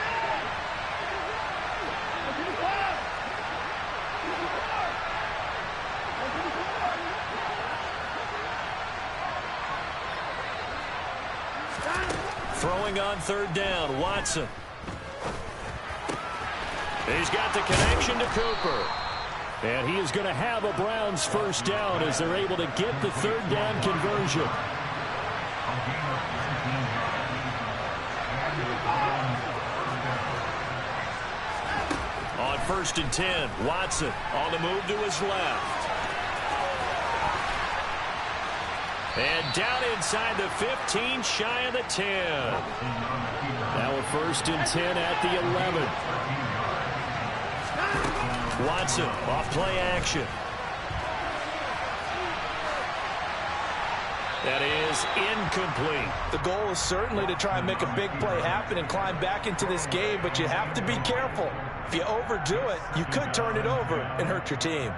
Throwing on third down, Watson. He's got the connection to Cooper. And he is going to have a Browns first down as they're able to get the third down conversion. On first and 10, Watson on the move to his left. And down inside the 15, shy of the 10. Now a first and 10 at the 11. Watson off play action. That is incomplete. The goal is certainly to try and make a big play happen and climb back into this game, but you have to be careful. If you overdo it, you could turn it over and hurt your team.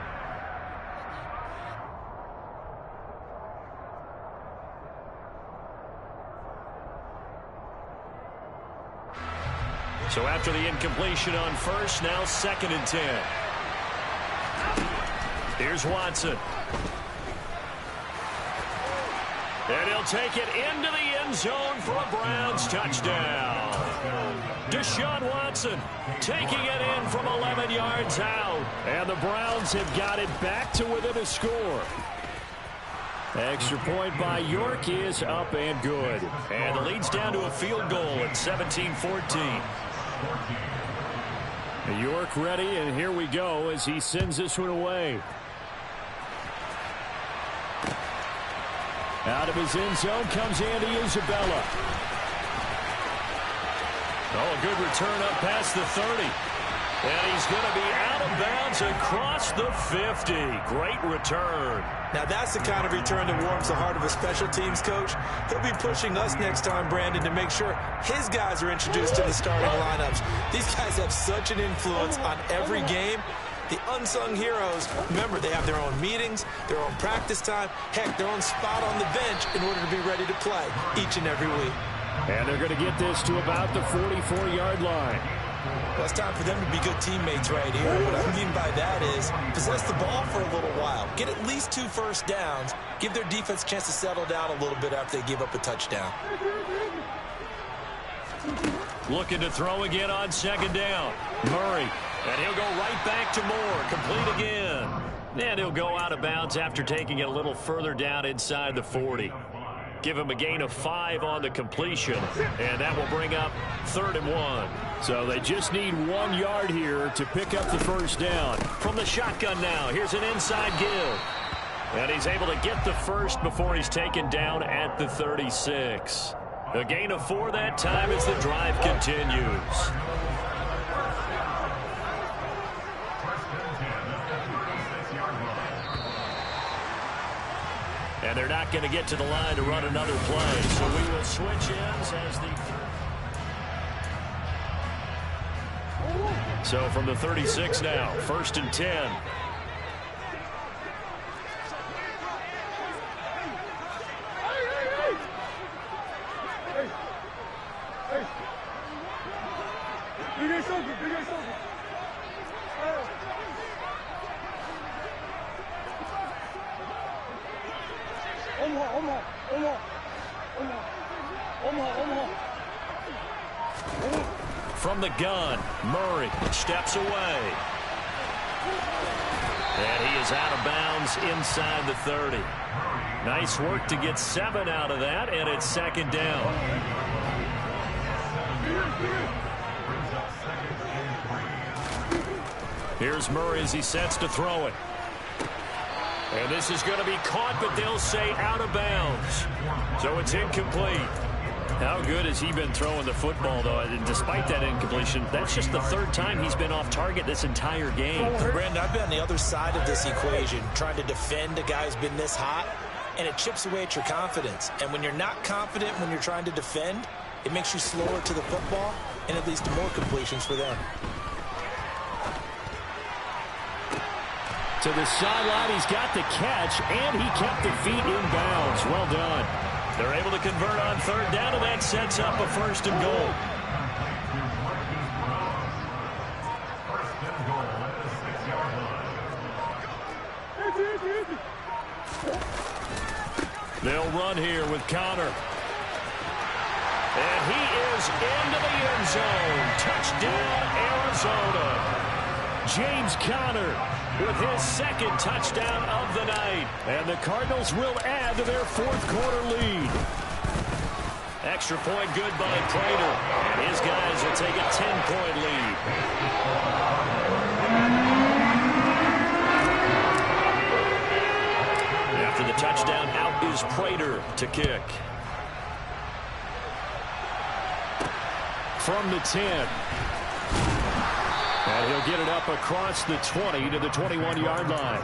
So after the incompletion on first, now second and 10. Here's Watson. And he'll take it into the end zone for a Browns touchdown. Deshaun Watson taking it in from 11 yards out. And the Browns have got it back to within a score. Extra point by York is up and good. And the lead's down to a field goal at 17-14. York ready, and here we go as he sends this one away. Out of his end zone comes Andy Isabella. Oh, a good return up past the 30. And he's going to be out of bounds across the 50. Great return. Now that's the kind of return that warms the heart of a special teams coach. He'll be pushing us next time, Brandon, to make sure his guys are introduced to the starting lineups. These guys have such an influence on every game. The unsung heroes, remember, they have their own meetings, their own practice time, heck, their own spot on the bench in order to be ready to play each and every week. And they're going to get this to about the 44-yard line. Well, it's time for them to be good teammates right here. What I mean by that is possess the ball for a little while. Get at least 2 first downs. Give their defense a chance to settle down a little bit after they give up a touchdown. Looking to throw again on second down. Murray. And he'll go right back to Moore. Complete again. And he'll go out of bounds after taking it a little further down inside the 40. Give him a gain of 5 on the completion. And that will bring up 3rd and 1. So they just need 1 yard here to pick up the first down. From the shotgun now, here's an inside give. And he's able to get the first before he's taken down at the 36. A gain of 4 that time as the drive continues. And they're not going to get to the line to run another play. So we will switch ends as the... So from the 36 now, 1st and 10. From the gun, Murray steps away. And he is out of bounds inside the 30. Nice work to get 7 out of that, and it's 2nd down. Here's Murray as he sets to throw it. And this is going to be caught, but they'll say out of bounds. So it's incomplete. How good has he been throwing the football, though? And despite that incompletion, that's just the 3rd time he's been off target this entire game. Brandon, I've been on the other side of this equation, trying to defend a guy who's been this hot, and it chips away at your confidence. And when you're not confident when you're trying to defend, it makes you slower to the football, and it leads to more completions for them. To the sideline, he's got the catch, and he kept the feet in bounds. Well done. They're able to convert on 3rd down, and that sets up a 1st and goal. They'll run here with Connor. And he is into the end zone. Touchdown, Arizona. James Conner with his 2nd touchdown of the night. And the Cardinals will add to their 4th quarter lead. Extra point good by Prater. And his guys will take a 10-point lead. After the touchdown, out is Prater to kick. From the 10. And he'll get it up across the 20 to the 21-yard line.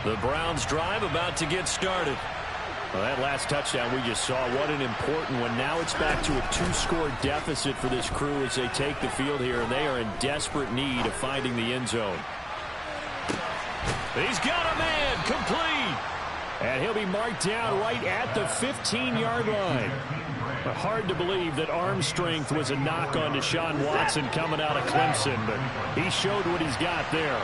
The Browns drive about to get started. Well, that last touchdown we just saw, what an important one. Now it's back to a 2-score deficit for this crew as they take the field here, and they are in desperate need of finding the end zone. He's got a man, complete. And he'll be marked down right at the 15-yard line. But hard to believe that arm strength was a knock on Deshaun Watson coming out of Clemson, but he showed what he's got there.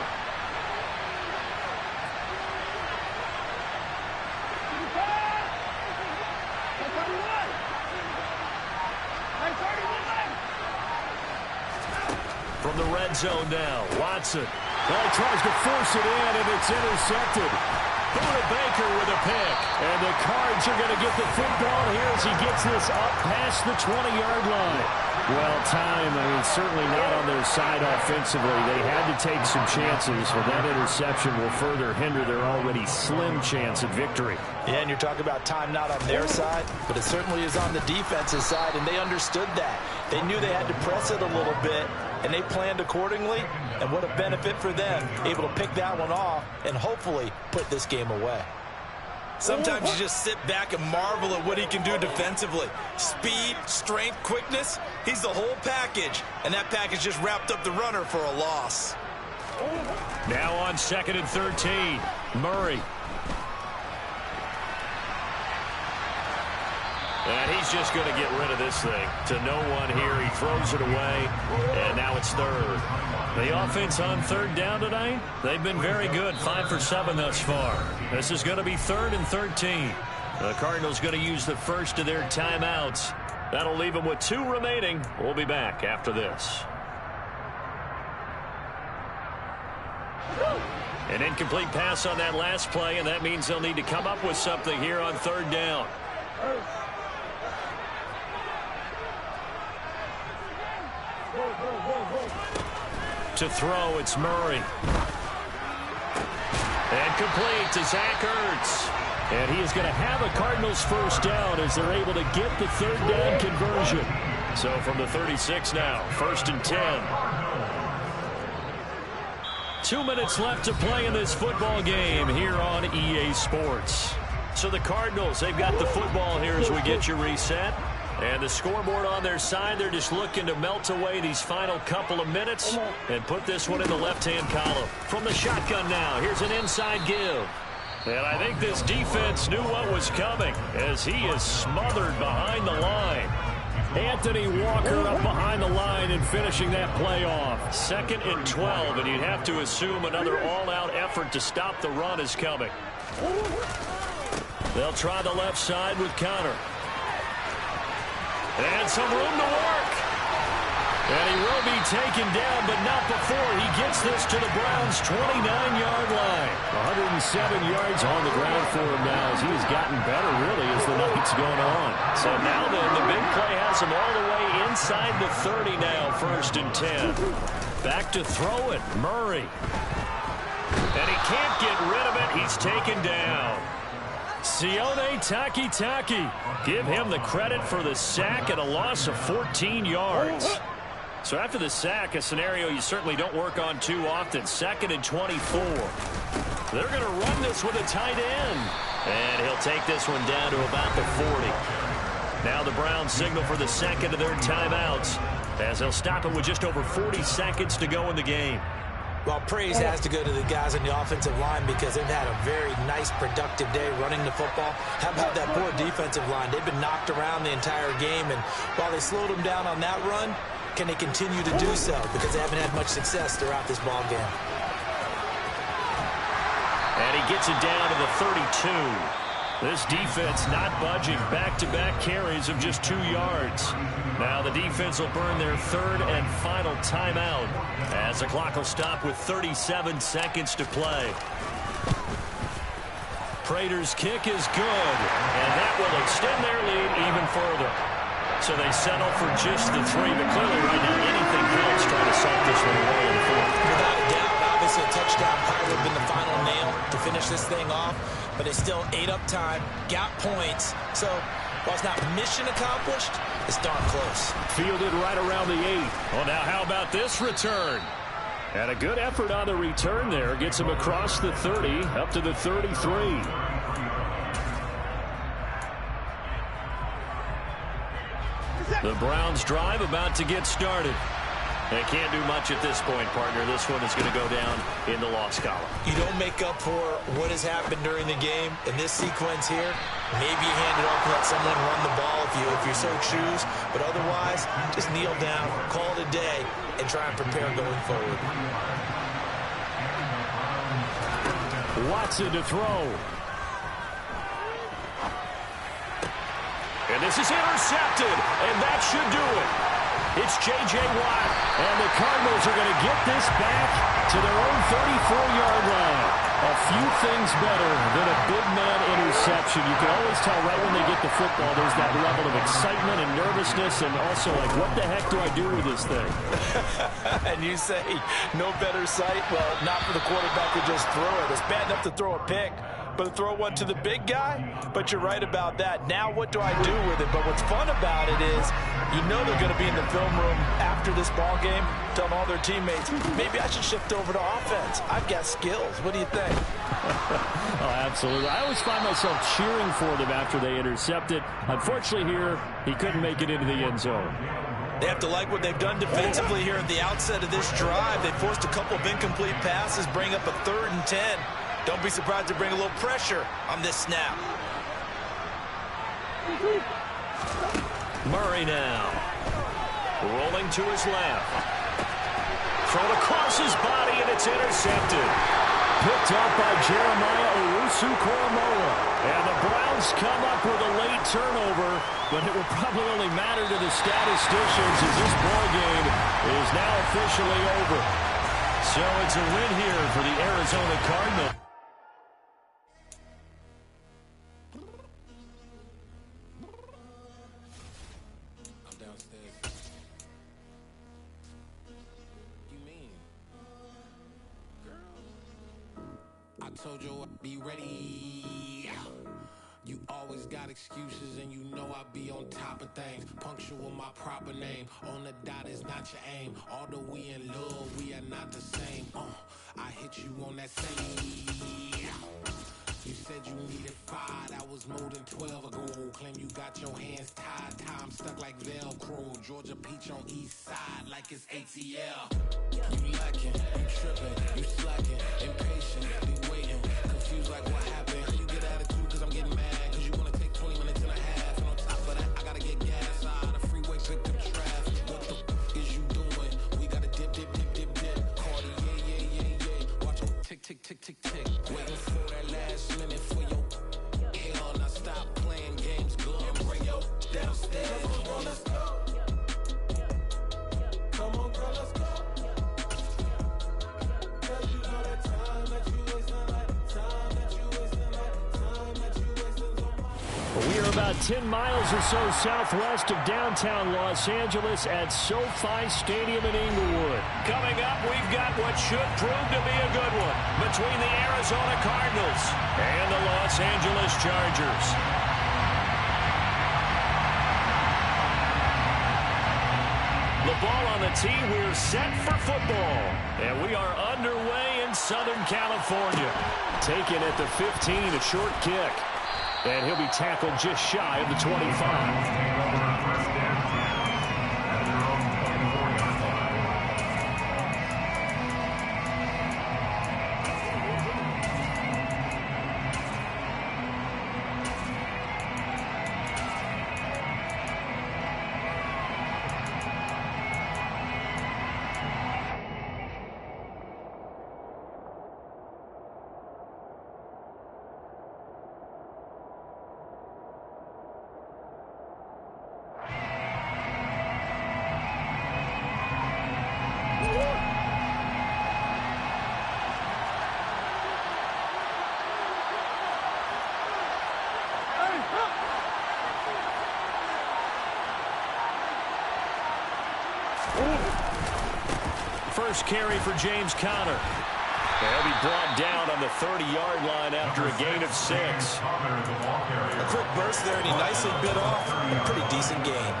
the red zone now. Watson. Well, he tries to force it in, and it's intercepted. Buda Baker with a pick. And the Cards are going to get the football here as he gets this up past the 20-yard line. Well, certainly not on their side offensively. They had to take some chances, but that interception will further hinder their already slim chance at victory. Yeah, and you're talking about time not on their side, but it certainly is on the defensive side, and they understood that. They knew they had to press it a little bit, and they planned accordingly, and what a benefit for them, able to pick that one off and hopefully put this game away. Sometimes you just sit back and marvel at what he can do defensively. Speed, strength, quickness, he's the whole package, and that package just wrapped up the runner for a loss. Now on 2nd and 13, Murray. And he's just going to get rid of this thing to no one here. He throws it away, and now it's third. The offense on third down tonight, they've been very good, 5 for 7 thus far. This is going to be 3rd and 13. The Cardinals going to use the first of their timeouts. That'll leave them with 2 remaining. We'll be back after this. An incomplete pass on that last play, and that means they'll need to come up with something here on 3rd down. To throw, it's Murray. And complete to Zach Ertz. And he is going to have a Cardinals first down as they're able to get the 3rd down conversion. So from the 36 now, 1st and 10. 2 minutes left to play in this football game here on EA Sports. So the Cardinals, they've got the football here as we get your reset. And the scoreboard on their side, they're just looking to melt away these final couple of minutes and put this one in the left-hand column. From the shotgun now, here's an inside give. And I think this defense knew what was coming as he is smothered behind the line. Anthony Walker up behind the line and finishing that play off. 2nd and 12, and you'd have to assume another all-out effort to stop the run is coming. They'll try the left side with Connor. And some room to work. And he will be taken down, but not before he gets this to the Browns' 29-yard line. 107 yards on the ground for him now as he has gotten better, really, as the night's going on. So now then, the big play has him all the way inside the 30 now, 1st and 10. Back to throw it, Murray. And he can't get rid of it. He's taken down. Sione Takitaki. Give him the credit for the sack and a loss of 14 yards. So after the sack, a scenario you certainly don't work on too often. 2nd and 24. They're going to run this with a tight end. And he'll take this one down to about the 40. Now the Browns signal for the 2nd of their timeouts as they'll stop it with just over 40 seconds to go in the game. Well, praise has to go to the guys on the offensive line because they've had a very nice, productive day running the football. How about that poor defensive line? They've been knocked around the entire game, and while they slowed them down on that run, can they continue to do so? Because they haven't had much success throughout this ball game. And he gets it down to the 32. This defense not budging. Back-to-back carries of just 2 yards. Now the defense will burn their 3rd and final timeout as the clock will stop with 37 seconds to play. Prater's kick is good, and that will extend their lead even further. So they settle for just the 3, but clearly right now anything helps trying to salt this one away in the 4th. Without a doubt, obviously a touchdown probably would have been the final nail to finish this thing off, but it's still ate up time, got points, so while it's not mission accomplished, it's darn close. Fielded right around the 8. Well, now how about this return? And a good effort on the return there. Gets him across the 30, up to the 33. The Browns drive about to get started. They can't do much at this point, partner. This one is going to go down in the loss column. You don't make up for what has happened during the game in this sequence here. Maybe you hand it off and let someone run the ball if you so choose. But otherwise, just kneel down, call it a day, and try and prepare going forward. Watson to throw. And this is intercepted, and that should do it. It's J.J. Watt. And the Cardinals are going to get this back to their own 34-yard line. A few things better than a big man interception. You can always tell right when they get the football, there's that level of excitement and nervousness, and also like, what the heck do I do with this thing? And you say, no better sight? Well, not for the quarterback to just throw it. It's bad enough to throw a pick, but to throw one to the big guy? But you're right about that. Now what do I do with it? But what's fun about it is you know they're going to be in the film room after this ball game telling all their teammates, maybe I should shift over to offense. I've got skills. What do you think? Oh, absolutely. I always find myself cheering for them after they intercept it. Unfortunately here, he couldn't make it into the end zone. They have to like what they've done defensively here at the outset of this drive. They forced a couple of incomplete passes, bring up a 3rd and 10. Don't be surprised to bring a little pressure on this snap. Murray now. Rolling to his left. Thrown across his body, and it's intercepted. Picked up by Jeremiah Owusu-Koramoah. And the Browns come up with a late turnover, but it will probably only matter to the statisticians as this ball game is now officially over. So it's a win here for the Arizona Cardinals. I told you I'd be ready. You always got excuses and you know I be on top of things. Punctual my proper name. On the dot is not your aim. Although we in love, we are not the same. I hit you on that same. You said you needed 5, that was more than 12 ago. Claim you got your hands tied, time stuck like Velcro. Georgia peach on east side like it's ATL. You lacking, you tripping, you slacking, impatient, be waiting, confused like what happened. You get attitude cause I'm getting mad, cause you wanna take 20 minutes and a half. And on top of that, I gotta get gas out of the freeway, pick up traffic. What the f is you doing? We gotta dip, dip, dip, dip, dip. Cardi, yeah. Watch your tick, tick, tick, tick, tick. Waiting for that last minute for your hell. Now stop playing games, go and bring your downstairs. Come on, let's go. Come on, girl, let's go. Cause you know that time that you wasting, like time that you wasting, like time that you wasting on my. We are about 10 miles or so southwest of downtown Los Angeles at SoFi Stadium in Inglewood. Coming up, we've got what should prove to be a good one between the Arizona Cardinals and the Los Angeles Chargers. The ball on the tee, we're set for football. And we are underway in Southern California. Taken at the 15, a short kick. And he'll be tackled just shy of the 25. First carry for James Conner. He'll be brought down on the 30-yard line after a gain of 6. A quick burst there, and he nicely bit off a pretty decent gain.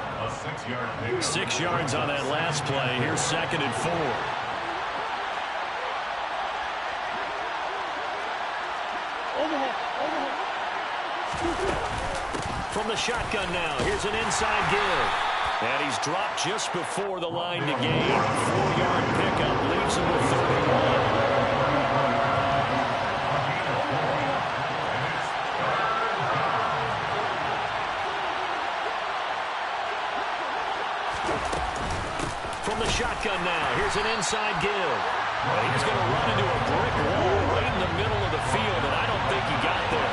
6 yards on that last play. Here's 2nd and 4. From the shotgun now, here's an inside give. And he's dropped just before the line to gain. 4-yard pickup leaves him with 31. From the shotgun now, here's an inside give. Well, he's going to run into a brick wall right in the middle of the field, and I don't think he got there.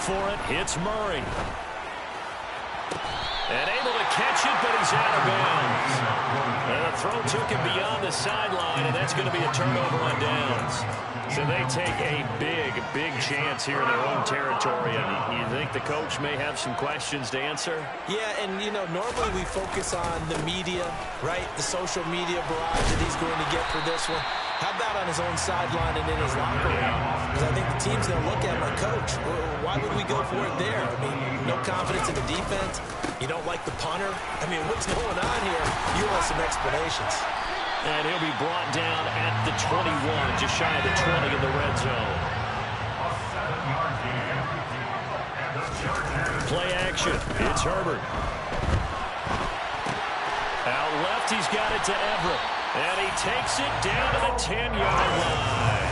for it. It's Murray. And able to catch it, but he's out of bounds. And the throw took him beyond the sideline, and that's going to be a turnover on downs. So they take a big chance here in their own territory. And you think the coach may have some questions to answer? Yeah, and, normally we focus on the media, right? The social media barrage that he's going to get for this one. How about on his own sideline and in his locker room? Because I think the team's going to look at him like, Coach, why would we go for it there? I mean, no confidence in the defense. You don't like the punter? I mean, what's going on here? You want some explanations. And he'll be brought down at the 21, just shy of the 20 in the red zone. Play action. It's Herbert. Out left, he's got it to Everett. And he takes it down to the 10-yard line.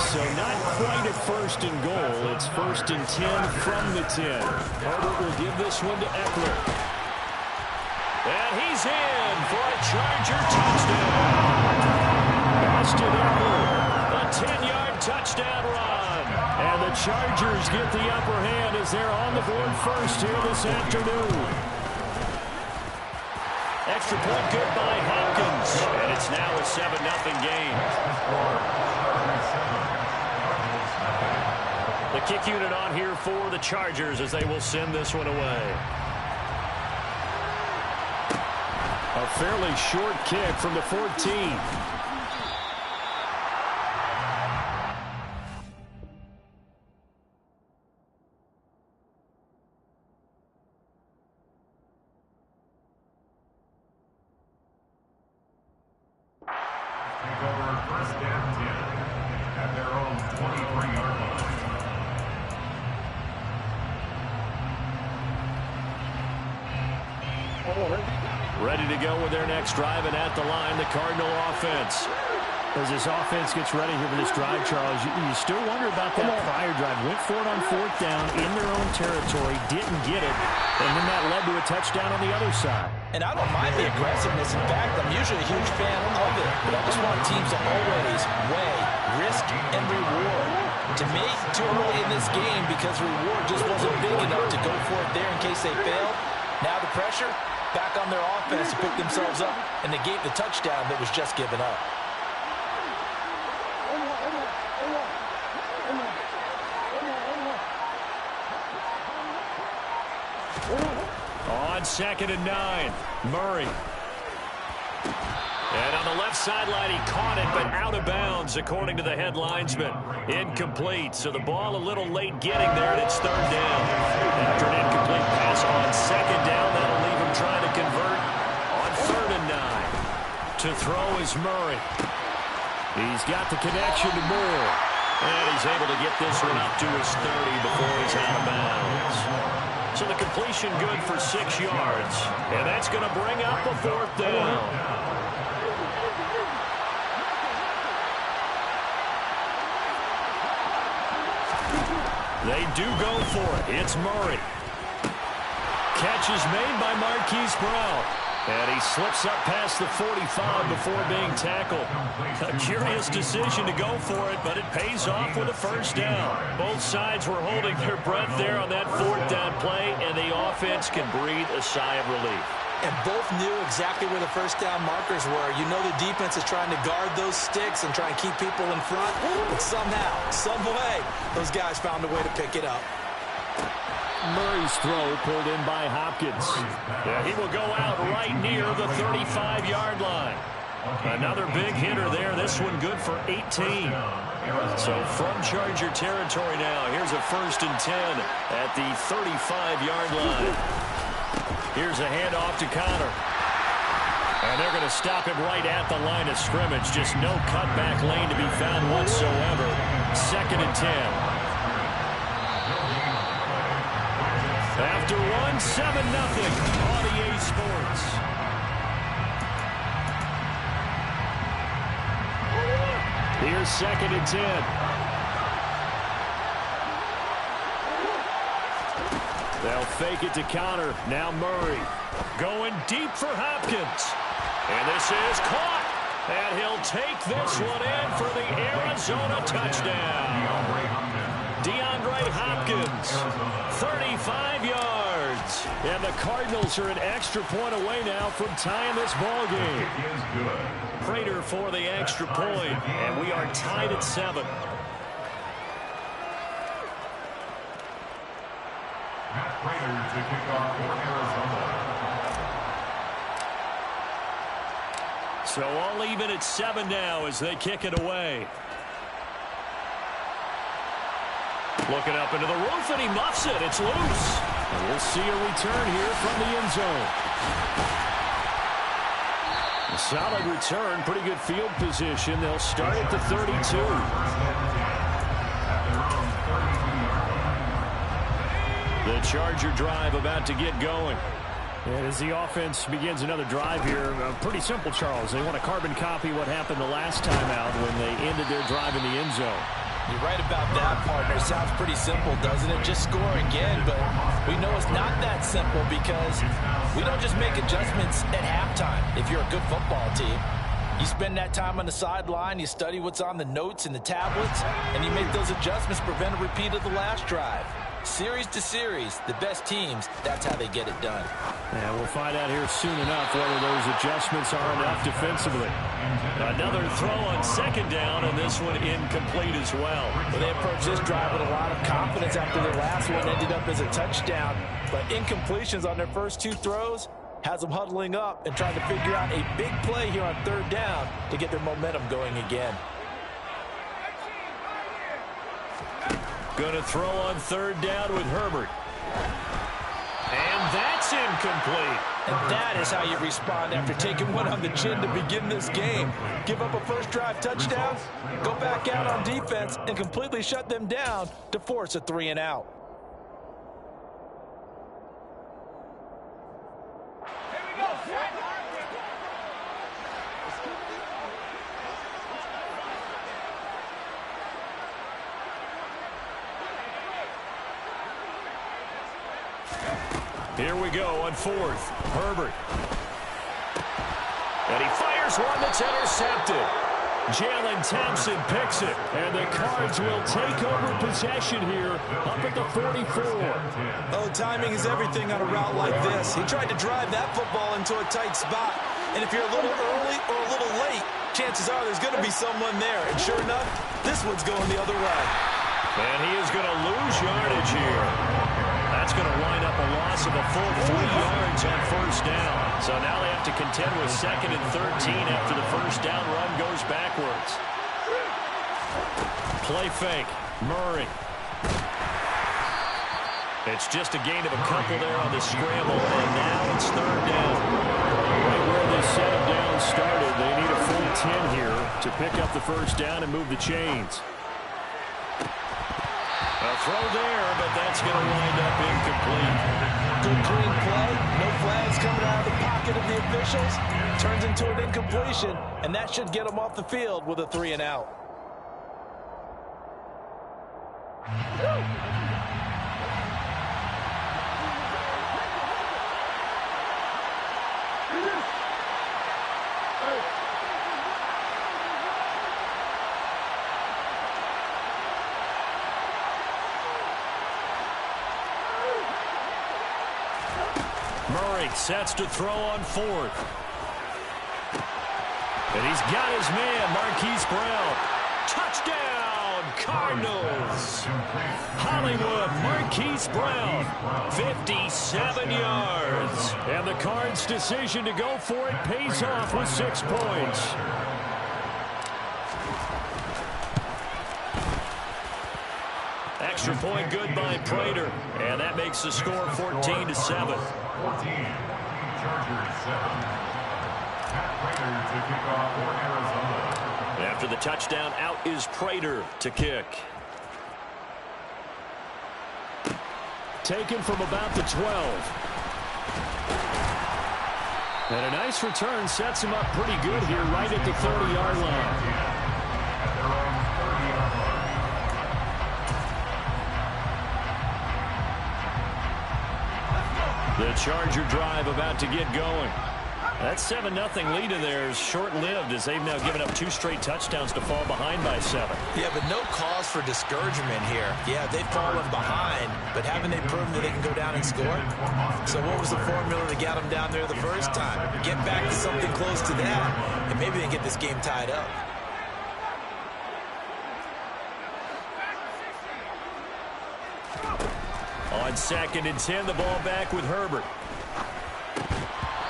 So not quite a first and goal. It's first and 10 from the 10. Herbert will give this one to Eckler. And he's in for a Charger touchdown. Austin Eckler, a 10-yard touchdown run. And the Chargers get the upper hand as they're on the board first here this afternoon. Extra point good by Hopkins. And it's now a 7-0 game. The kick unit on here for the Chargers as they will send this one away. A fairly short kick from the 14. Ready to go with their next drive, and at the line, the Cardinal offense. As this offense gets ready here for this drive, Charles, you still wonder about that prior drive. Went for it on fourth down in their own territory, didn't get it, and then that led to a touchdown on the other side. And I don't mind the aggressiveness. In fact, I'm usually a huge fan of it, but I just want teams to always weigh risk and reward. To me, too early in this game because reward just wasn't big enough to go for it there in case they failed. Now the pressure back on their offense to pick themselves up and negate the touchdown that was just given up. On 2nd and 9, Murray. And on the left sideline, he caught it, but out of bounds, according to the head linesman. Incomplete, so the ball a little late getting there, and it's 3rd down. After an incomplete pass on 2nd down, that'll leave him trying to convert on 3rd and 9. To throw is Murray. He's got the connection to Moore. And he's able to get this one up to his 30 before he's out of bounds. So the completion good for 6 yards. And that's going to bring up a 4th down. They do go for it. It's Murray. Catch is made by Marquise Brown. And he slips up past the 45 before being tackled. A curious decision to go for it, but it pays off with a 1st down. Both sides were holding their breath there on that 4th down play, and the offense can breathe a sigh of relief. And both knew exactly where the 1st down markers were. You know the defense is trying to guard those sticks and try and keep people in front. But somehow, some way, those guys found a way to pick it up. Murray's throw pulled in by Hopkins. Yeah, he will go out right near the 35-yard line. Another big hitter there. This one good for 18. So from Charger territory now, here's a 1st and 10 at the 35-yard line. Here's a handoff to Connor. And they're going to stop him right at the line of scrimmage. Just no cutback lane to be found whatsoever. 2nd and 10. After one, 7-0 on EA Sports. Here's 2nd and 10. They'll fake it to Connor. Now Murray going deep for Hopkins. And this is caught. And he'll take this one in for the Arizona touchdown. Deion DeAndre Hopkins, 35 yards. And the Cardinals are an extra point away now from tying this ball game. Prater for the extra point, and we are tied at 7. Matt Prater to kick off for Arizona. So all even at 7 now as they kick it away. Looking up into the roof, and he muffs it. It's loose. And we'll see a return here from the end zone. A solid return, pretty good field position. They'll start at the 32. The Charger drive about to get going. And as the offense begins another drive here, pretty simple, Charles. They want to carbon copy what happened the last time out when they ended their drive in the end zone. You're right about that, partner. Sounds pretty simple, doesn't it? Just score again, but we know it's not that simple because we don't just make adjustments at halftime if you're a good football team. You spend that time on the sideline, you study what's on the notes and the tablets, and you make those adjustments to prevent a repeat of the last drive. Series to series, the best teams, that's how they get it done. And we'll find out here soon enough whether those adjustments are enough defensively. Another throw on second down, and this one incomplete as well. Well, they approached this drive with a lot of confidence after their last one ended up as a touchdown. But incompletions on their first 2 throws has them huddling up and trying to figure out a big play here on third down to get their momentum going again. Going to throw on third down with Herbert. And that's incomplete. And that is how you respond after taking one on the chin to begin this game. Give up a first drive touchdown, go back out on defense, and completely shut them down to force a 3-and-out. Here we go on fourth. Herbert. And he fires one that's intercepted. Jalen Thompson picks it. And the Cards will take over possession here up at the 44. Oh, timing is everything on a route like this. He tried to drive that football into a tight spot. And if you're a little early or a little late, chances are there's going to be someone there. And sure enough, this one's going the other way. And he is going to lose yardage here. That's going to wind up a loss of a full 3 yards on first down. So now they have to contend with 2nd and 13 after the first down run goes backwards. Play fake. Murray. It's just a gain of a couple there on the scramble, and now it's third down. Right where this set of downs started, they need a full 10 here to pick up the first down and move the chains. A throw there, but that's going to wind up incomplete. Good clean play. No flags coming out of the pocket of the officials. Turns into an incompletion, and that should get them off the field with a 3-and-out. Murray sets to throw on fourth. And he's got his man, Marquise Brown. Touchdown, Cardinals. Hollywood, Marquise Brown, 57 yards. And the Cards' decision to go for it pays off with 6 points. Extra point good by Prater. And that makes the score 14-7. 14. Chargers 7. Matt Prater to kick off for Arizona. After the touchdown, out is Prater to kick. Taken from about the 12. And a nice return sets him up pretty good here right at the 30-yard line. At their own 30-yard line. The Charger drive about to get going. That 7-0 lead in there is short-lived as they've now given up 2 straight touchdowns to fall behind by 7. Yeah, but no cause for discouragement here. Yeah, they've fallen behind, but haven't they proven that they can go down and score? So what was the formula that got them down there the first time? Get back to something close to that, and maybe they get this game tied up. On 2nd and 10, the ball back with Herbert.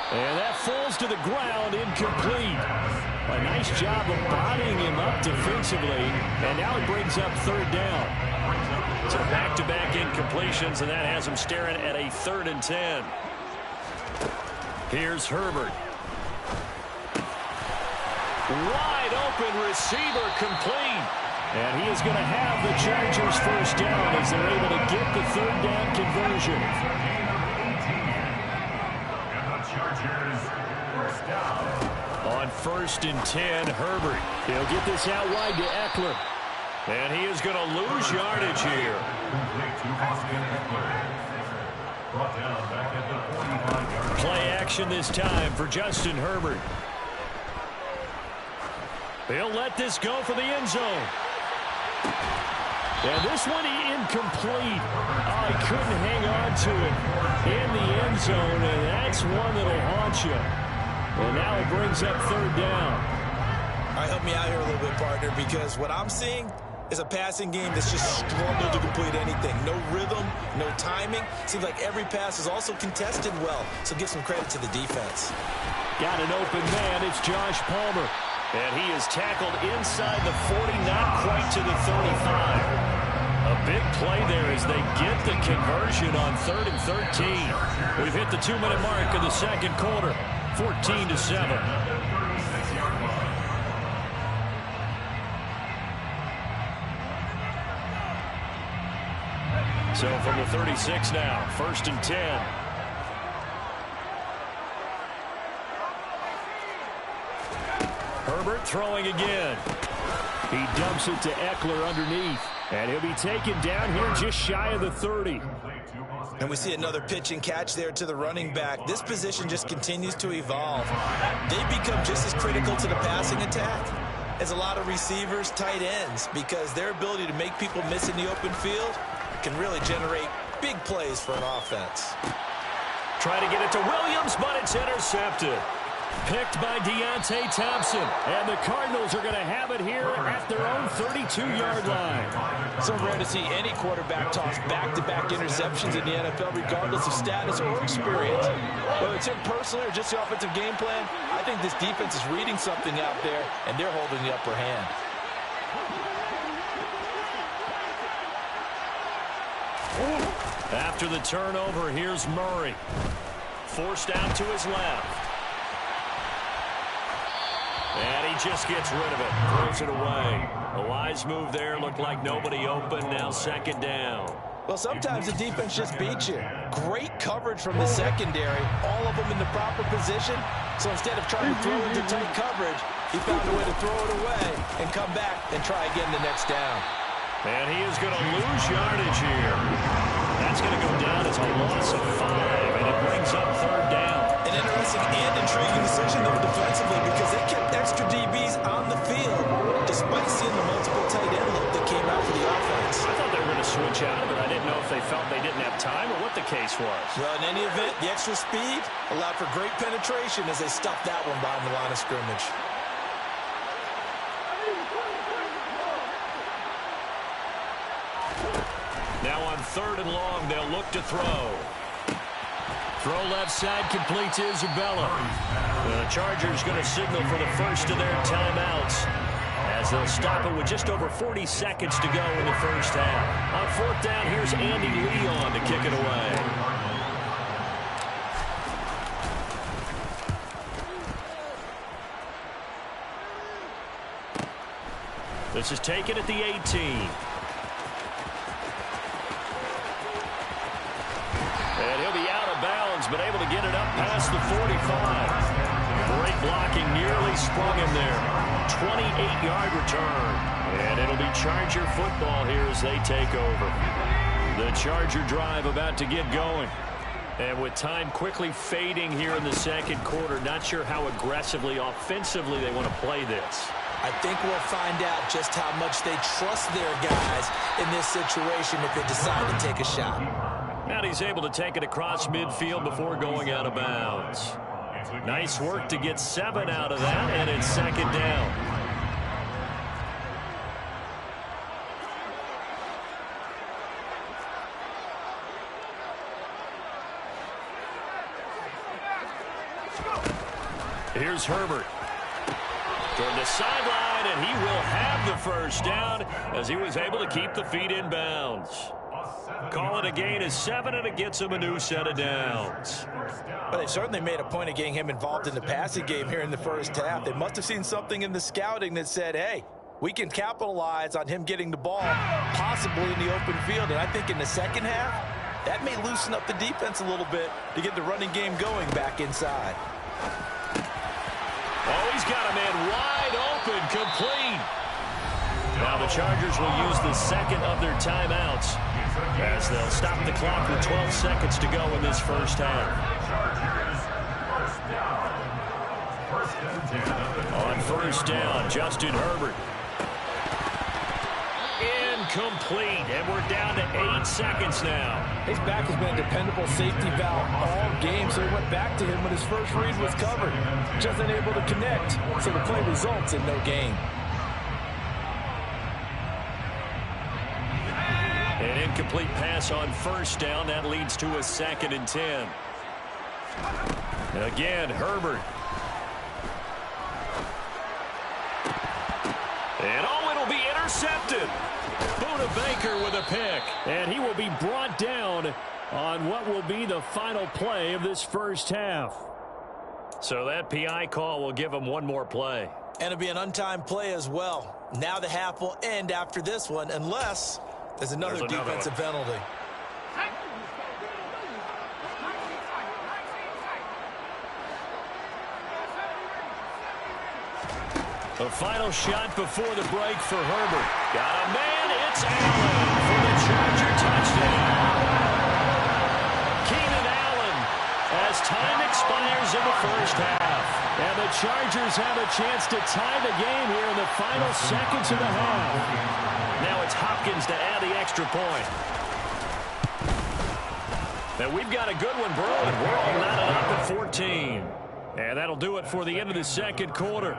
And that falls to the ground, incomplete. A nice job of bodying him up defensively, and now it brings up 3rd down. So back-to-back incompletions, and that has him staring at a 3rd and 10. Here's Herbert. Wide open receiver, complete. And he is going to have the Chargers first down as they're able to get the 3rd down conversion. Chargers first down. On 1st and 10, Herbert. He'll get this out wide to Eckler. And he is going to lose yardage here. Brought down back at the 45-yard. Play action this time for Justin Herbert. He'll let this go for the end zone. And this one incomplete. Oh, he couldn't hang on to it in the end zone, and that's one that'll haunt you. And now it brings up 3rd down. All right, help me out here a little bit, partner, because what I'm seeing is a passing game that's just struggled to complete anything. No rhythm, no timing. Seems like every pass is also contested well, so give some credit to the defense. Got an open man. It's Josh Palmer. And he is tackled inside the 40, not quite to the 35. A big play there as they get the conversion on 3rd and 13. We've hit the 2-minute mark of the 2nd quarter, 14-7. So from the 36 now, 1st and 10. Herbert throwing again. He dumps it to Eckler underneath. And he'll be taken down here just shy of the 30. And we see another pitch and catch there to the running back. This position just continues to evolve. They become just as critical to the passing attack as a lot of receivers, tight ends, because their ability to make people miss in the open field can really generate big plays for an offense. Try to get it to Williams, but it's intercepted. Picked by Deontay Thompson. And the Cardinals are going to have it here at their own 32-yard line. So rare to see any quarterback toss back-to-back interceptions in the NFL, regardless of status or experience. Whether it's him personally or just the offensive game plan, I think this defense is reading something out there, and they're holding the upper hand. After the turnover, here's Murray. Forced out to his left. And he just gets rid of it. Throws it away. A wise move there. Looked like nobody open. Now 2nd down. Well, sometimes the defense just beats you. Great coverage from the secondary. All of them in the proper position. So instead of trying to throw into tight coverage, he found a way to throw it away and come back and try again the next down. And he is going to lose yardage here. That's going to go down as a loss of 5, and it brings up 3rd down. An interesting and intriguing decision there defensively because they kept extra DBs on the field despite seeing the multiple tight end look that came out for the offense. I thought they were going to switch out of it. I didn't know if they felt they didn't have time or what the case was. Well, in any event, the extra speed allowed for great penetration as they stuffed that one behind the line of scrimmage. Now on 3rd and long, they'll look to throw. Throw left side, complete to Isabella. The Chargers going to signal for the first of their timeouts as they'll stop it with just over 40 seconds to go in the first half. On 4th down, here's Andy Leon to kick it away. This is taken at the 18. And he'll be out of bounds, but able to get it up past the 45. Great blocking, nearly sprung him there. 28-yard return. And it'll be Charger football here as they take over. The Charger drive about to get going. And with time quickly fading here in the second quarter, not sure how aggressively, offensively they want to play this. I think we'll find out just how much they trust their guys in this situation if they decide to take a shot. And he's able to take it across midfield before going out of bounds. Nice work to get 7 out of that, and it's second down. Here's Herbert toward the sideline, and he will have the first down as he was able to keep the feet in bounds. Call it a gain of 7, and it gets him a new set of downs. But they certainly made a point of getting him involved in the passing game here in the first half. They must have seen something in the scouting that said, hey, we can capitalize on him getting the ball possibly in the open field. And I think in the second half, that may loosen up the defense a little bit to get the running game going back inside. Oh, he's got a man wide open, complete. Now the Chargers will use the second of their timeouts as they'll stop the clock with 12 seconds to go in this first half. On first down, Justin Herbert. Incomplete, and we're down to 8 seconds now. His back has been a dependable safety valve all game, so he went back to him when his first read was covered. Just unable to connect, so the play results in no gain. An incomplete pass on first down. That leads to a 2nd and 10. Again, Herbert. And oh, it'll be intercepted. Buda Baker with a pick. And he will be brought down on what will be the final play of this first half. So that PI call will give him one more play. And it'll be an untimed play as well. Now the half will end after this one unless there's another defensive penalty. The final shot before the break for Herbert. Got a man, it's Allen for the Charger touchdown. Keenan Allen as time expires in the first half. And the Chargers have a chance to tie the game here in the final seconds of the half. Now it's Hopkins to add the extra point. And we've got a good one brewing. We're all knotted up at 14. And that'll do it for the end of the second quarter.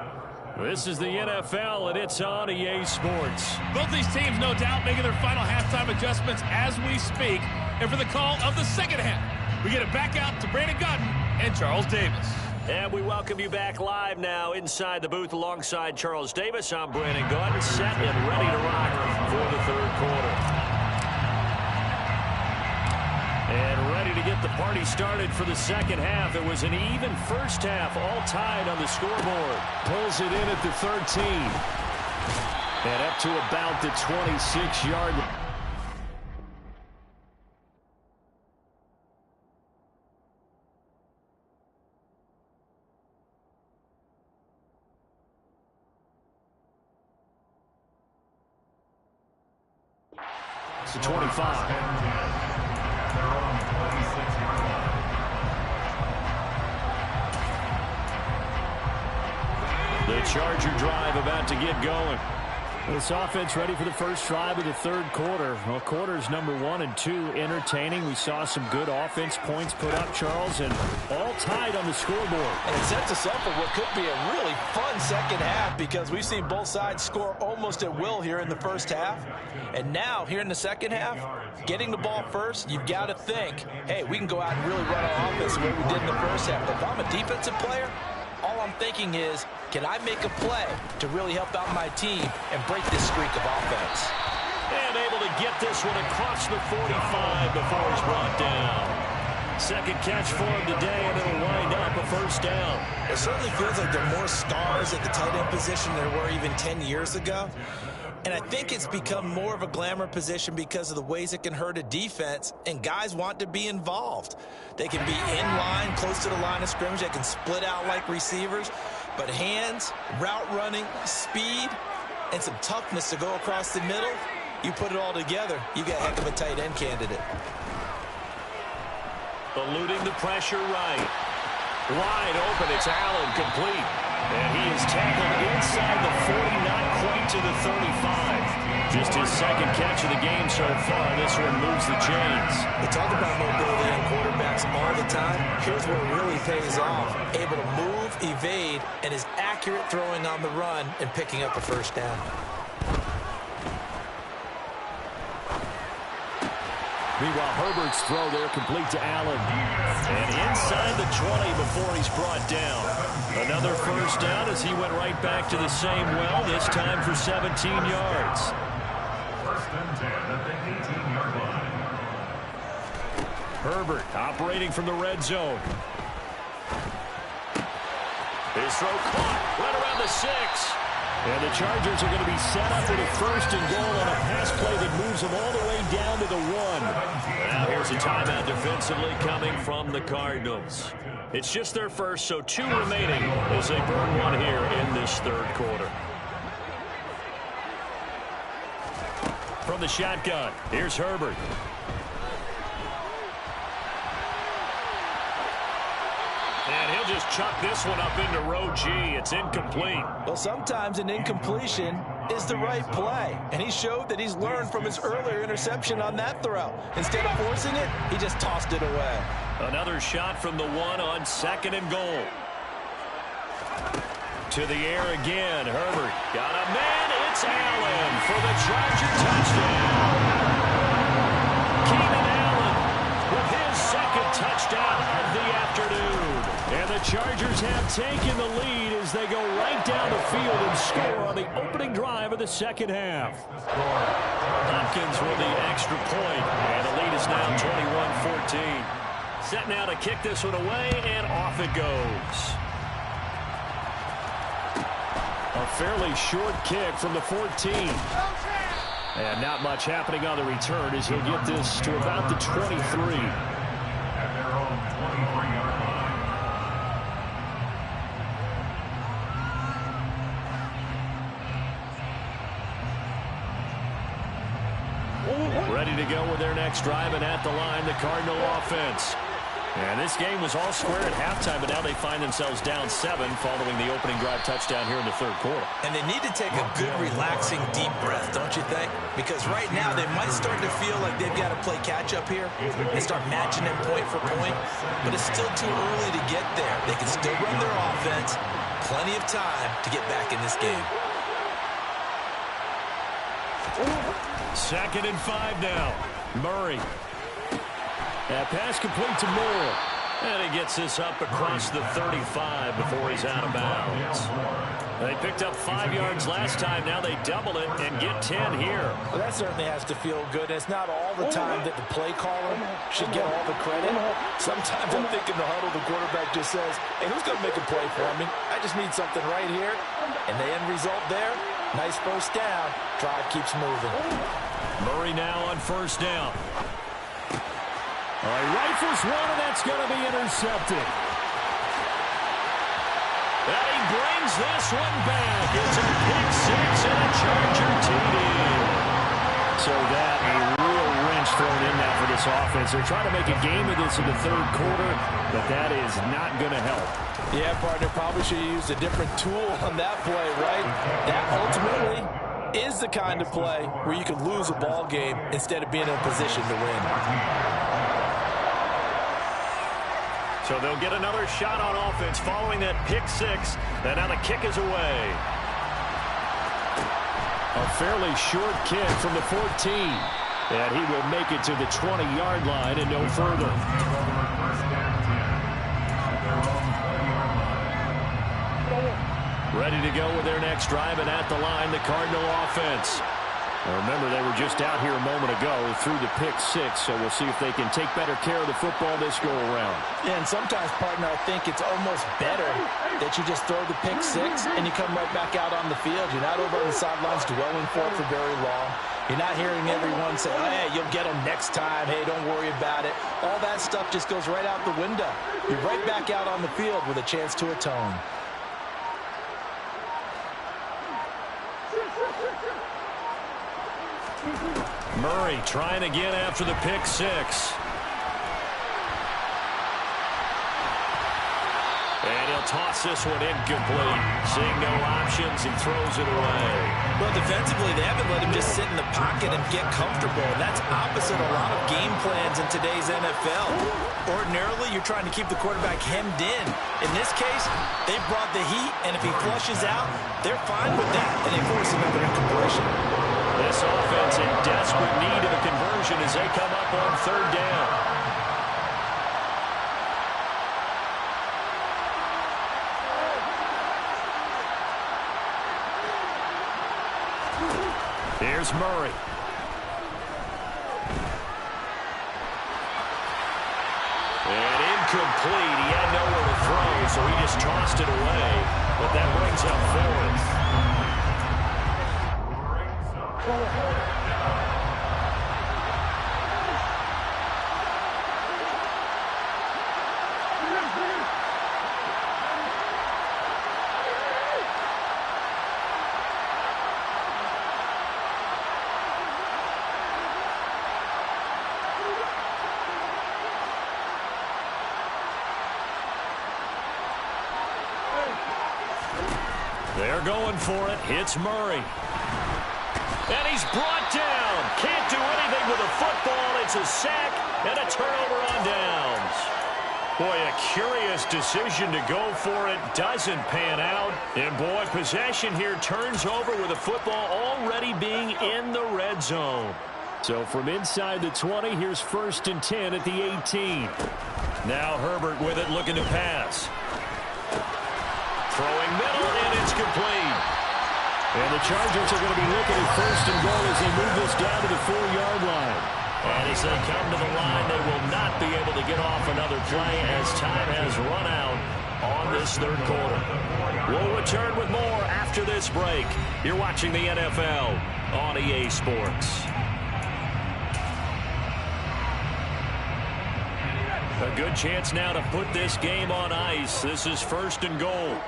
This is the NFL, and it's on EA Sports. Both these teams, no doubt, making their final halftime adjustments as we speak. And for the call of the second half, we get it back out to Brandon Godden and Charles Davis. And we welcome you back live now inside the booth alongside Charles Davis. I'm Brandon Godden, set and ready to rock for the third quarter. And ready to get the party started for the second half. It was an even first half, all tied on the scoreboard. Pulls it in at the 13. And up to about the 26-yard line. It's a 25. The Charger drive about to get going. This offense ready for the first drive of the third quarter. Well, quarters number 1 and 2 entertaining. We saw some good offense points put up, Charles, and all tied on the scoreboard. And it sets us up for what could be a really fun second half because we've seen both sides score almost at will here in the first half. And now, here in the second half, getting the ball first, you've got to think, hey, we can go out and really run our offense the way we did in the first half. But if I'm a defensive player, all I'm thinking is, can I make a play to really help out my team and break this streak of offense? And able to get this one across the 45 before he's brought down. Second catch for him today, and it'll wind up a first down. It certainly feels like there are more stars at the tight end position than there were even 10 years ago. And I think it's become more of a glamour position because of the ways it can hurt a defense, and guys want to be involved. They can be in line, close to the line of scrimmage. They can split out like receivers. But hands, route running, speed, and some toughness to go across the middle, you put it all together, you got a heck of a tight end candidate. eluding the pressure right. Wide open, it's Allen, complete. And he is tackled inside the 40, not quite to the 35. Just his second catch of the game so far. This one moves the chains. We talk about mobility on quarterbacks all the time. Here's where it really pays off. Able to move, evade, and is accurate throwing on the run and picking up a first down. Meanwhile, Herbert's throw there complete to Allen. And inside the 20 before he's brought down. Another first down as he went right back to the same well, this time for 17 yards. First and 10 at the 18-yard line. Herbert operating from the red zone. His throw caught right around the 6. And the Chargers are going to be set up with a first and goal on a pass play that moves them all the way down to the 1. Now here's a timeout defensively coming from the Cardinals. It's just their first, so 2 remaining as they burn one here in this third quarter. From the shotgun, here's Herbert. And he'll just chuck this one up into row G. It's incomplete. Well, sometimes an incompletion is the right play. And he showed that he's learned from his earlier interception on that throw. Instead of forcing it, he just tossed it away. Another shot from the 1 on 2nd and goal. To the air again. Herbert got a man. It's Allen for the Charger touchdown. Keenan Allen with his second touchdown of the afternoon. And the Chargers have taken the lead as they go right down the field and score on the opening drive of the second half. Hopkins with the extra point, and the lead is now 21-14. Set now to kick this one away, and off it goes. A fairly short kick from the 14. And not much happening on the return as he'll get this to about the 23. At their own 23-yard line. Ready to go with their next drive, and at the line, the Cardinal offense. And this game was all square at halftime, but now they find themselves down 7 following the opening drive touchdown here in the third quarter. And they need to take a good, relaxing, deep breath, don't you think? Because right now they might start to feel like they've got to play catch-up here and start matching them point for point. But it's still too early to get there. They can still run their offense. Plenty of time to get back in this game. 2nd and 5 now. Murray. That pass complete to Moore. And he gets this up across the 35 before he's out of bounds. They picked up 5 yards last time. Now they double it and get 10 here. Well, that certainly has to feel good. It's not all the time that the play caller should get all the credit. Sometimes I think in the huddle, the quarterback just says, hey, who's going to make a play for me? I just need something right here. And the end result there, nice first down. Drive keeps moving. Murray now on first down. All right, rifles one, and that's going to be intercepted. And he brings this one back. It's a pick 6 and a Charger TD. So that a real wrench thrown in now for this offense. They're trying to make a game of this in the third quarter, but that is not going to help. Yeah, partner, probably should have used a different tool on that play, right? That ultimately is the kind of play where you can lose a ball game instead of being in a position to win. So they'll get another shot on offense following that pick 6. And now the kick is away. A fairly short kick from the 14. And he will make it to the 20-yard line and no further. Ready to go with their next drive, and at the line, the Cardinal offense. Now remember, they were just out here a moment ago through the pick 6, so we'll see if they can take better care of the football this go-around. Yeah, and sometimes, partner, I think it's almost better that you just throw the pick 6 and you come right back out on the field. You're not over on the sidelines dwelling for it for very long. You're not hearing everyone say, oh, hey, you'll get them next time. Hey, don't worry about it. All that stuff just goes right out the window. You're right back out on the field with a chance to atone. Murray trying again after the pick 6. They'll toss this one incomplete. Seeing no options, he throws it away. Well, defensively, they haven't let him just sit in the pocket and get comfortable. That's opposite a lot of game plans in today's NFL. Ordinarily, you're trying to keep the quarterback hemmed in. In this case, they brought the heat, and if he flushes out, they're fine with that, and they force another incompletion. This offense in desperate need of a conversion as they come up on third down. Here's Murray. And incomplete. He had nowhere to throw, so he just tossed it away. But that brings up fourth. They're going for it. It's Murray. And he's brought down. Can't do anything with the football. It's a sack and a turnover on downs. Boy, a curious decision to go for it. Doesn't pan out. And boy, possession here turns over with the football already being in the red zone. So from inside the 20, here's 1st and 10 at the 18. Now Herbert with it, looking to pass. Throwing middle, and it's complete. And the Chargers are going to be looking at 1st and goal as they move this down to the 4-yard line. And as they come to the line, they will not be able to get off another play as time has run out on this third quarter. We'll return with more after this break. You're watching the NFL on EA Sports. A good chance now to put this game on ice. This is 1st and goal.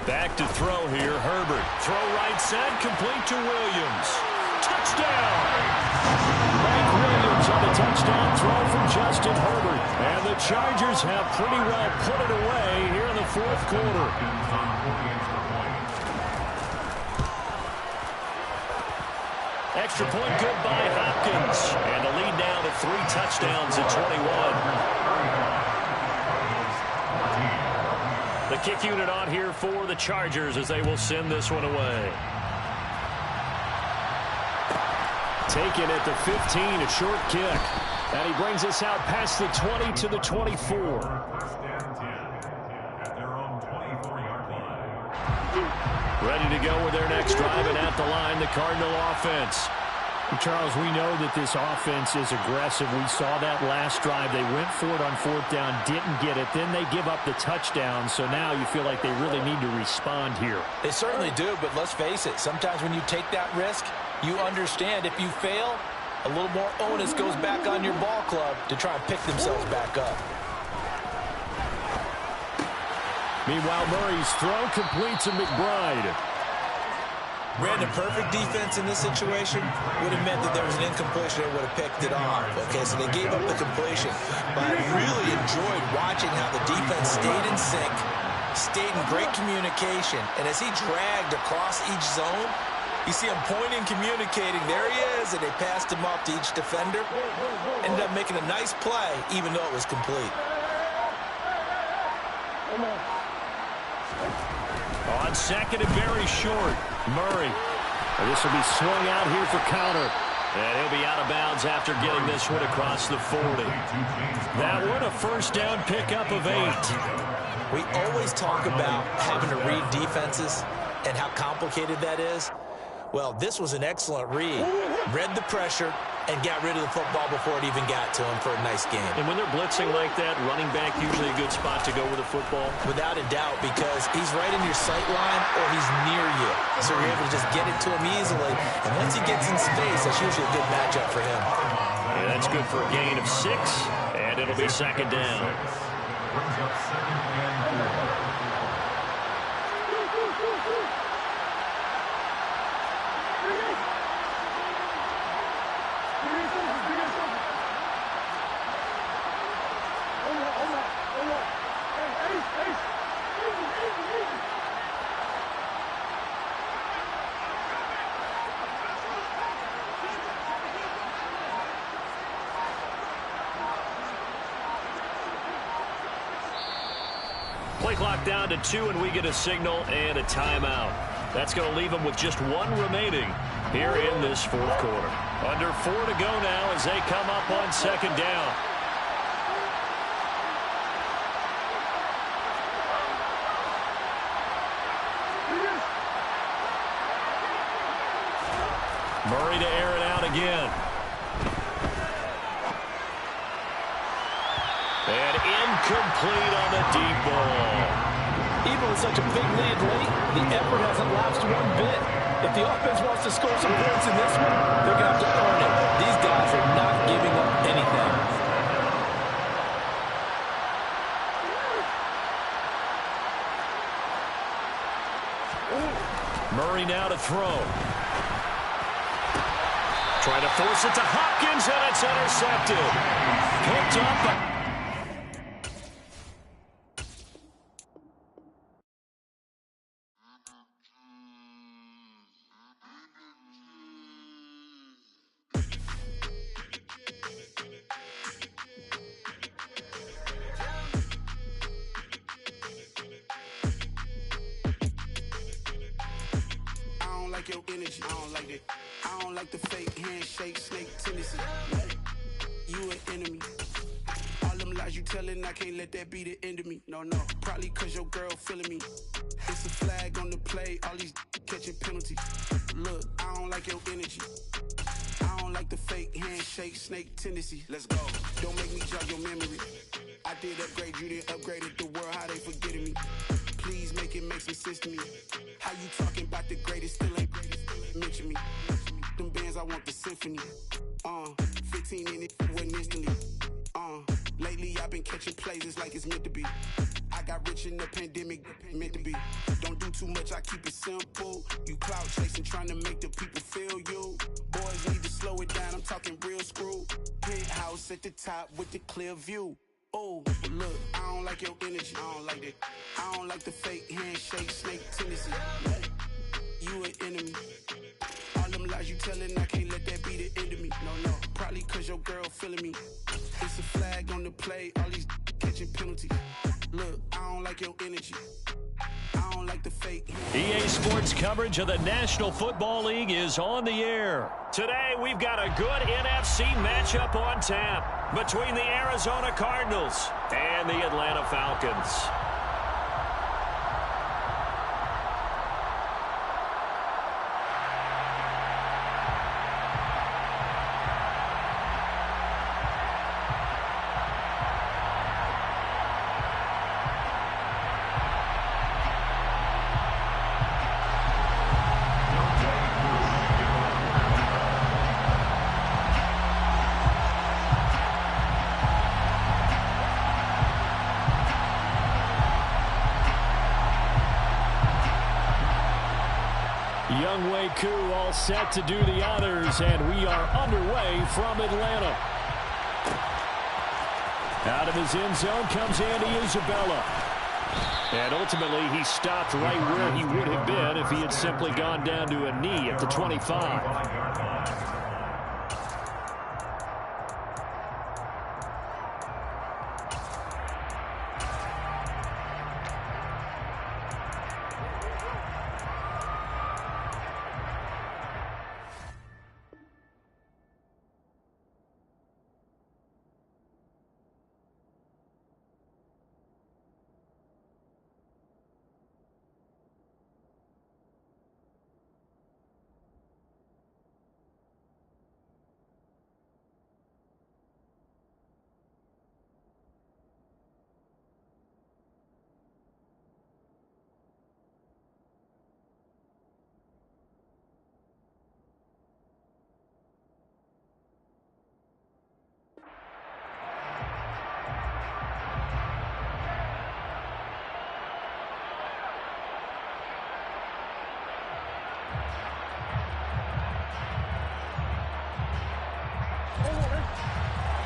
Back to throw here, Herbert. Throw right side, complete to Williams. Touchdown! Mike Williams on a touchdown throw from Justin Herbert. And the Chargers have pretty well put it away here in the 4th quarter. Extra point good by Hopkins. And a lead now to 3 touchdowns at 21. The kick unit on here for the Chargers as they will send this one away. Taken at the 15, a short kick. And he brings us out past the 20 to the 24. Ready to go with their next drive, and at the line, the Cardinal offense. Charles, we know that this offense is aggressive. We saw that last drive. They went for it on 4th down, didn't get it. Then they give up the touchdown. So now you feel like they really need to respond here. They certainly do, but let's face it. Sometimes when you take that risk, you understand if you fail, a little more onus goes back on your ball club to try and pick themselves back up. Meanwhile, Murray's throw complete to McBride. Brandon, perfect defense in this situation would have meant that there was an incompletion. They would have picked it off. Okay, so they gave up the completion. But I really enjoyed watching how the defense stayed in sync, stayed in great communication. And as he dragged across each zone, you see him pointing, communicating. There he is, and they passed him off to each defender. Ended up making a nice play, even though it was complete. On second and very short, Murray. And this will be swung out here for counter. And he'll be out of bounds after getting this one across the 40. That one a 1st down pickup of 8. We always talk about having to read defenses and how complicated that is. Well, this was an excellent read. Read the pressure and got rid of the football before it even got to him for a nice game. And when they're blitzing like that, running back usually a good spot to go with the football? Without a doubt, because he's right in your sight line or he's near you. So you're able to just get it to him easily. And once he gets in space, that's usually a good matchup for him. Yeah, that's good for a gain of 6, and it'll be 2nd down. Brings up 2nd and 4. Play clock down to 2, and we get a signal and a timeout. That's going to leave them with just 1 remaining here in this fourth quarter. Under 4 to go now as they come up on second down. Murray to air it out again. And incomplete on the deep ball. Even with such a big lead late, the effort hasn't lapsed one bit. If the offense wants to score some points in this one, they're going to have to earn it. These guys are not giving up anything. Murray now to throw. Trying to force it to Hopkins, and it's intercepted. Picked up. Your energy, I don't like that. I don't like the fake handshake, snake tendency. You an enemy. All them lies you telling, I can't let that be the end of me. No, probably cause your girl feeling me. It's a flag on the play, all these catching penalties. Look, I don't like your energy. I don't like the fake handshake, snake tendency. Let's go. Don't make me jog your memory. I did upgrade, you didn't upgrade it. The world, how they forgetting me. Please make it make some sense to me. How you talking about the greatest, still ain't mention me. Them bands, I want the symphony. 15 in it, wasn't instantly. Lately I've been catching plays, it's like it's meant to be. I got rich in the pandemic, meant to be. Don't do too much, I keep it simple. You clout chasing, trying to make the people feel you. Boys need to slow it down, I'm talking real screw. Penthouse at the top with the clear view. Oh, look, I don't like your energy. I don't like that. I don't like the fake handshake, snake tendency. You an enemy. All them lies you telling, I can't let that be the end of me. No, probably cause your girl feeling me. It's a flag on the play, all these catching penalties. Look, I don't like your energy. I don't like the fake. EA Sports coverage of the National Football League is on the air. Today, we've got a good NFC matchup on tap between the Arizona Cardinals and the Atlanta Falcons. Younghoe Koo all set to do the honors, and we are underway from Atlanta. Out of his end zone comes Andy Isabella. And ultimately, he stopped right where he would have been if he had simply gone down to a knee at the 25.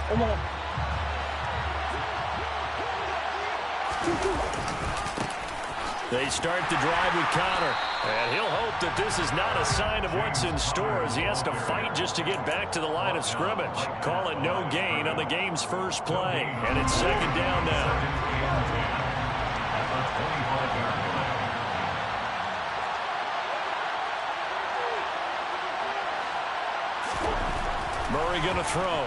Come on. They start the drive with Connor. And he'll hope that this is not a sign of what's in store as he has to fight just to get back to the line of scrimmage. Call it no gain on the game's first play. And it's second down now. Murray going to throw.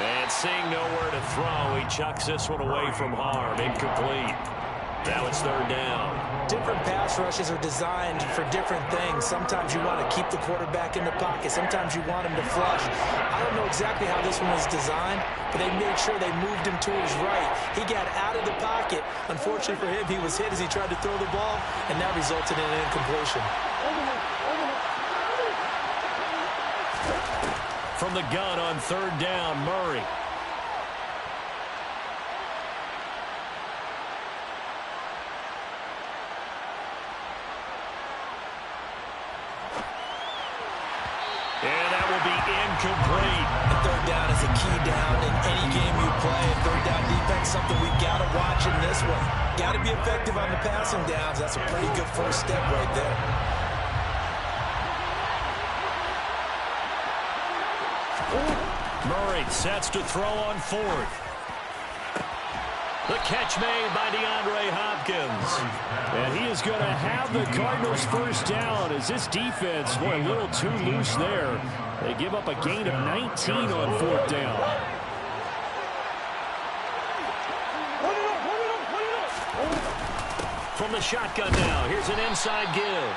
And seeing nowhere to throw, he chucks this one away from harm. Incomplete. Now it's third down. Different pass rushes are designed for different things. Sometimes you want to keep the quarterback in the pocket. Sometimes you want him to flush. I don't know exactly how this one was designed, but they made sure they moved him to his right. He got out of the pocket. Unfortunately for him, he was hit as he tried to throw the ball, and that resulted in an incompletion. From the gun on third down, Murray. And that will be incomplete. The third down is a key down in any game you play. Third down defense, something we got to watch in this one. Got to be effective on the passing downs. That's a pretty good first step right there. Murray sets to throw on fourth. The catch made by DeAndre Hopkins. And he is going to have the Cardinals first down as this defense, boy, a little too loose there. They give up a gain of 19 on fourth down. From the shotgun now, here's an inside give.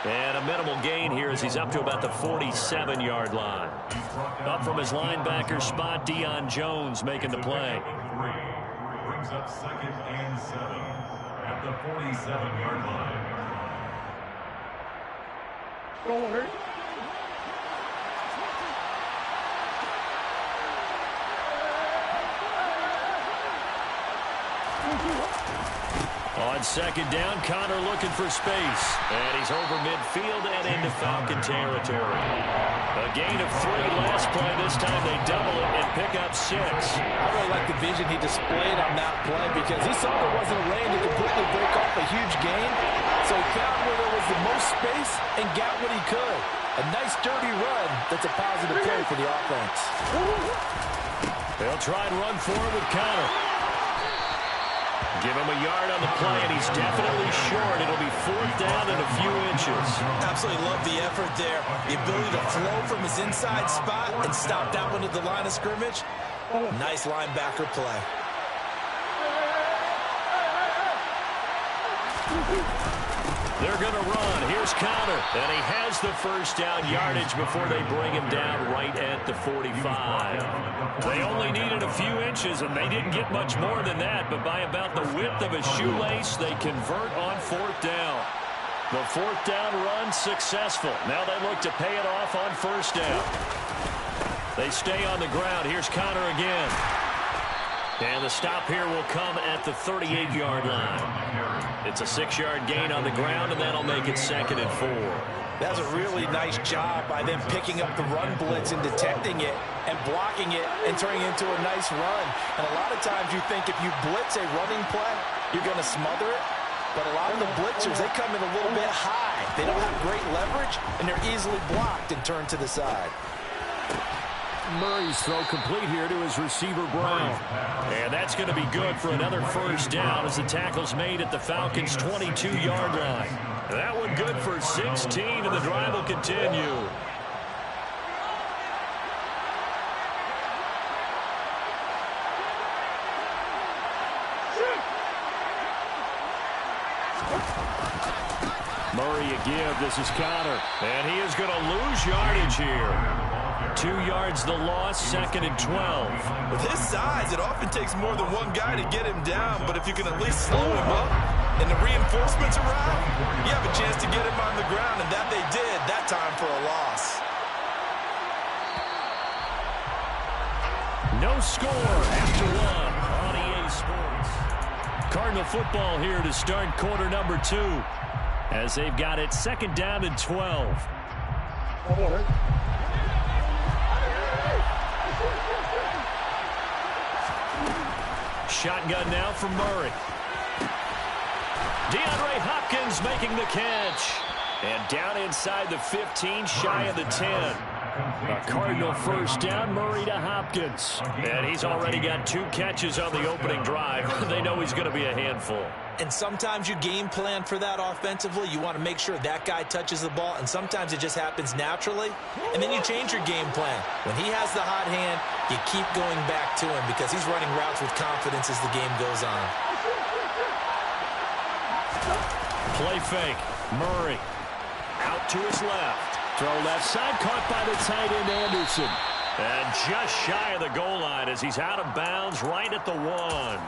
And a minimal gain here as he's up to about the 47-yard line. Up from his linebacker spot, Deion Jones making the play. Brings up 2nd and 7 at the 47-yard line. On second down, Connor looking for space. And he's over midfield and into Falcon territory. A gain of 3 last play. This time they double it and pick up 6. I really like the vision he displayed on that play because he saw there wasn't a lane to completely break off a huge gain. So he found where there was the most space and got what he could. A nice dirty run that's a positive play for the offense. They'll try and run for it with Connor. Give him a yard on the play, and he's definitely short. It'll be 4th down and a few inches. Absolutely love the effort there. The ability to flow from his inside spot and stop that one at the line of scrimmage. Nice linebacker play. They're going to run. Here's Connor. And he has the first down yardage before they bring him down right at the 45. They only needed a few inches, and they didn't get much more than that. But by about the width of a shoelace, they convert on 4th down. The 4th down run successful. Now they look to pay it off on 1st down. They stay on the ground. Here's Connor again. And the stop here will come at the 38-yard line. It's a 6-yard gain on the ground, and that'll make it 2nd and 4. That's a really nice job by them picking up the run blitz and detecting it and blocking it and turning it into a nice run. And a lot of times you think if you blitz a running play, you're going to smother it. But a lot of the blitzers, they come in a little bit high. They don't have great leverage, and they're easily blocked and turned to the side. Murray's throw complete here to his receiver, Brown. And that's going to be good for another first down as the tackle's made at the Falcons' 22-yard line. That one good for 16, and the drive will continue. Murray a give. This is Connor. And he is going to lose yardage here. 2 yards the loss, 2nd and 12. With his size, it often takes more than one guy to get him down, but if you can at least slow him up and the reinforcements arrive, you have a chance to get him on the ground, and that they did that time for a loss. No score after 1 on EA Sports. Cardinal football here to start quarter number 2 as they've got it 2nd down and 12. Shotgun now from Murray. DeAndre Hopkins making the catch. And down inside the 15, shy of the 10. A Cardinal first down, Murray to Hopkins. And he's already got 2 catches on the opening drive. They know he's going to be a handful. And sometimes you game plan for that offensively. You want to make sure that guy touches the ball, and sometimes it just happens naturally. And then you change your game plan. When he has the hot hand, you keep going back to him because he's running routes with confidence as the game goes on. Play fake. Murray out to his left. Throw left side, caught by the tight end Anderson. And just shy of the goal line as he's out of bounds right at the 1.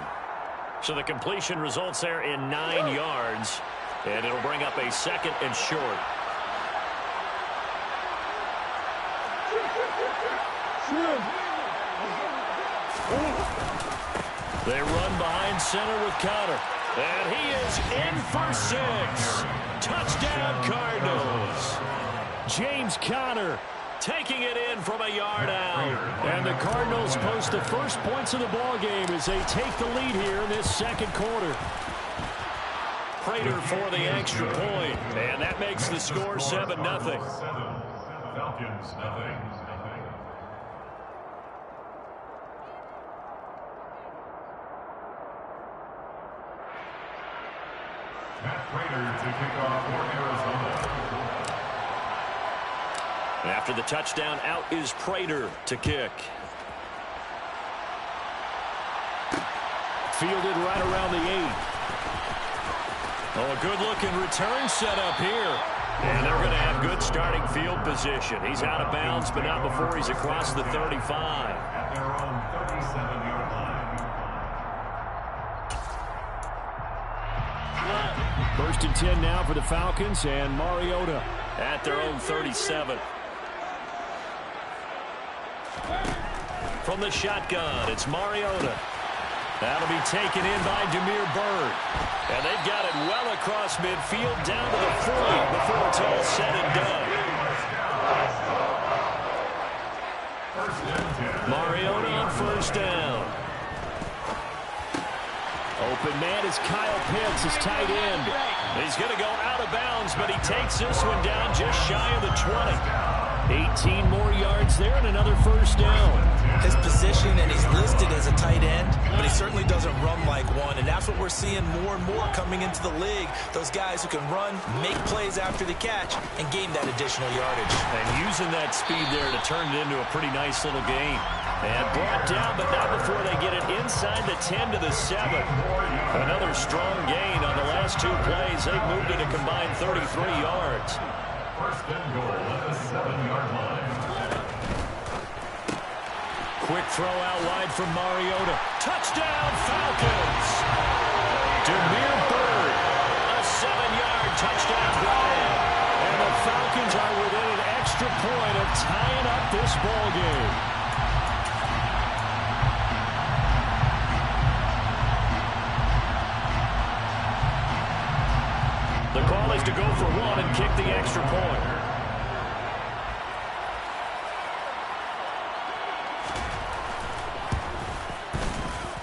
So the completion results there in 9 yards. And it'll bring up a 2nd and short. They run behind center with Conner. And he is in for 6. Touchdown, Cardinals. James Conner taking it in from a yard out. And the Cardinals post the first points of the ball game as they take the lead here in this 2nd quarter. Prater for the extra point. And that makes the score 7-0. Falcons, nothing. Matt Prater to kick off for Arizona. After the touchdown, out is Prater to kick. Fielded right around the 8. Oh, a good-looking return set up here. And they're going to have good starting field position. He's out of bounds, but not before he's across the 35. At their own 37-yard line. 1st and 10 now for the Falcons, and Mariota at their own 37. From the shotgun, it's Mariota. That'll be taken in by Demir Bird. And they've got it well across midfield down to the 40 before it's all said and done. Mariota on 1st down. Open man is Kyle Pitts, his tight end. He's going to go out of bounds, but he takes this one down just shy of the 20. 18 more yards there and another 1st down. His position, and he's listed as a tight end, but he certainly doesn't run like one, and that's what we're seeing more and more coming into the league. Those guys who can run, make plays after the catch, and gain that additional yardage. And using that speed there to turn it into a pretty nice little gain. And brought down, but not before they get it inside the 10 to the 7. Another strong gain on the last 2 plays. They've moved it a combined 33 yards. 1st and goal at the 7-yard line. Quick throw out wide from Mariota. Touchdown, Falcons! Demir Bird, a 7-yard touchdown grab. And the Falcons are within an extra point of tying up this ball game. The call is to go for 1 and kick the extra point.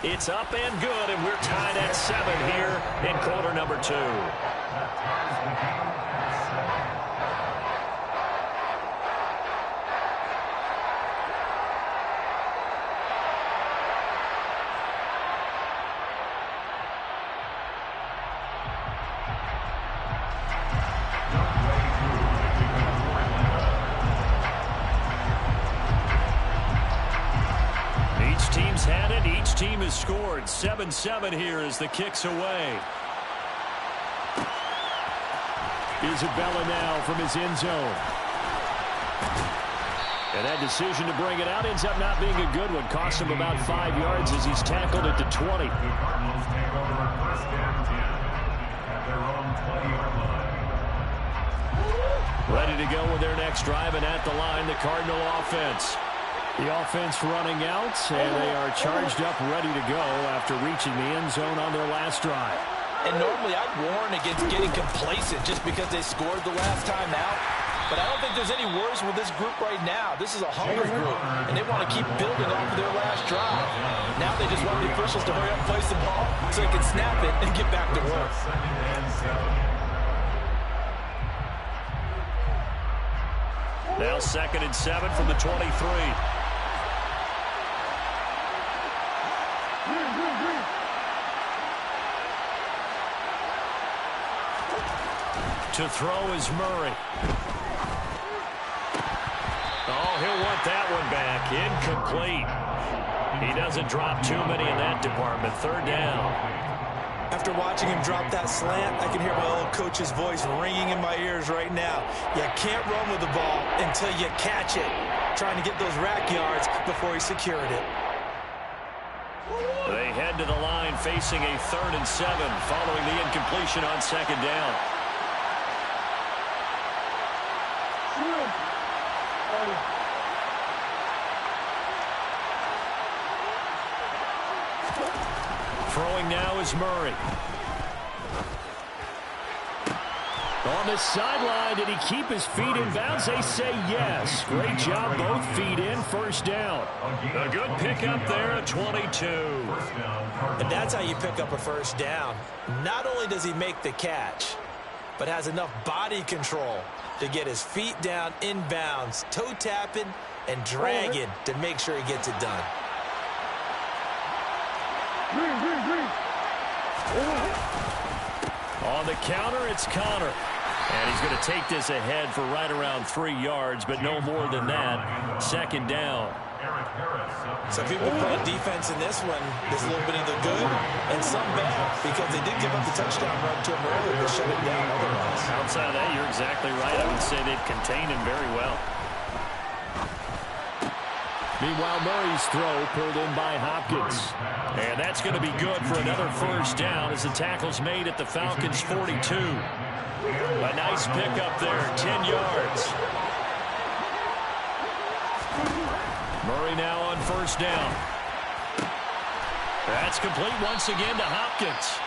It's up and good, and we're tied at 7 here in quarter number 2. Had it. Each team has scored. 7-7 here as the kick's away. Isabella now from his end zone. And that decision to bring it out ends up not being a good one. Cost him about 5 yards as he's tackled at the 20. The Cardinals take over 1st and 10 at their own 20-yard line. Ready to go with their next drive, and at the line, the Cardinal offense. The offense running out, and they are charged up, ready to go after reaching the end zone on their last drive. And normally I'd warn against getting complacent just because they scored the last time out. But I don't think there's any worries with this group right now. This is a hungry group, and they want to keep building off of their last drive. Now they just want the officials to hurry up and place the ball so they can snap it and get back to work. 2nd and 7. Now 2nd and 7 from the 23. To throw is Murray. Oh, he'll want that one back. Incomplete. He doesn't drop too many in that department. 3rd down. After watching him drop that slant, I can hear my old coach's voice ringing in my ears right now. You can't run with the ball until you catch it. Trying to get those rack yards before he secured it. They head to the line facing a 3rd and 7 following the incompletion on 2nd down. Throwing now is Murray. On the sideline, did he keep his feet in bounds? They say yes. Great job, both feet in. 1st down. A good pickup there at 22. And that's how you pick up a 1st down. Not only does he make the catch, but has enough body control to get his feet down in bounds, toe tapping and dragging to make sure he gets it done. On the counter, it's Connor. And he's going to take this ahead for right around 3 yards, but no more than that. 2nd down. So people playing defense in this one, there's a little bit of the good and some bad, because they did give up the touchdown run to him earlier to shut him down otherwise. Outside of that, you're exactly right. I would say they've contained him very well. Meanwhile, Murray's throw pulled in by Hopkins. And that's going to be good for another 1st down as the tackle's made at the Falcons' 42. A nice pickup there, 10 yards. Murray now on 1st down. That's complete once again to Hopkins.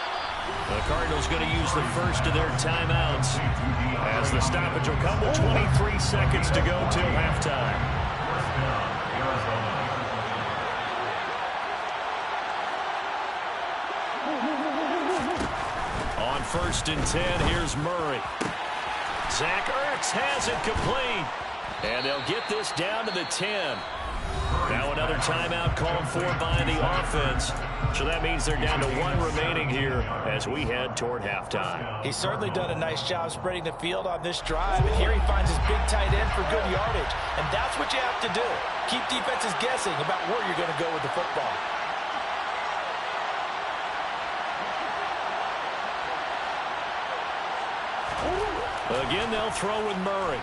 The Cardinals going to use the first of their timeouts as the stoppage will come with 23 seconds to go till halftime. On 1st and 10, here's Murray. Zach Ertz has it complete. And they'll get this down to the 10. Now another timeout called for by the offense. So that means they're down to 1 remaining here as we head toward halftime. He's certainly done a nice job spreading the field on this drive. And here he finds his big tight end for good yardage. And that's what you have to do. Keep defenses guessing about where you're going to go with the football. Again, they'll throw with Murray.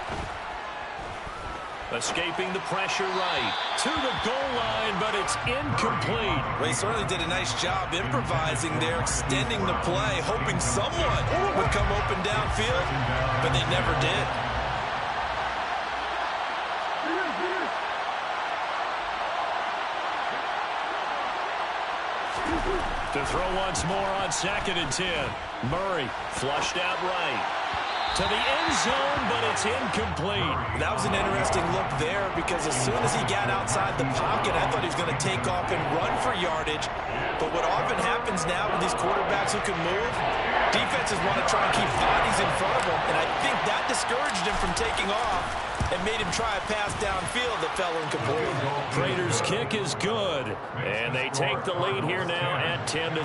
Escaping the pressure right. To the goal line, but it's incomplete. Well, he certainly did a nice job improvising there, extending the play, hoping someone would come open downfield, but they never did. To throw once more on 2nd and 10. Murray flushed out right. To the end zone, but it's incomplete. That was an interesting look there because as soon as he got outside the pocket, I thought he was going to take off and run for yardage. But what often happens now with these quarterbacks who can move, defenses want to try and keep bodies in front of them, and I think that discouraged him from taking off and made him try a pass downfield that fell incomplete. Raiders' kick is good, and they take the lead here now at 10-7.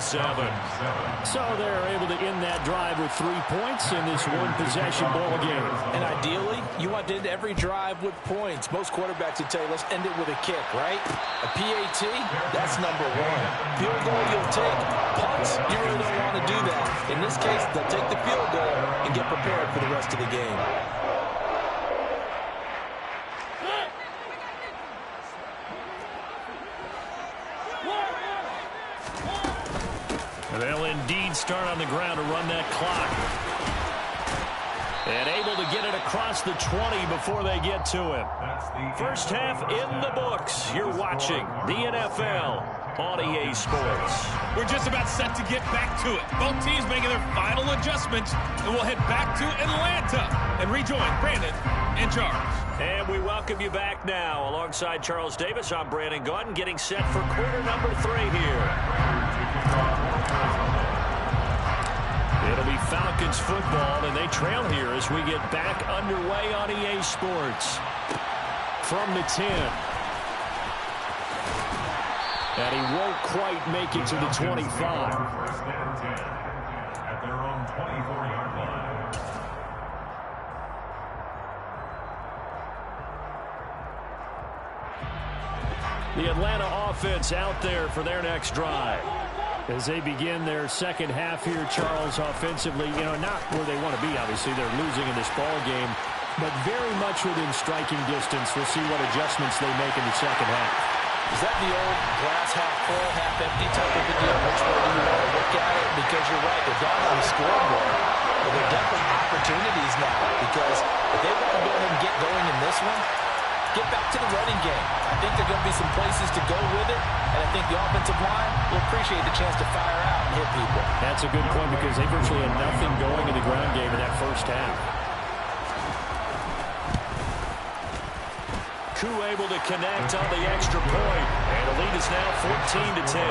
So they're able to end that drive with 3 points in this one-possession ball game. And ideally, you want to end every drive with points. Most quarterbacks would tell you, let's end it with a kick, right? A PAT, that's number 1. Field goal you'll take. Punts, you really don't want to do that. In this case, they'll take the field goal and get prepared for the rest of the game. They'll indeed start on the ground to run that clock. And able to get it across the 20 before they get to him. First half in the books. You're watching the NFL on EA Sports. We're just about set to get back to it. Both teams making their final adjustments, and we'll head back to Atlanta and rejoin Brandon and Charles. And we welcome you back now. Alongside Charles Davis, I'm Brandon Gaudin, getting set for quarter number 3 here. It'll be Falcons football, and they trail here as we get back underway on EA Sports. from the 10. And he won't quite make it to the 25. First and 10 at their own 24-yard line. The Atlanta offense out there for their next drive. As they begin their second half here, Charles, offensively, not where they want to be. Obviously, they're losing in this ball game, but very much within striking distance. We'll see what adjustments they make in the second half. Is that the old glass half full, half empty type of a deal? Which way do you want to look at it? Because you're right, they're down on the scoreboard. But there are definitely opportunities now, because if they want to go ahead and get going in this one, get back to the running game. I think there are going to be some places to go with it, and I think the offensive line will appreciate the chance to fire out and hit people. That's a good point, because they virtually had nothing going in the ground game in that first half. Koo able to connect on the extra point, and the lead is now 14-10.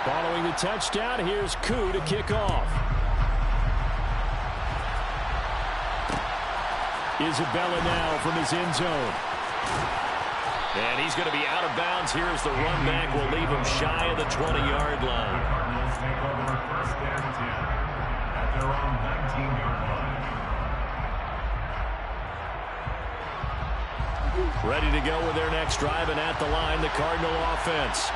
Following the touchdown, here's Koo to kick off. Isabella now from his end zone. And he's going to be out of bounds. Here's the run back. Will leave him shy of the 20-yard line. The Cardinals take over first and 10 at their own 19-yard line. Ready to go with their next drive, and at the line, the Cardinal offense.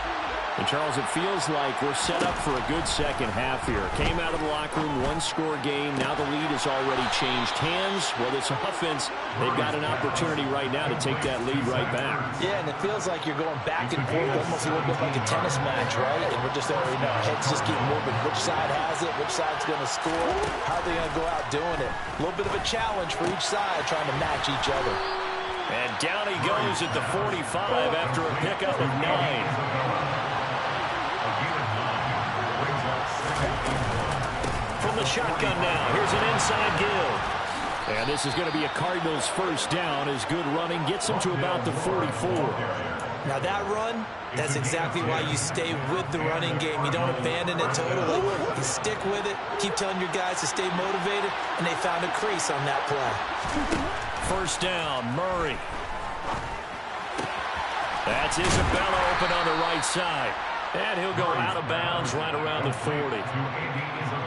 And, Charles, it feels like we're set up for a good second half here. Came out of the locker room, one-score game. Now the lead has already changed hands. Well, this offense, they've got an opportunity right now to take that lead right back. Yeah, and it feels like you're going back and forth, almost a little bit like a tennis match, right? And we're just already know, heads just keep moving. Which side has it? Which side's going to score? How are they going to go out doing it? A little bit of a challenge for each side, trying to match each other. And down he goes at the 45 after a pickup of 9. From the shotgun now, here's an inside give. And this is going to be a Cardinals first down as good running gets them to about the 44. Now that run, that's exactly why you stay with the running game. You don't abandon it totally. You stick with it, keep telling your guys to stay motivated, and they found a crease on that play. First down, Murray. That's Isabella open on the right side. And he'll go out of bounds right around the 40.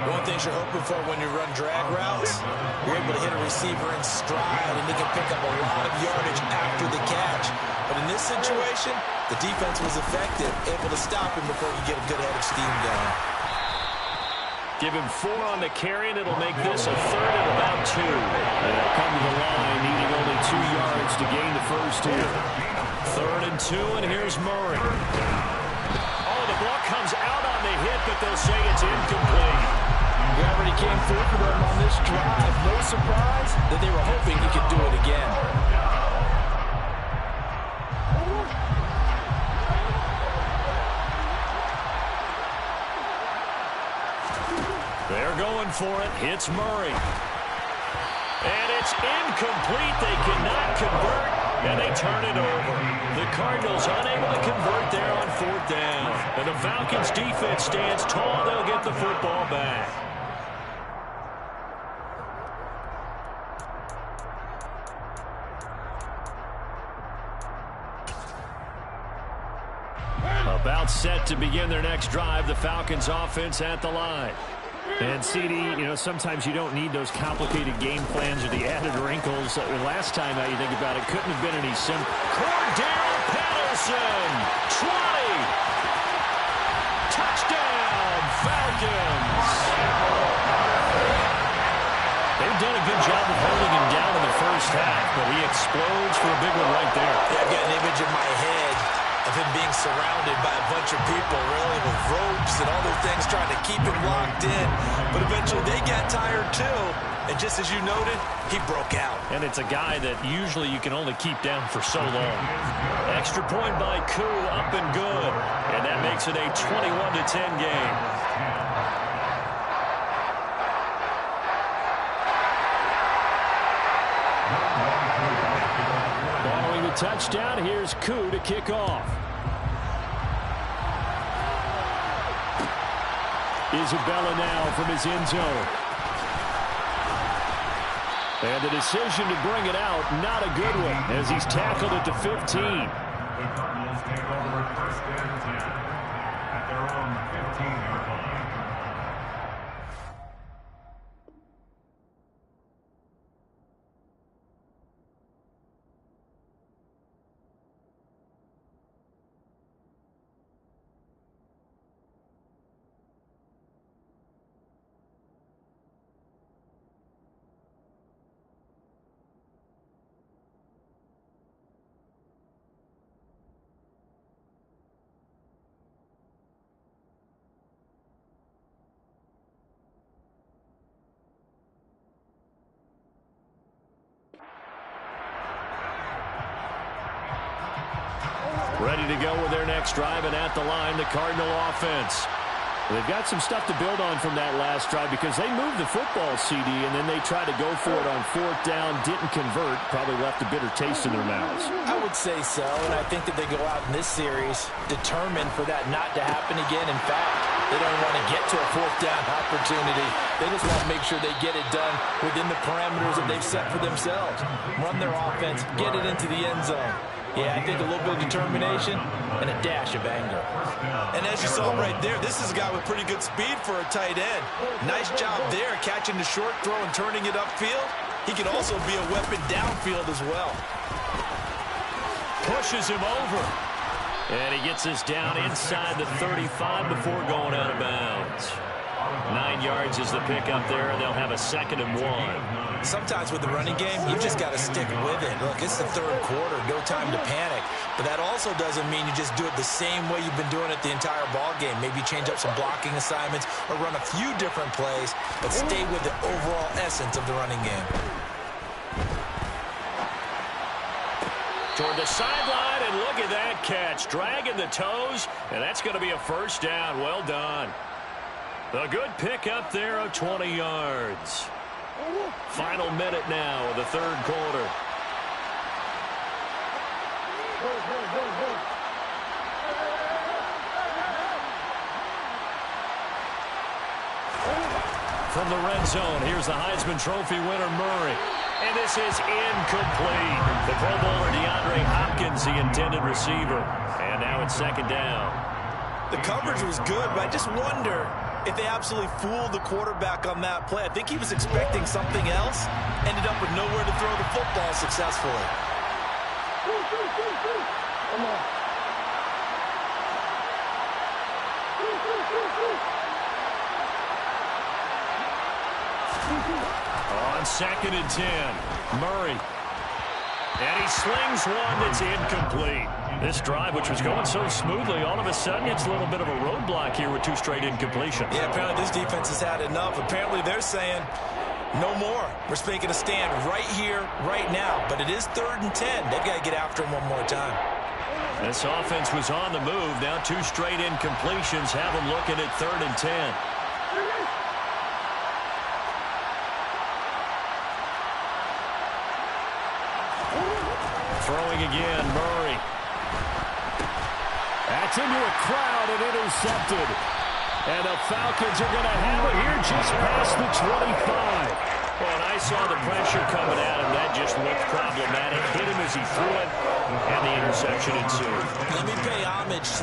One thing you're hoping for when you run drag routes, you're able to hit a receiver in stride, and he can pick up a lot of yardage after the catch. But in this situation, the defense was effective, able to stop him before you get a good head of steam going. Give him 4 on the carry, and it'll make this a third and about 2. And they'll come to the line, needing only 2 yards to gain the first here. 3rd and 2, and here's Murray. Oh, the ball comes out on the hit, but they'll say it's incomplete. Gravity came through for them on this drive. No surprise that they were hoping he could do it again. They're going for it. Hits Murray. And it's incomplete. They cannot convert, and they turn it over. The Cardinals unable to convert there on 4th down. And the Falcons' defense stands tall. They'll get the football back. About set to begin their next drive. The Falcons offense at the line. And, CD, sometimes you don't need those complicated game plans or the added wrinkles. Last time, now you think about it, couldn't have been any simpler. Cordell Patterson, 20. Touchdown, Falcons. They've done a good job of holding him down in the first half, but he explodes for a big one right there. Yeah, I've got an image in my head of him being surrounded by a bunch of people, really, with ropes and other things trying to keep him locked in. But eventually they got tired too, and just as you noted, he broke out. And it's a guy that usually you can only keep down for so long. Extra point by Koo, up and good. And that makes it a 21-10 game. Following the touchdown, here's Koo to kick off. Isabella now from his end zone. And the decision to bring it out, not a good one, as he's tackled at the 15. The Cardinals take over first and 10 at their own 15-yard line. Ready to go with their next drive, and at the line, the Cardinal offense. They've got some stuff to build on from that last drive because they moved the football, CD, and then they tried to go for it on fourth down, didn't convert, probably left a bitter taste in their mouths. I would say so, and I think that they go out in this series determined for that not to happen again. In fact, they don't want to get to a fourth down opportunity. They just want to make sure they get it done within the parameters that they've set for themselves. Run their offense, get it into the end zone. Yeah, I think a little bit of determination and a dash of anger. And as you saw right there, this is a guy with pretty good speed for a tight end. Nice job there catching the short throw and turning it upfield. He can also be a weapon downfield as well. Pushes him over. And he gets us down inside the 35 before going out of bounds. 9 yards is the pickup there, and they'll have a 2nd and 1. Sometimes with the running game, you've just got to stick with it. Look, it's the third quarter, no time to panic. But that also doesn't mean you just do it the same way you've been doing it the entire ball game. Maybe change up some blocking assignments or run a few different plays, but stay with the overall essence of the running game. Toward the sideline, and look at that catch. Dragging the toes, and that's going to be a first down. Well done. A good pickup there of 20 yards. Final minute now of the third quarter. From the red zone, here's the Heisman Trophy winner, Murray. And this is incomplete. The Pro Bowler DeAndre Hopkins, the intended receiver. And now it's 2nd down. The coverage was good, but I just wonder if they absolutely fooled the quarterback on that play. I think he was expecting something else, ended up with nowhere to throw the football successfully. On 2nd and 10, Murray. And he slings one that's incomplete. This drive, which was going so smoothly, all of a sudden it's a little bit of a roadblock here with 2 straight incompletions. Yeah, apparently this defense has had enough. Apparently they're saying, no more. We're making a stand right here, right now. But it is 3rd and 10. They've got to get after him one more time. This offense was on the move. Now 2 straight incompletions have them looking at 3rd and 10. Throwing again, Murray. That's into a crowd and intercepted. And the Falcons are going to have it here just past the 25. Well, and I saw the pressure coming at him. That just looked problematic. Hit him as he threw it, and the interception ensued. Let me pay homage to